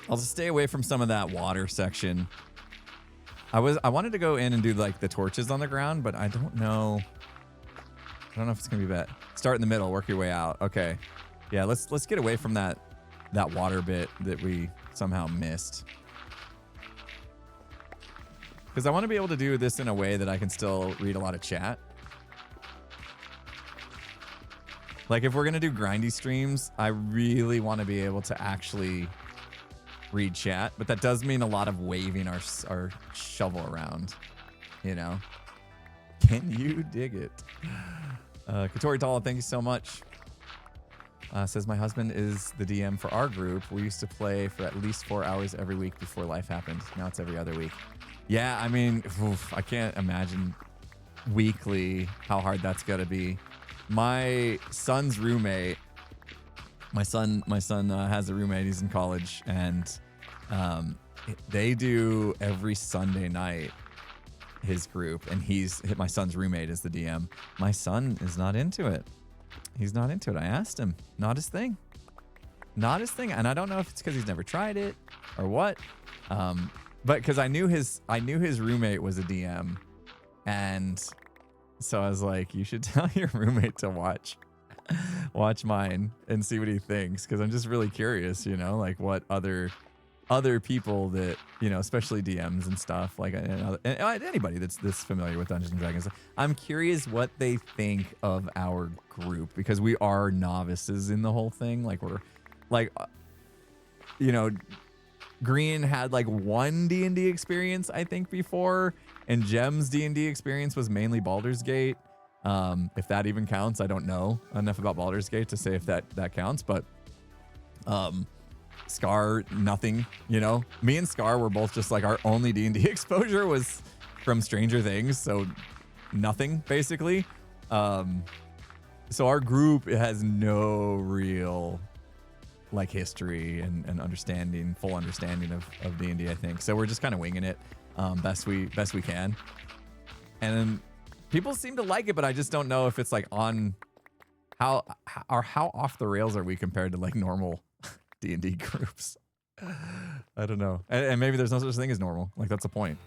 I'll just stay away from some of that water section. I wanted to go in and do like the torches on the ground, but I don't know. I don't know if it's gonna be bad. Start in the middle, work your way out. Okay. Yeah, let's get away from that water bit that we somehow missed. Because I want to be able to do this in a way that I can still read a lot of chat. Like if we're gonna do grindy streams, I really want to be able to actually read chat, but that does mean a lot of waving our shovel around, you know. Can you dig it? Katori Tala, thank you so much. Says my husband is the DM for our group. We used to play for at least 4 hours every week before life happened. Now it's every other week. Yeah, I mean, I can't imagine weekly how hard that's gonna be. My son's roommate, my son has a roommate. He's in college, and they do every Sunday night. His group, and my son's roommate is the DM. My son is not into it. He's not into it. I asked him. Not his thing. Not his thing. And I don't know if it's because he's never tried it or what. But because I knew his roommate was a DM, and so I was like, you should tell your roommate to watch mine and see what he thinks, because I'm just really curious, you know, like what other people that, you know, especially DMs and stuff, like and anybody that's familiar with Dungeons and Dragons, I'm curious what they think of our group, because we are novices in the whole thing. Like we're like, you know, Green had like one D&D experience, I think, before, and Gem's D&D experience was mainly Baldur's Gate. If that even counts, I don't know enough about Baldur's Gate to say if that counts, but Scar, nothing, you know. Me and Scar were both just like, our only D&D exposure was from Stranger Things, so nothing basically. So our group has no real like history and full understanding of D&D, I think. So we're just kind of winging it best we can. And people seem to like it, but I just don't know if it's like on how off the rails are we compared to like normal D&D groups. I don't know. And maybe there's no such thing as normal. Like that's the point.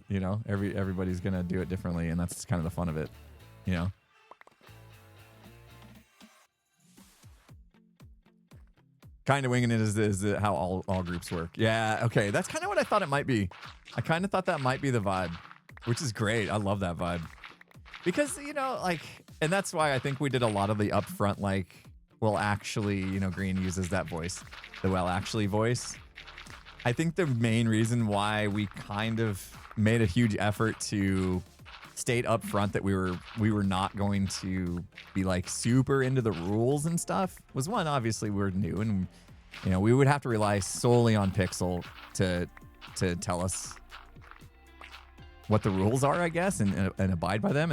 You know, everybody's gonna do it differently, and that's kind of the fun of it, you know. Kind of winging it is how all groups work. Yeah, okay. That's kind of what I thought it might be. I kind of thought that might be the vibe, which is great. I love that vibe. Because, you know, like, and that's why I think we did a lot of the upfront, like, well, actually, you know, Green uses that voice, the well, actually voice. I think the main reason why we kind of made a huge effort to state up front that we were not going to be like super into the rules and stuff was, one, obviously we're new, and you know we would have to rely solely on Pixel to tell us what the rules are, I guess, and abide by them,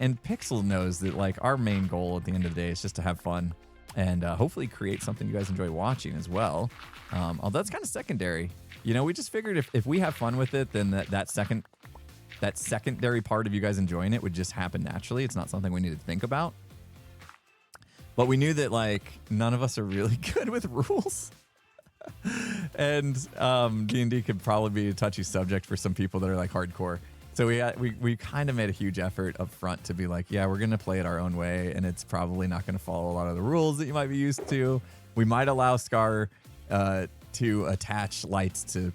and Pixel knows that like our main goal at the end of the day is just to have fun and hopefully create something you guys enjoy watching as well. Although that's kind of secondary, you know. We just figured if we have fun with it, then that secondary part of you guys enjoying it would just happen naturally. It's not something we need to think about. But we knew that like none of us are really good with rules. And D&D could probably be a touchy subject for some people that are like hardcore. So we kind of made a huge effort up front to be like, yeah, we're going to play it our own way, and it's probably not going to follow a lot of the rules that you might be used to. We might allow Scar to attach lights to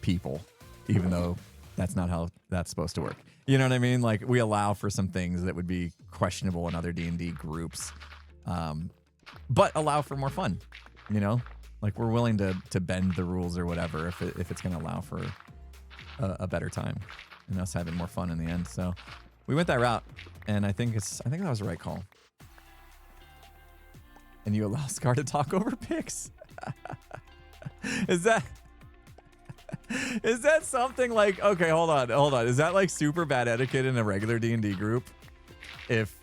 people, even though that's not how that's supposed to work. You know what I mean? Like we allow for some things that would be questionable in other D&D groups, but allow for more fun, you know? Like we're willing to bend the rules or whatever if it's going to allow for a better time and us having more fun in the end. So we went that route, and I think that was the right call. And you allow Scar to talk over pics. Is that something like, okay, hold on. Is that like super bad etiquette in a regular D&D group? If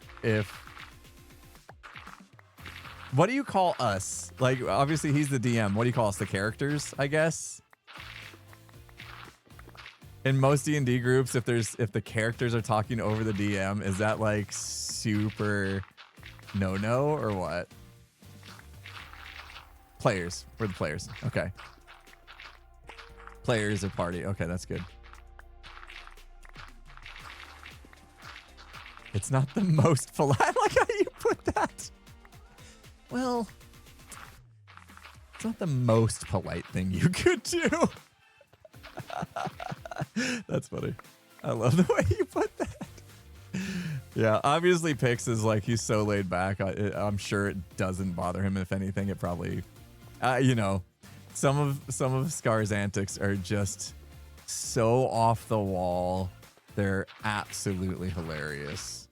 what do you call us? Like, obviously he's the DM. What do you call us? The characters, I guess. in most D&D groups, if the characters are talking over the DM, is that like super no or what? Players. We're the players. Okay. Players or party. Okay, that's good. It's not the most polite. I like how you put that. Well, it's not the most polite thing you could do. That's funny. I love the way you put that. Yeah, obviously Pix is like, he's so laid back. I'm sure it doesn't bother him. If anything, it probably, you know, some of Scar's antics are just so off the wall. They're absolutely hilarious.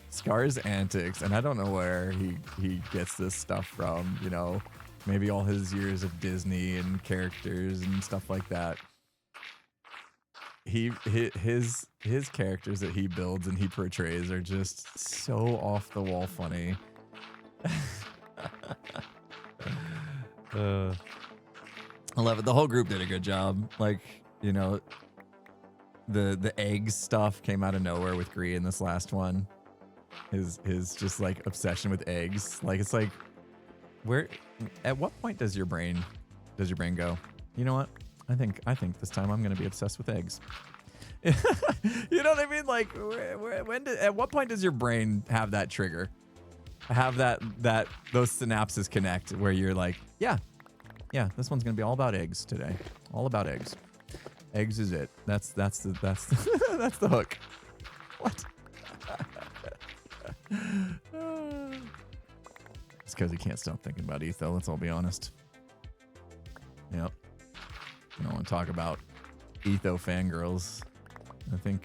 Scar's antics, and I don't know where he gets this stuff from, you know, maybe all his years of Disney and characters and stuff like that. His characters that he builds and he portrays are just so off the wall funny. I love it. The whole group did a good job. Like, you know, the eggs stuff came out of nowhere with Gree in this last one. His just like obsession with eggs. Like, it's like, where, at what point does your brain go, you know what? I think this time I'm gonna be obsessed with eggs. You know what I mean? Like, at what point does your brain have that trigger? Have those synapses connect where you're like, yeah, this one's gonna be all about eggs today. All about eggs. Eggs is it. That's the that's the hook. What? It's because he can't stop thinking about Etho. Let's all be honest. Yep. I don't want to talk about Etho fangirls. I think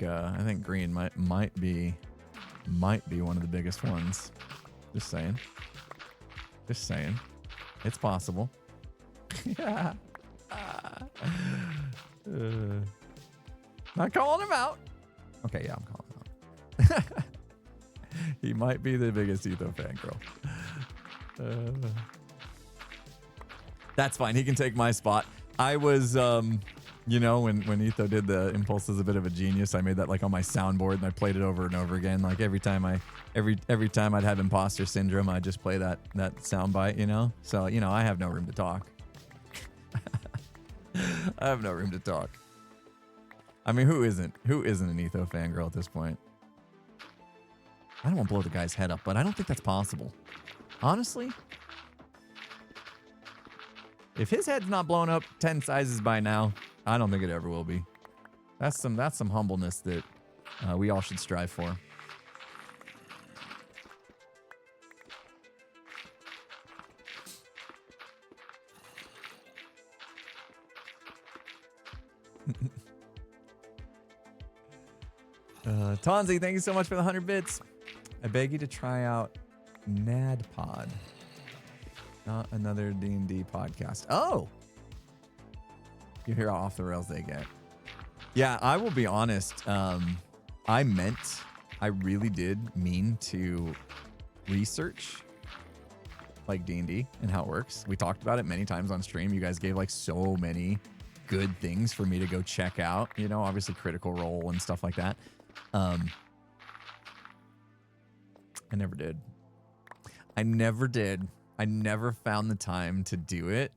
Green might be one of the biggest ones. Just saying. It's possible. Yeah. Not calling him out. Okay, yeah, I'm calling him out. He might be the biggest Etho fangirl. That's fine. He can take my spot. I was, you know, when Etho did the Impulse is a bit of a genius, I made that like on my soundboard and I played it over and over again. Like every time I'd have imposter syndrome, I'd just play that soundbite, you know? So, you know, I have no room to talk. I have no room to talk. I mean, who isn't an Etho fangirl at this point? I don't want to blow the guy's head up, but I don't think that's possible. Honestly, if his head's not blown up 10 sizes by now, I don't think it ever will be. That's some humbleness that we all should strive for. Tonzi, thank you so much for the 100 bits. I beg you to try out NADPod. Not another D&D podcast. Oh! You hear how off the rails they get. Yeah, I will be honest. I really did mean to research like D&D and how it works. We talked about it many times on stream. You guys gave like so many good things for me to go check out. You know, obviously Critical Role and stuff like that. I never did. I never found the time to do it.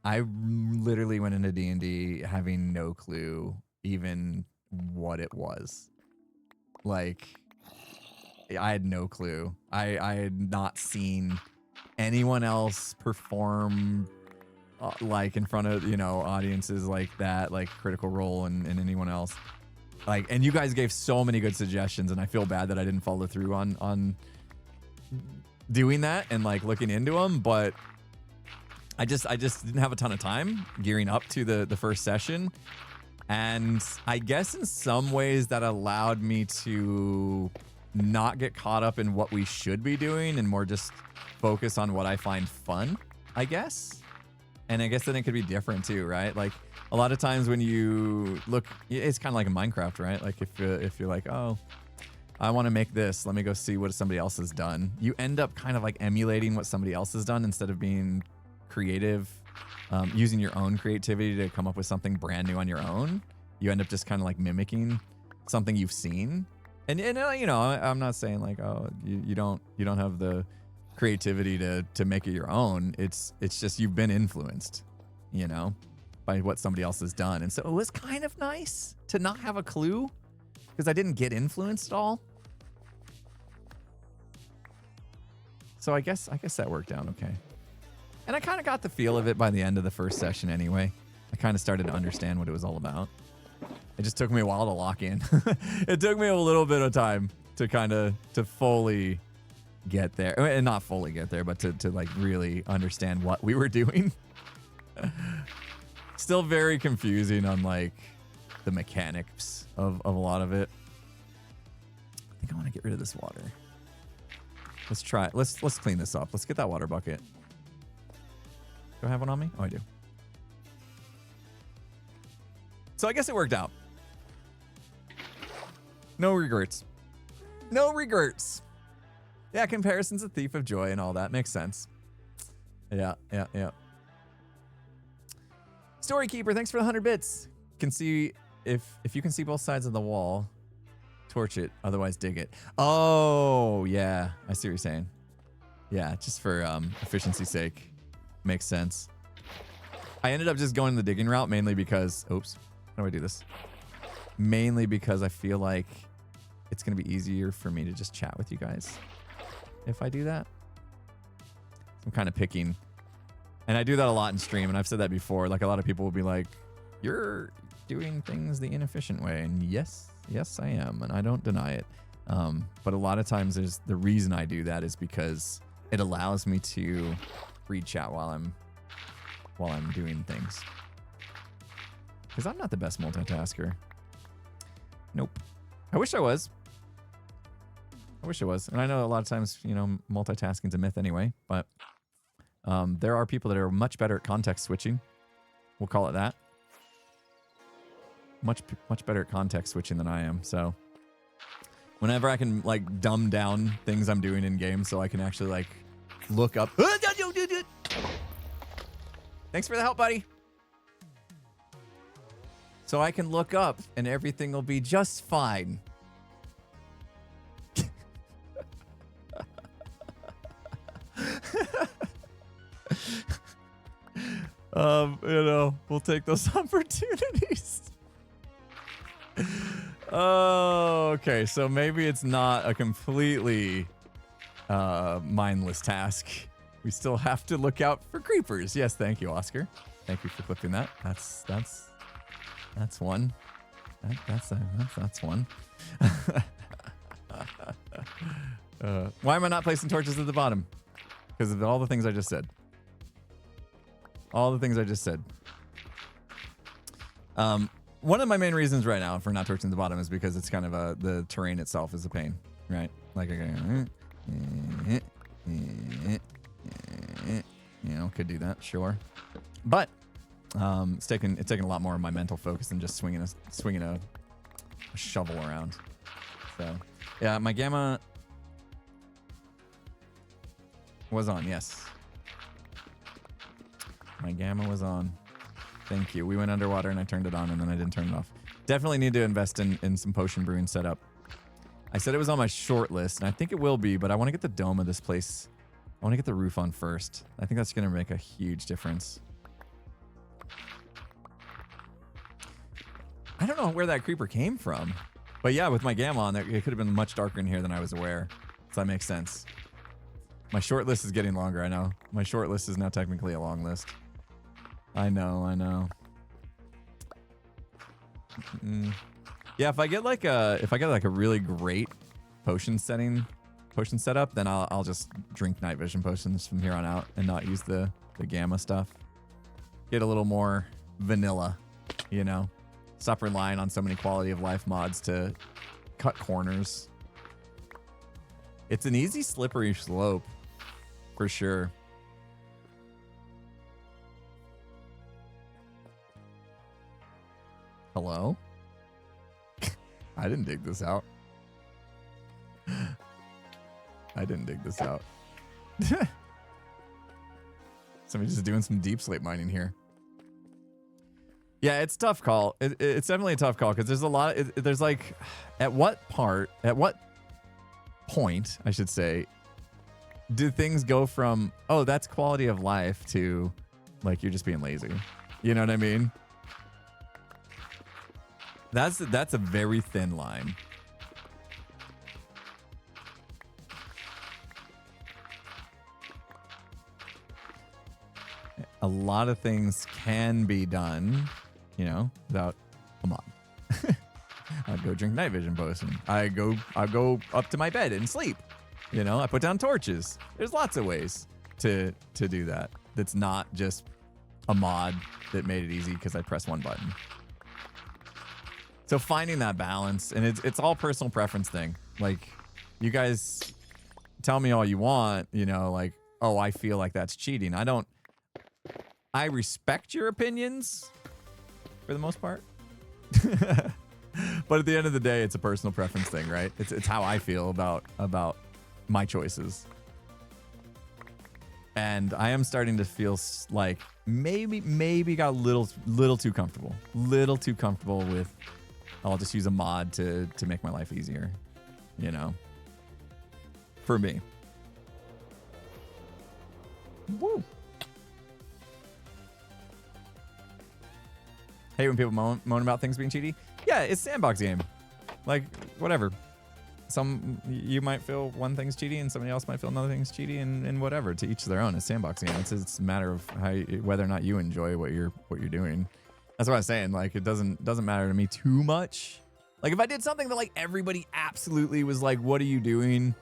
I literally went into D&D having no clue even what it was. Like, I had no clue. I had not seen anyone else perform like in front of, you know, audiences like that, like Critical Role and anyone else. Like, and you guys gave so many good suggestions, and I feel bad that I didn't follow through on doing that and like looking into them, but I just didn't have a ton of time gearing up to the first session. And I guess in some ways that allowed me to not get caught up in what we should be doing and more just focus on what I find fun, I guess. And I guess then it could be different too, right? Like a lot of times when you look, it's kind of like in Minecraft, right? Like if you're like, oh, I want to make this, let me go see what somebody else has done. You end up kind of like emulating what somebody else has done instead of being creative using your own creativity to come up with something brand new on your own, you end up just kind of like mimicking something you've seen. And you know, I'm not saying like, oh, you don't have the creativity to make it your own. It's just you've been influenced, you know, by what somebody else has done. And so it was kind of nice to not have a clue because I didn't get influenced at all. So I guess that worked out okay. And I kind of got the feel of it by the end of the first session anyway. I kind of started to understand what it was all about. It just took me a while to lock in. It took me a little bit of time to fully get there. And not fully get there, but to like really understand what we were doing. Still very confusing on like the mechanics of a lot of it. I think I want to get rid of this water. Let's try it. Let's clean this up. Let's get that water bucket. Do I have one on me? Oh, I do. So I guess it worked out. No regrets. No regrets. Yeah, comparison's a thief of joy and all that. Makes sense. Yeah. Storykeeper, thanks for the 100 bits. Can see if you can see both sides of the wall, torch it, otherwise dig it. Oh, yeah. I see what you're saying. Yeah, just for efficiency's sake. Makes sense. I ended up just going the digging route mainly because, oops, how do I do this? Mainly because I feel like it's going to be easier for me to just chat with you guys if I do that. I'm kind of picking, and I do that a lot in stream, and I've said that before. Like a lot of people will be like, you're doing things the inefficient way. And yes, I am, and I don't deny it. But a lot of times the reason I do that is because it allows me to read chat while I'm doing things. Because I'm not the best multitasker. Nope. I wish I was. And I know a lot of times, you know, multitasking's a myth anyway, but there are people that are much better at context switching. We'll call it that. Much better at context switching than I am. So whenever I can like dumb down things I'm doing in game so I can actually like look up. Thanks for the help, buddy. So I can look up and everything will be just fine. You know, we'll take those opportunities. Oh, okay. So maybe it's not a completely mindless task. We still have to look out for creepers. Yes, thank you, Oscar. Thank you for clipping that. That's one. That's one. Why am I not placing torches at the bottom? Because of all the things I just said. One of my main reasons right now for not torching the bottom is because it's kind of the terrain itself is a pain, right? Like you know, could do that, sure, but it's taking a lot more of my mental focus than just swinging a shovel around. So yeah, my gamma was on. Yes, my gamma was on. Thank you. We went underwater and I turned it on and then I didn't turn it off. Definitely need to invest in some potion brewing setup. I said it was on my short list and I think it will be, but I want to get the dome of this place. I want to get the roof on first. I think that's going to make a huge difference. I don't know where that creeper came from, but yeah, with my gamma on there, it could have been much darker in here than I was aware. So that makes sense. My short list is getting longer. I know. My short list is now technically a long list. I know. Yeah, if I get like a really great potion setup, then I'll just drink night vision potions from here on out and not use the gamma stuff. Get a little more vanilla, you know. Stop relying on so many quality of life mods to cut corners. It's an easy slippery slope for sure. Hello? I didn't dig this out. Somebody's just doing some deep slate mining here. Yeah, it's a tough call. It's definitely a tough call because there's a lot. There's like, at what point, I should say, do things go from, oh, that's quality of life to like you're just being lazy? You know what I mean? That's a very thin line. A lot of things can be done, you know, without a mod. I go drink night vision potion. I go up to my bed and sleep. You know, I put down torches. There's lots of ways to do that. That's not just a mod that made it easy because I press one button. So finding that balance, and it's all personal preference thing. Like, you guys tell me all you want, you know, like, oh, I feel like that's cheating. I respect your opinions for the most part. But at the end of the day, it's a personal preference thing, right? It's how I feel about my choices. And I am starting to feel like maybe got a little too comfortable. Little too comfortable with, I'll just use a mod to make my life easier, you know? For me. Woo. Hate when people moan about things being cheaty. Yeah, it's sandbox game. Like, whatever. You might feel one thing's cheaty and somebody else might feel another thing's cheaty, and whatever. To each their own. It's sandbox game. It's a matter of whether or not you enjoy what you're doing. That's what I was saying. Like, it doesn't matter to me too much. Like, if I did something that like everybody absolutely was like, "What are you doing?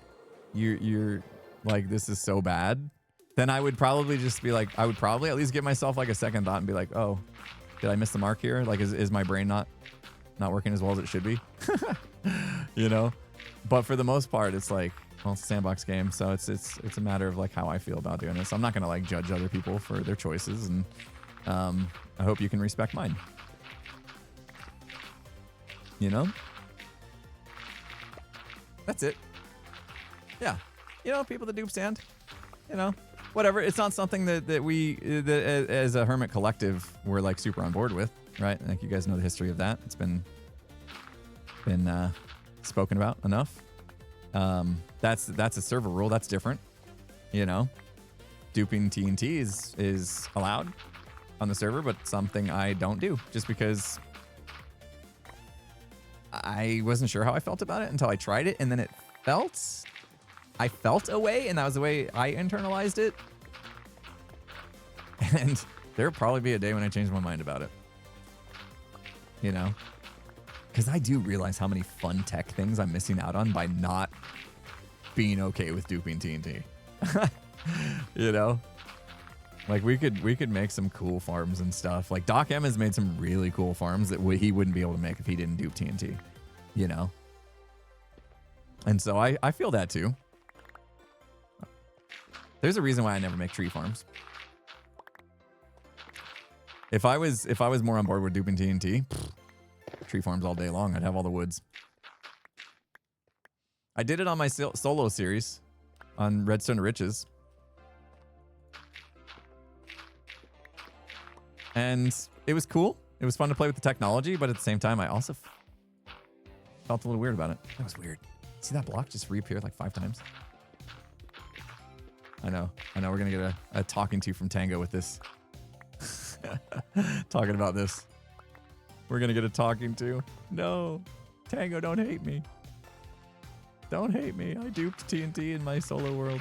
You're like, this is so bad," then I would probably just be like, I would probably at least give myself like a second thought and be like, "Oh, did I miss the mark here? Like, is my brain not working as well as it should be?" You know? But for the most part, it's like, well, it's a sandbox game, so it's a matter of like how I feel about doing it. So I'm not gonna like judge other people for their choices, and I hope you can respect mine. You know? That's it. Yeah. You know, people that dupe sand, you know, whatever. It's not something that we as a Hermit collective we're like super on board with, right? Like, you guys know the history of that. It's been spoken about enough. That's a server rule. That's different. You know, duping TNT is allowed on the server, but something I don't do just because I wasn't sure how I felt about it until I tried it, and then I felt a way, and that was the way I internalized it. And there'll probably be a day when I change my mind about it. You know? Because I do realize how many fun tech things I'm missing out on by not being okay with duping TNT. You know? Like, we could make some cool farms and stuff. Like, Doc M has made some really cool farms that he wouldn't be able to make if he didn't dupe TNT. You know? And so I feel that too. There's a reason why I never make tree farms. If I was more on board with duping TNT, tree farms all day long. I'd have all the woods. I did it on my solo series on Redstone to Riches. And it was cool. It was fun to play with the technology, but at the same time, I also felt a little weird about it. That was weird. See that block just reappeared like 5 times? I know. We're going to get a talking to from Tango with this. Talking about this. We're going to get a talking to. No. Tango, don't hate me. Don't hate me. I duped TNT in my solo world.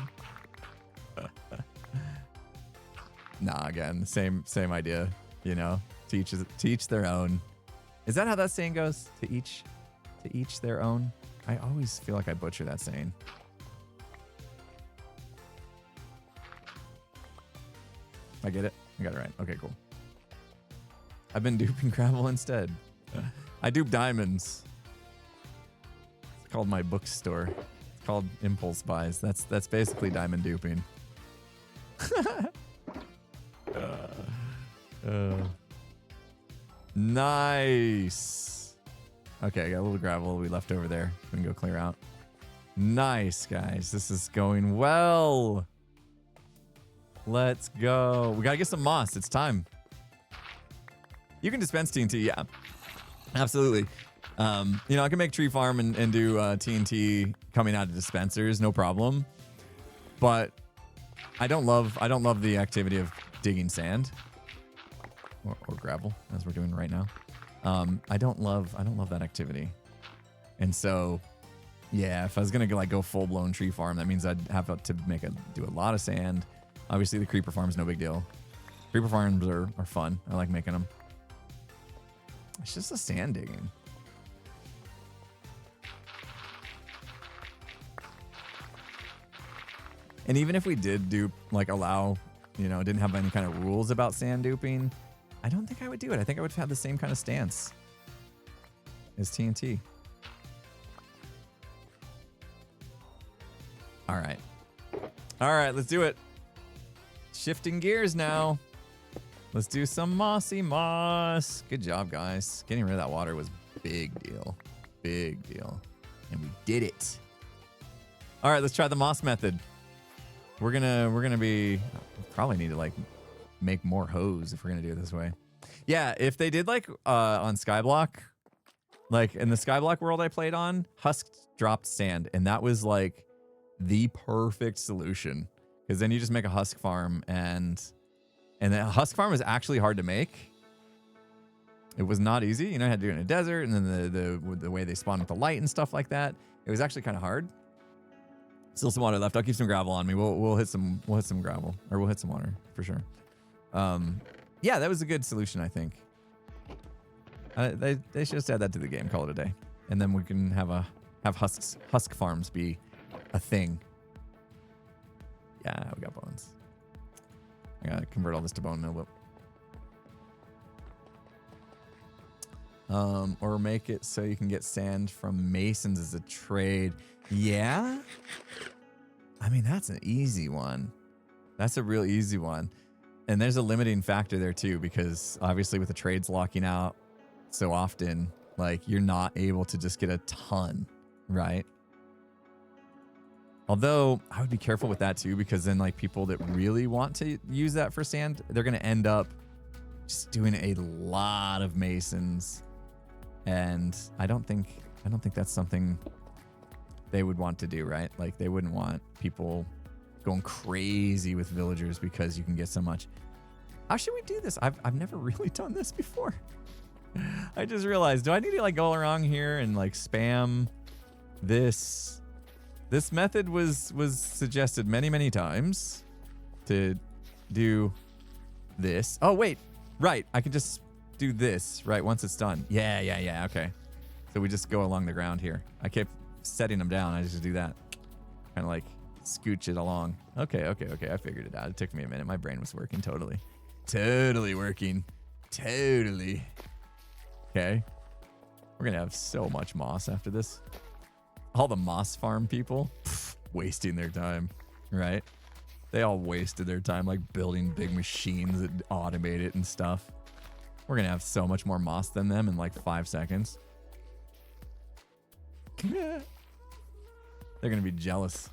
Nah, again, same idea. You know, to each their own. Is that how that saying goes? To each their own? I always feel like I butcher that saying. I get it. I got it right. Okay, cool. I've been duping gravel instead. I dupe diamonds. It's called my bookstore. It's called Impulse Buys. That's basically diamond duping. Nice. Okay, I got a little gravel we left over there. We can go clear out. Nice, guys. This is going well. Let's go. We gotta get some moss. It's time. You can dispense TNT, yeah. Absolutely. You know, I can make tree farm and do TNT coming out of dispensers, no problem. But I don't love the activity of digging sand or gravel, as we're doing right now. I don't love that activity. And so, yeah, if I was gonna go full blown tree farm, that means I'd have to do a lot of sand. Obviously, the creeper farm's no big deal. Creeper farms are fun. I like making them. It's just the sand digging. And even if we did do, like, allow, you know, didn't have any kind of rules about sand duping, I don't think I would do it. I think I would have the same kind of stance as TNT. All right. All right, let's do it. Shifting gears now. Let's do some mossy moss. Good job, guys. Getting rid of that water was big deal. Big deal. And we did it. All right, let's try the moss method. We're gonna be probably need to like make more hose if we're gonna do it this way. Yeah, if they did like on Skyblock, like in the Skyblock world I played on, Husk dropped sand, and that was like the perfect solution. Because then you just make a husk farm, and the husk farm is actually hard to make. It was not easy. You know, I had to do it in a desert, and then the way they spawn with the light and stuff like that. It was actually kind of hard. Still some water left. I'll keep some gravel on me. We'll hit some gravel, or we'll hit some water for sure. Yeah, that was a good solution, I think. They should just add that to the game. Call it a day, and then we can have husk farms be a thing. Yeah, we got bones. I gotta convert all this to bone meal, but or make it so you can get sand from masons as a trade. Yeah, I mean that's an easy one. That's a real easy one, and there's a limiting factor there too, because obviously with the trades locking out so often, like you're not able to just get a ton, right? Although I would be careful with that too, because then like people that really want to use that for sand, they're going to end up just doing a lot of masons. And I don't think that's something they would want to do, right? Like they wouldn't want people going crazy with villagers because you can get so much. How should we do this? I've never really done this before. I just realized, do I need to like go around here and like spam this? This method was suggested many times to do this. Oh, wait. Right. I can just do this, right, once it's done. Yeah. Okay. So we just go along the ground here. I kept setting them down. I just do that. Kind of like scooch it along. Okay. I figured it out. It took me a minute. My brain was working totally. Totally working. Totally. Okay. We're going to have so much moss after this. All the moss farm people, wasting their time, right? They all wasted their time like building big machines that automate it and stuff. We're going to have so much more moss than them in like 5 seconds. They're going to be jealous.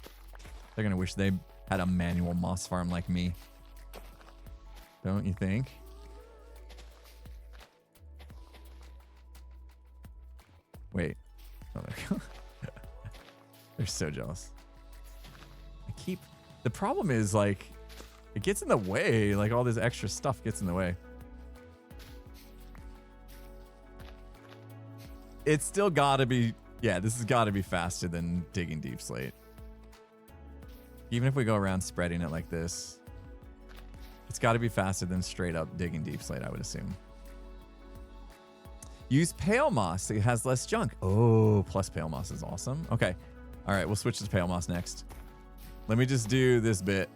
They're going to wish they had a manual moss farm like me. Don't you think? Wait. Oh, there we go. They're so jealous. The problem is like, it gets in the way. Like all this extra stuff gets in the way. It's still gotta be, yeah, this has gotta be faster than digging deep slate. Even if we go around spreading it like this, it's gotta be faster than straight up digging deep slate, I would assume. Use pale moss. It has less junk. Oh, plus pale moss is awesome. Okay. All right, we'll switch to pale moss next. Let me just do this bit.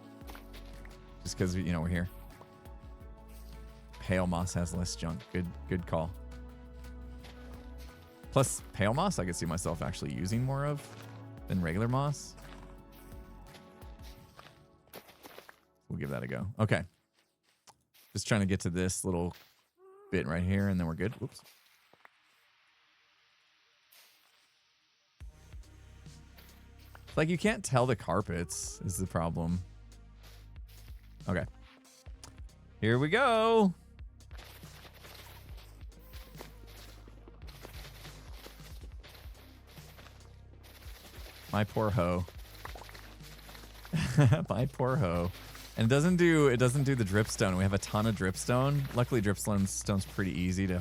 Just because, you know, we're here. Pale moss has less junk. Good call. Plus, pale moss I could see myself actually using more of than regular moss. We'll give that a go. Okay. Just trying to get to this little bit right here, and then we're good. Whoops. Like, you can't tell the carpets is the problem. Okay. Here we go. My poor hoe. My poor hoe. And it doesn't do the dripstone. We have a ton of dripstone. Luckily dripstone's pretty easy to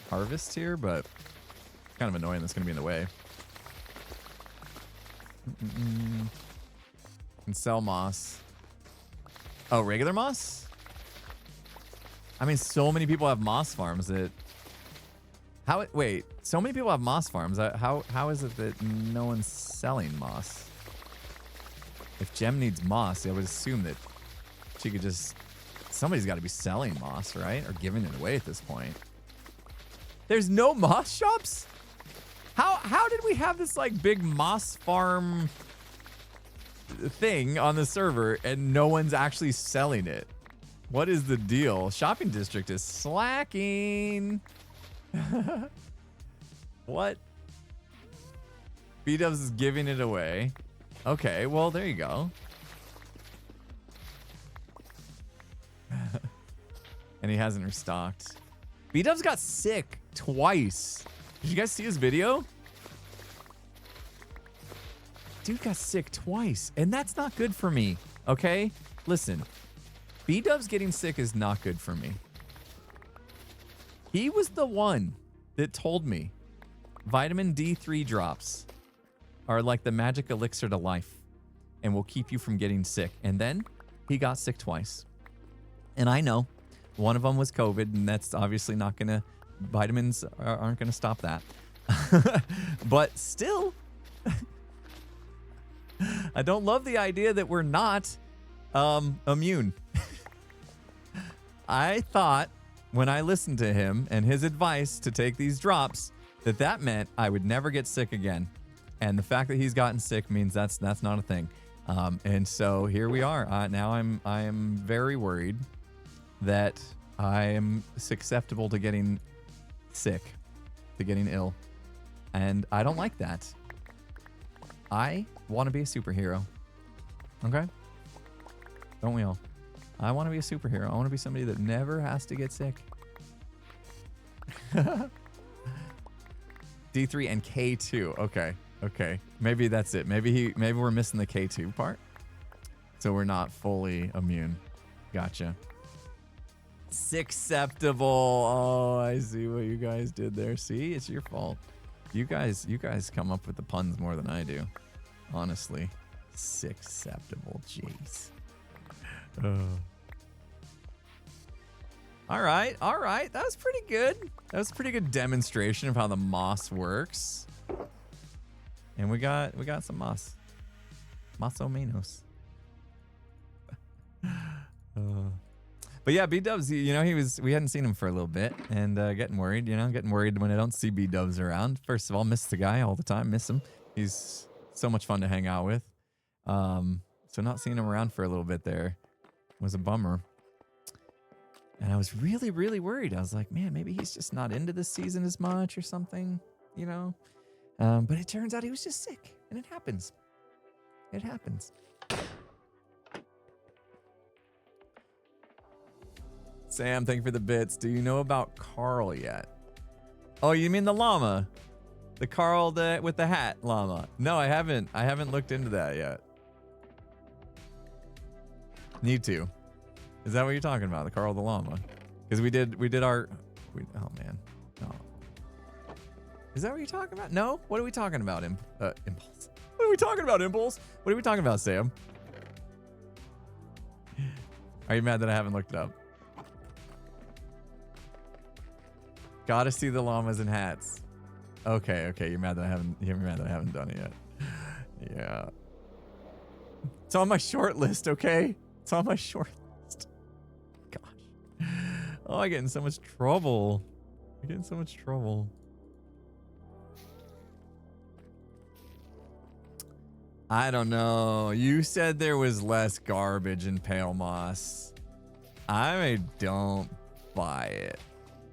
harvest here, but it's kind of annoying that's gonna be in the way. Can sell moss. Oh, regular moss? I mean, so many people have moss farms that... Wait, so many people have moss farms. How is it that no one's selling moss? If Gem needs moss, I would assume that she could just... Somebody's got to be selling moss, right? Or giving it away at this point. There's no moss shops? How did we have this like big moss farm thing on the server and no one's actually selling it? What is the deal? Shopping district is slacking. What? B-Dubs is giving it away. Okay, well, there you go. And he hasn't restocked. B-Dubs got sick twice. Did you guys see his video? Dude got sick twice, and that's not good for me, okay? Listen, B-Dubs getting sick is not good for me. He was the one that told me vitamin D3 drops are like the magic elixir to life and will keep you from getting sick. And then he got sick twice. And I know one of them was COVID, and that's obviously not going to, vitamins aren't going to stop that. But still, I don't love the idea that we're not immune. I thought when I listened to him and his advice to take these drops, that meant I would never get sick again. And the fact that he's gotten sick means that's not a thing. And so here we are. Now I am very worried that I am susceptible to getting sick, to getting ill. And I don't like that. I want to be a superhero. Okay? Don't we all? I want to be a superhero. I want to be somebody that never has to get sick. D3 and K2. Okay. Okay. Maybe that's it. Maybe we're missing the K2 part. So we're not fully immune. Gotcha. Susceptible. Oh, I see what you guys did there. See, it's your fault. You guys come up with the puns more than I do. Honestly. Susceptible. Jeez. All right. That was pretty good. That was a pretty good demonstration of how the moss works. And we got some moss. Moss o menos. But yeah, B-Dubs, we hadn't seen him for a little bit, and getting worried when I don't see B-Dubs around. First of all, miss the guy all the time, miss him. He's so much fun to hang out with. So not seeing him around for a little bit there was a bummer. And I was really, really worried. I was like, man, maybe he's just not into this season as much or something, But it turns out he was just sick, and it happens. It happens. Sam, thank you for the bits. Do you know about Carl yet? Oh, you mean the llama? The Carl with the hat llama. No, I haven't. I haven't looked into that yet. Need to. Is that what you're talking about? The Carl the llama? Because we did our... oh, man. No. Is that what you're talking about? No? What are we talking about, Impulse? What are we talking about, Impulse? What are we talking about, Sam? Are you mad that I haven't looked it up? Gotta see the llamas and hats. Okay. You're mad that I haven't done it yet. Yeah. It's on my short list, okay? It's on my short list. Gosh. Oh, I get in so much trouble. I don't know. You said there was less garbage in Pale Moss. I don't buy it.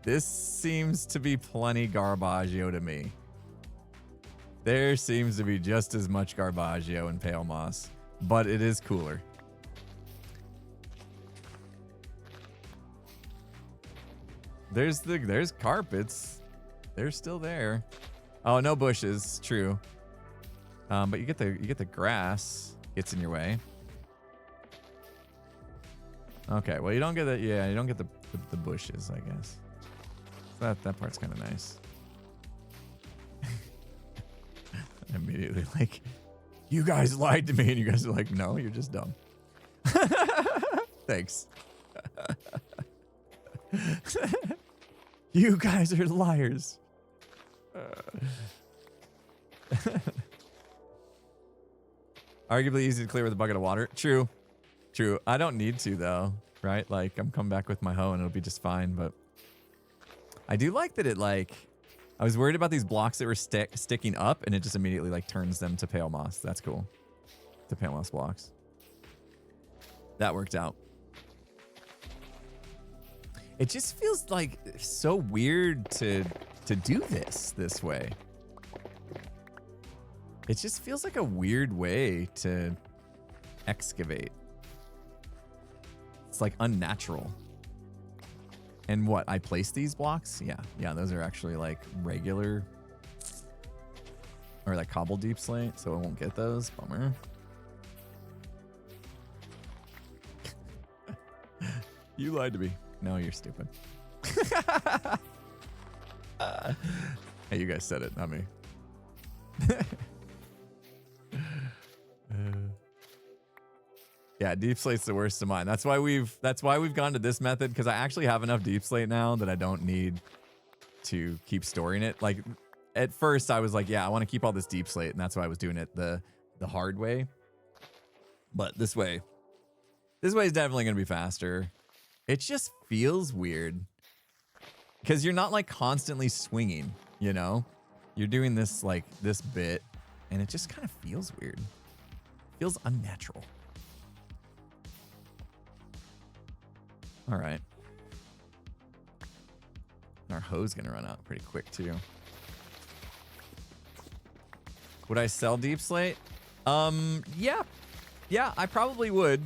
This seems to be plenty garbaggio to me. There seems to be just as much garbaggio in Pale Moss, but it is cooler. there's carpets. They're still there. Oh, no bushes. True. But you get the grass gets in your way. Okay, well you don't get the you don't get the bushes, I guess. So that part's kind of nice. Immediately like, you guys lied to me, and you guys are like, no, you're just dumb. Thanks. You guys are liars. Arguably easy to clear with a bucket of water. True. True. I don't need to though, right? Like I'm coming back with my hoe and it'll be just fine, but I do like that it like, I was worried about these blocks that were sticking up and it just immediately like turns them to pale moss. That's cool. To pale moss blocks. That worked out. It just feels like so weird to do this way. It just feels like a weird way to excavate. It's like unnatural. And what, I placed these blocks? Yeah, those are actually like regular or like cobble deep slate, so I won't get those. Bummer. You lied to me. No, you're stupid. Hey, you guys said it, not me. Yeah, deep slate's the worst of mine. That's why we've gone to this method, because I actually have enough deep slate now that I don't need to keep storing it. Like at first I was like, yeah, I want to keep all this deep slate, and that's why I was doing it the hard way. But this way is definitely gonna be faster. It just feels weird because you're not like constantly swinging, you know? You're doing this like this bit, and it just kind of feels weird. Feels unnatural. All right. Our hoe's gonna run out pretty quick too. Would I sell deep slate? Yeah, I probably would.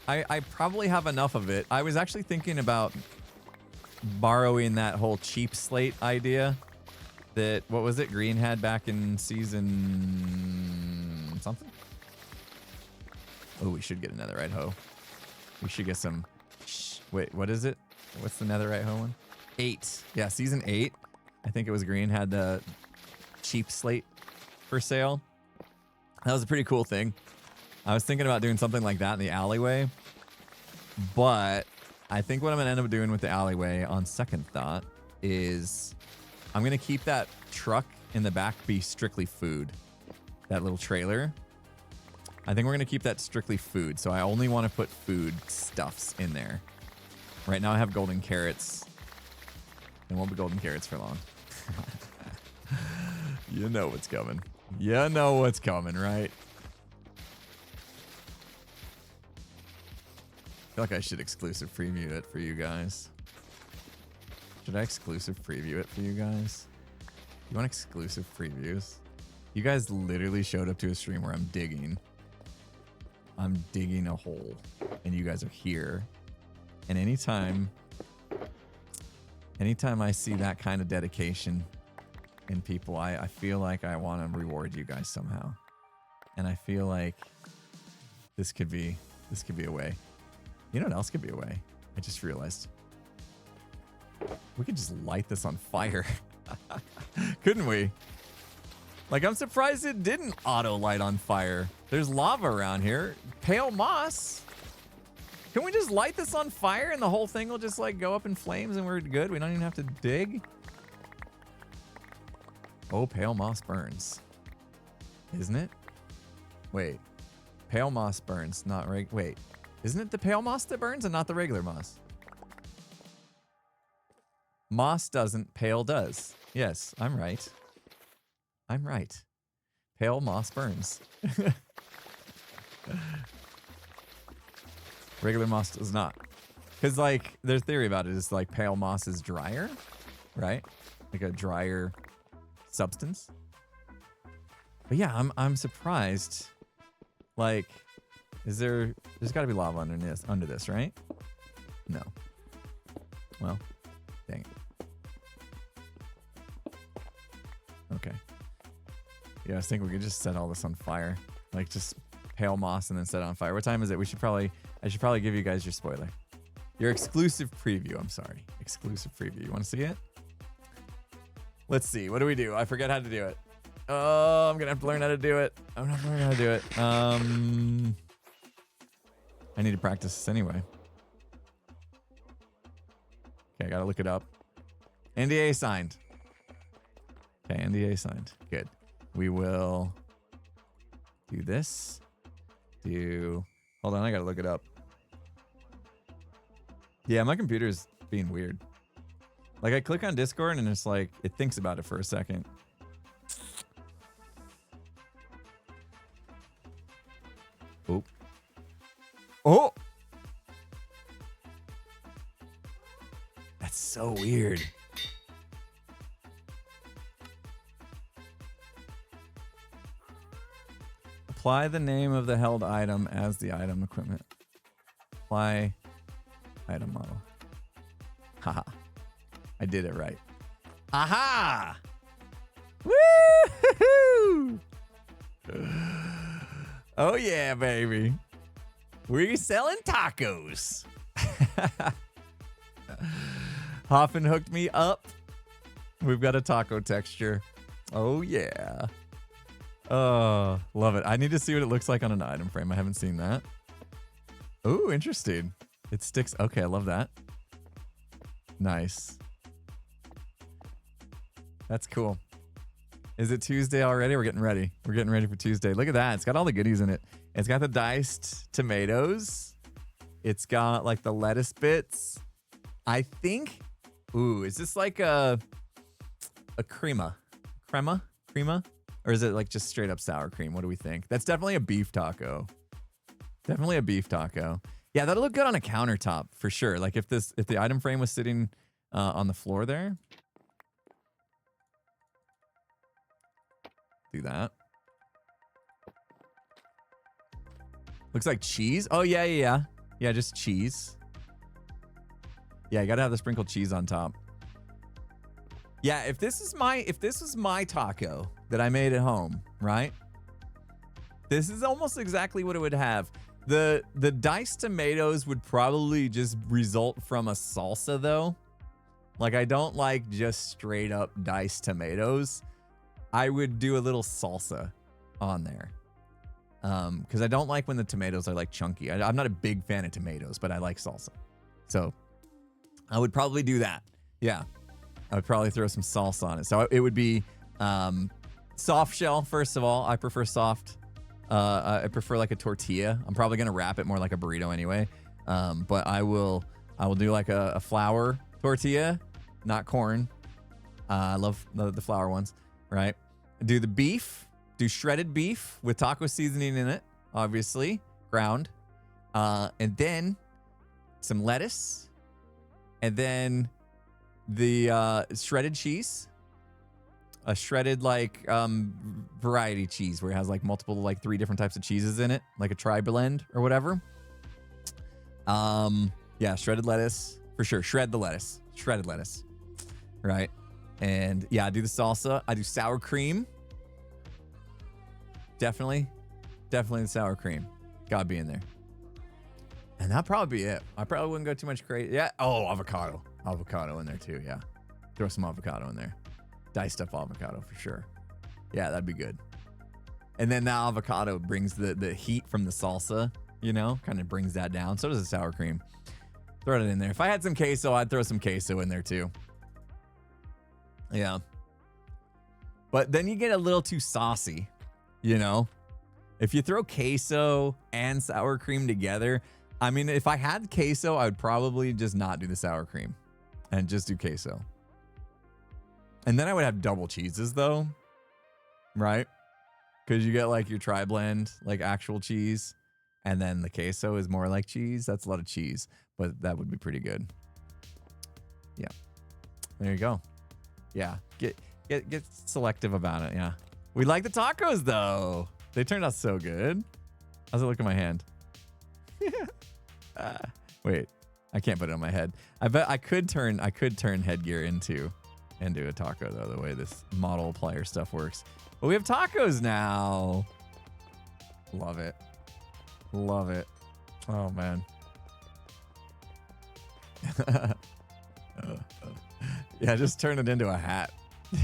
I probably have enough of it. I was actually thinking about borrowing that whole cheap slate idea that, what was it, Green had back in season something? Oh, we should get a netherite hoe. We should get some, wait, what is it? What's the netherite hoe one? 8. Yeah, season 8. I think it was Green had the cheap slate for sale. That was a pretty cool thing. I was thinking about doing something like that in the alleyway, but I think what I'm gonna end up doing with the alleyway on second thought is I'm gonna keep that truck in the back be strictly food. That little trailer. I think we're gonna keep that strictly food. So I only want to put food stuffs in there. Right now I have golden carrots. It won't be golden carrots for long. You know what's coming. You know what's coming, right? I feel like I should exclusive preview it for you guys. Should I exclusive preview it for you guys? You want exclusive previews? You guys literally showed up to a stream where I'm digging. I'm digging a hole, and you guys are here. And anytime I see that kind of dedication in people, I feel like I want to reward you guys somehow. And I feel like this could be a way. You know what else could be a way? I just realized. We could just light this on fire. Couldn't we? Like, I'm surprised it didn't auto light on fire. There's lava around here. Pale moss. Can we just light this on fire and the whole thing will just like go up in flames and we're good? We don't even have to dig. Oh, pale moss burns. Isn't it? Wait. Pale moss burns, not wait. Isn't it the pale moss that burns and not the regular moss? Moss doesn't, pale does. Yes, I'm right. I'm right. Pale moss burns. Regular moss does not. Because, like, their theory about it is, like, pale moss is drier, right? Like a drier substance. But yeah, I'm surprised. Like, there's got to be lava under this, right? No. Well, Dang it. Okay. Yeah, I was thinking we could just set all this on fire. Like just pale moss and then set it on fire. What time is it? I should probably give you guys your spoiler. Your exclusive preview. I'm sorry. Exclusive preview. You want to see it? Let's see. What do we do? I forget how to do it. Oh, I'm going to have to learn how to do it. I'm not learning how to do it. I need to practice this anyway. Okay, I got to look it up. NDA signed. Okay, NDA signed. Good. We will do this. Hold on, I got to look it up. Yeah, my computer's being weird. Like I click on Discord and it's like, it thinks about it for a second. Oh. Oh! That's so weird. Apply the name of the held item as the item equipment. Apply item model. Haha. I did it right. Aha! Woo! Oh yeah, baby. We're selling tacos. Hoffman hooked me up. We've got a taco texture. Oh yeah. Oh, love it. I need to see what it looks like on an item frame. I haven't seen that. Oh, interesting. It sticks. Okay, I love that. Nice. That's cool. Is it Tuesday already? We're getting ready. We're getting ready for Tuesday. Look at that. It's got all the goodies in it. It's got the diced tomatoes. It's got like the lettuce bits. I think. Ooh, is this like a crema? Crema? Or is it like just straight up sour cream? What do we think? That's definitely a beef taco. Definitely a beef taco. Yeah, that'll look good on a countertop for sure. Like if the item frame was sitting on the floor there. Do that. Looks like cheese. Oh yeah. Yeah, just cheese. Yeah, you gotta have the sprinkled cheese on top. Yeah, if this was my taco that I made at home, right? This is almost exactly what it would have. The diced tomatoes would probably just result from a salsa though. Like I don't like just straight up diced tomatoes. I would do a little salsa on there. Because I don't like when the tomatoes are like chunky. I'm not a big fan of tomatoes, but I like salsa. So I would probably do that. Yeah. I would probably throw some salsa on it. So it would be soft shell, first of all. I prefer soft. I prefer like a tortilla. I'm probably going to wrap it more like a burrito anyway. But I will do like a flour tortilla, not corn. I love the flour ones, right? Do the beef, do shredded beef with taco seasoning in it, obviously, ground. And then some lettuce. And then the shredded cheese. A shredded like variety cheese where it has like multiple, like 3 different types of cheeses in it, like a tri-blend or whatever. Yeah, shredded lettuce for sure. Shredded lettuce, right? And yeah, I do the salsa. I do sour cream. Definitely the sour cream. Gotta be in there. And that'd probably be it. I probably wouldn't go too much crazy. Yeah. Oh, avocado in there too. Yeah, throw some avocado in there. Diced up avocado for sure. Yeah, that'd be good. And then the avocado brings the heat from the salsa, you know, kind of brings that down. So does the sour cream. Throw it in there. If I had some queso, I'd throw some queso in there too. Yeah. But then you get a little too saucy, you know? If you throw queso and sour cream together, I mean, if I had queso, I would probably just not do the sour cream and just do queso. And then I would have double cheeses though, right? Because you get like your tri-blend, like actual cheese, and then the queso is more like cheese. That's a lot of cheese, but that would be pretty good. Yeah, there you go. Yeah, get selective about it. Yeah, we like the tacos though. They turned out so good. How's it look in my hand? Wait, I can't put it on my head. I bet I could turn headgear into a taco though, the way this model player stuff works. But we have tacos now. Love it. Love it. Oh man. Yeah, just turn it into a hat.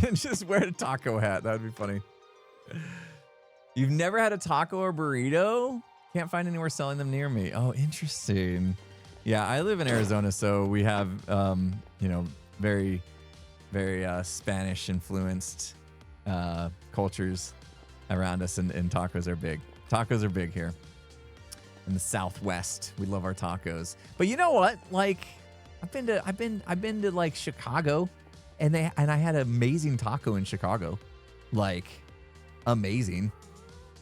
And just wear a taco hat. That would be funny. You've never had a taco or burrito? Can't find anywhere selling them near me. Oh, interesting. Yeah, I live in Arizona, so we have, very, very Spanish influenced cultures around us, and tacos are big. Tacos are big here in the Southwest. We love our tacos. But you know what? Like, I've been to like Chicago, and I had an amazing taco in Chicago, like amazing,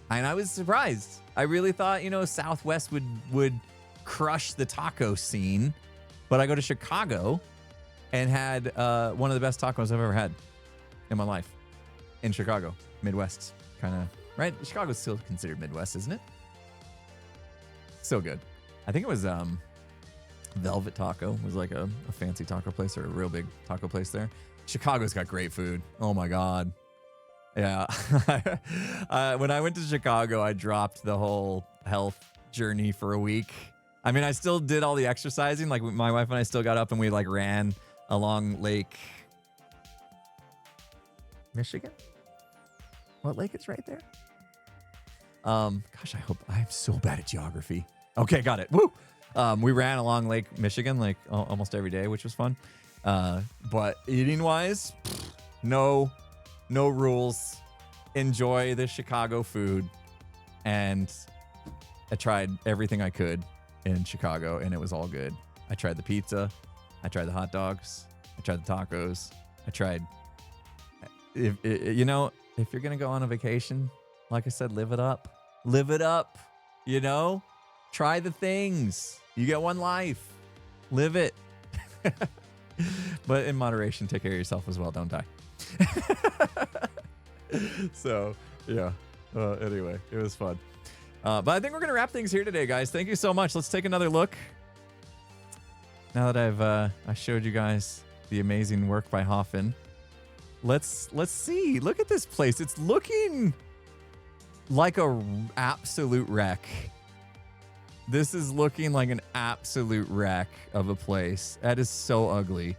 and I was surprised. I really thought Southwest would crush the taco scene, but I go to Chicago and had one of the best tacos I've ever had in my life in Chicago, Midwest, kind of right. Chicago's still considered Midwest, isn't it? So good. I think it was Velvet Taco was like a fancy taco place, or a real big taco place there. Chicago's got great food. Oh my God. Yeah. When I went to Chicago, I dropped the whole health journey for a week. I mean, I still did all the exercising. Like my wife and I still got up and we like ran along Lake Michigan. What lake is right there? Gosh, I'm so bad at geography. Okay, got it. Woo! We ran along Lake Michigan like almost every day, which was fun. But eating wise, no rules. Enjoy the Chicago food. And I tried everything I could in Chicago, and it was all good. I tried the pizza. I tried the hot dogs. I tried the tacos. I tried. If you're gonna go on a vacation, like I said, live it up. Live it up. Try the things. You get one life. Live it. But in moderation, take care of yourself as well. Don't die. So, yeah. Anyway, it was fun. But I think we're going to wrap things here today, guys. Thank you so much. Let's take another look. Now that I showed you guys the amazing work by Hoffman. Let's see. Look at this place. It's looking like a absolute wreck. This is looking like an absolute wreck of a place. That is so ugly.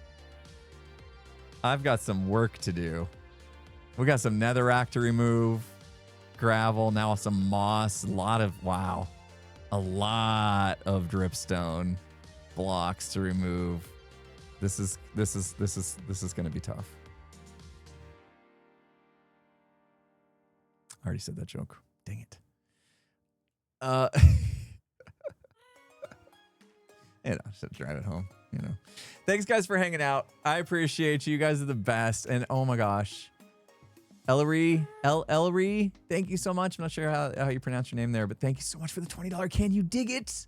I've got some work to do. We got some netherrack to remove, gravel, now some moss, a lot of dripstone blocks to remove. This is going to be tough. I already said that joke. Dang it. And I should drive it home, Thanks, guys, for hanging out. I appreciate you. You guys are the best. And oh my gosh, Ellery, thank you so much. I'm not sure how you pronounce your name there, but thank you so much for the $20. Can you dig it?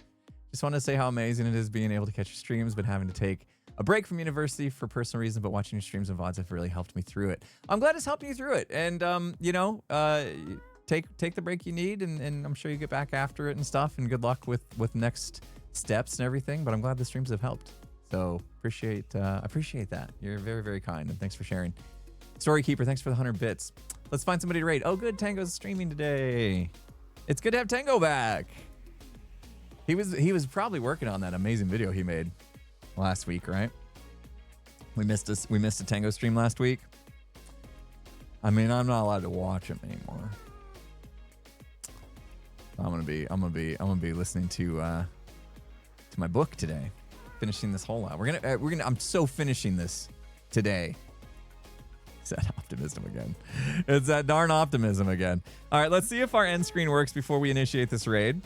Just want to say how amazing it is being able to catch your streams, but having to take a break from university for personal reasons, but watching your streams and VODs have really helped me through it. I'm glad it's helping you through it. And, take the break you need, and I'm sure you get back after it and stuff, and good luck with next steps and everything, but I'm glad the streams have helped. So appreciate that. You're very, very kind, and thanks for sharing. Storykeeper, thanks for the 100 bits. Let's find somebody to rate. Oh, good, Tango's streaming today. It's good to have Tango back. He was probably working on that amazing video he made last week, right? We missed a Tango stream last week. I mean, I'm not allowed to watch him anymore. I'm gonna be listening to my book today, finishing this whole out. We're gonna. I'm so finishing this today. It's that optimism again. It's that darn optimism again. All right, let's see if our end screen works before we initiate this raid.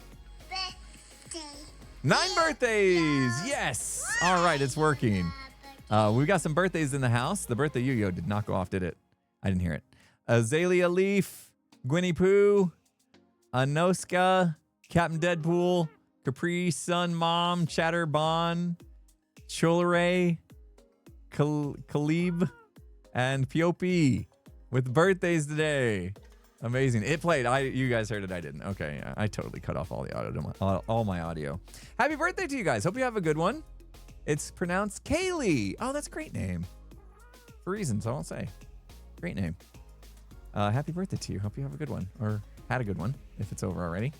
9 birthdays. Yes. All right, it's working. We've got some birthdays in the house. The birthday yo-yo did not go off, did it? I didn't hear it. Azalea Leaf, Gwynnie Pooh, Anoska, Captain Deadpool, Capri Sun Mom, Chatter Bon, Cholere, Khalib, and Piopi with birthdays today. Amazing. It played. You guys heard it. I didn't. Okay. I totally cut off all the audio, all my audio. Happy birthday to you guys. Hope you have a good one. It's pronounced Kaylee. Oh, that's a great name. For reasons I won't say. Great name. Happy birthday to you. Hope you have a good one, or had a good one if it's over already.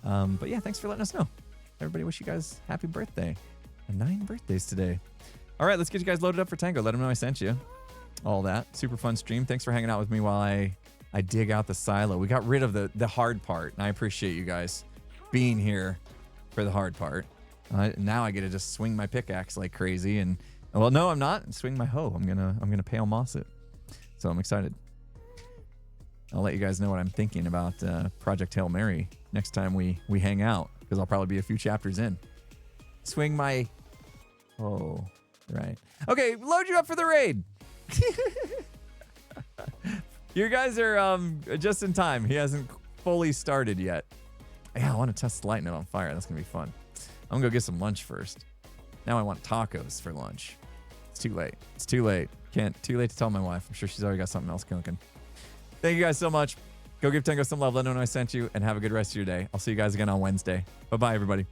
But yeah, thanks for letting us know. Everybody wish you guys happy birthday. And 9 birthdays today. All right, let's get you guys loaded up for Tango. Let them know I sent you. All that. Super fun stream. Thanks for hanging out with me while I dig out the silo. We got rid of the hard part, and I appreciate you guys being here for the hard part. Now I get to just swing my pickaxe like crazy, and well, no, I'm not. Swing my hoe. I'm gonna pale moss it. So I'm excited. I'll let you guys know what I'm thinking about Project Hail Mary next time we hang out, because I'll probably be a few chapters in. Swing my... Oh, right. Okay, load you up for the raid. You guys are just in time. He hasn't fully started yet. Yeah, I want to test lighting it on fire. That's going to be fun. I'm going to go get some lunch first. Now I want tacos for lunch. It's too late. It's too late. Too late to tell my wife. I'm sure she's already got something else cooking. Thank you guys so much. Go give Tango some love. Let him know I sent you, and have a good rest of your day. I'll see you guys again on Wednesday. Bye-bye, everybody.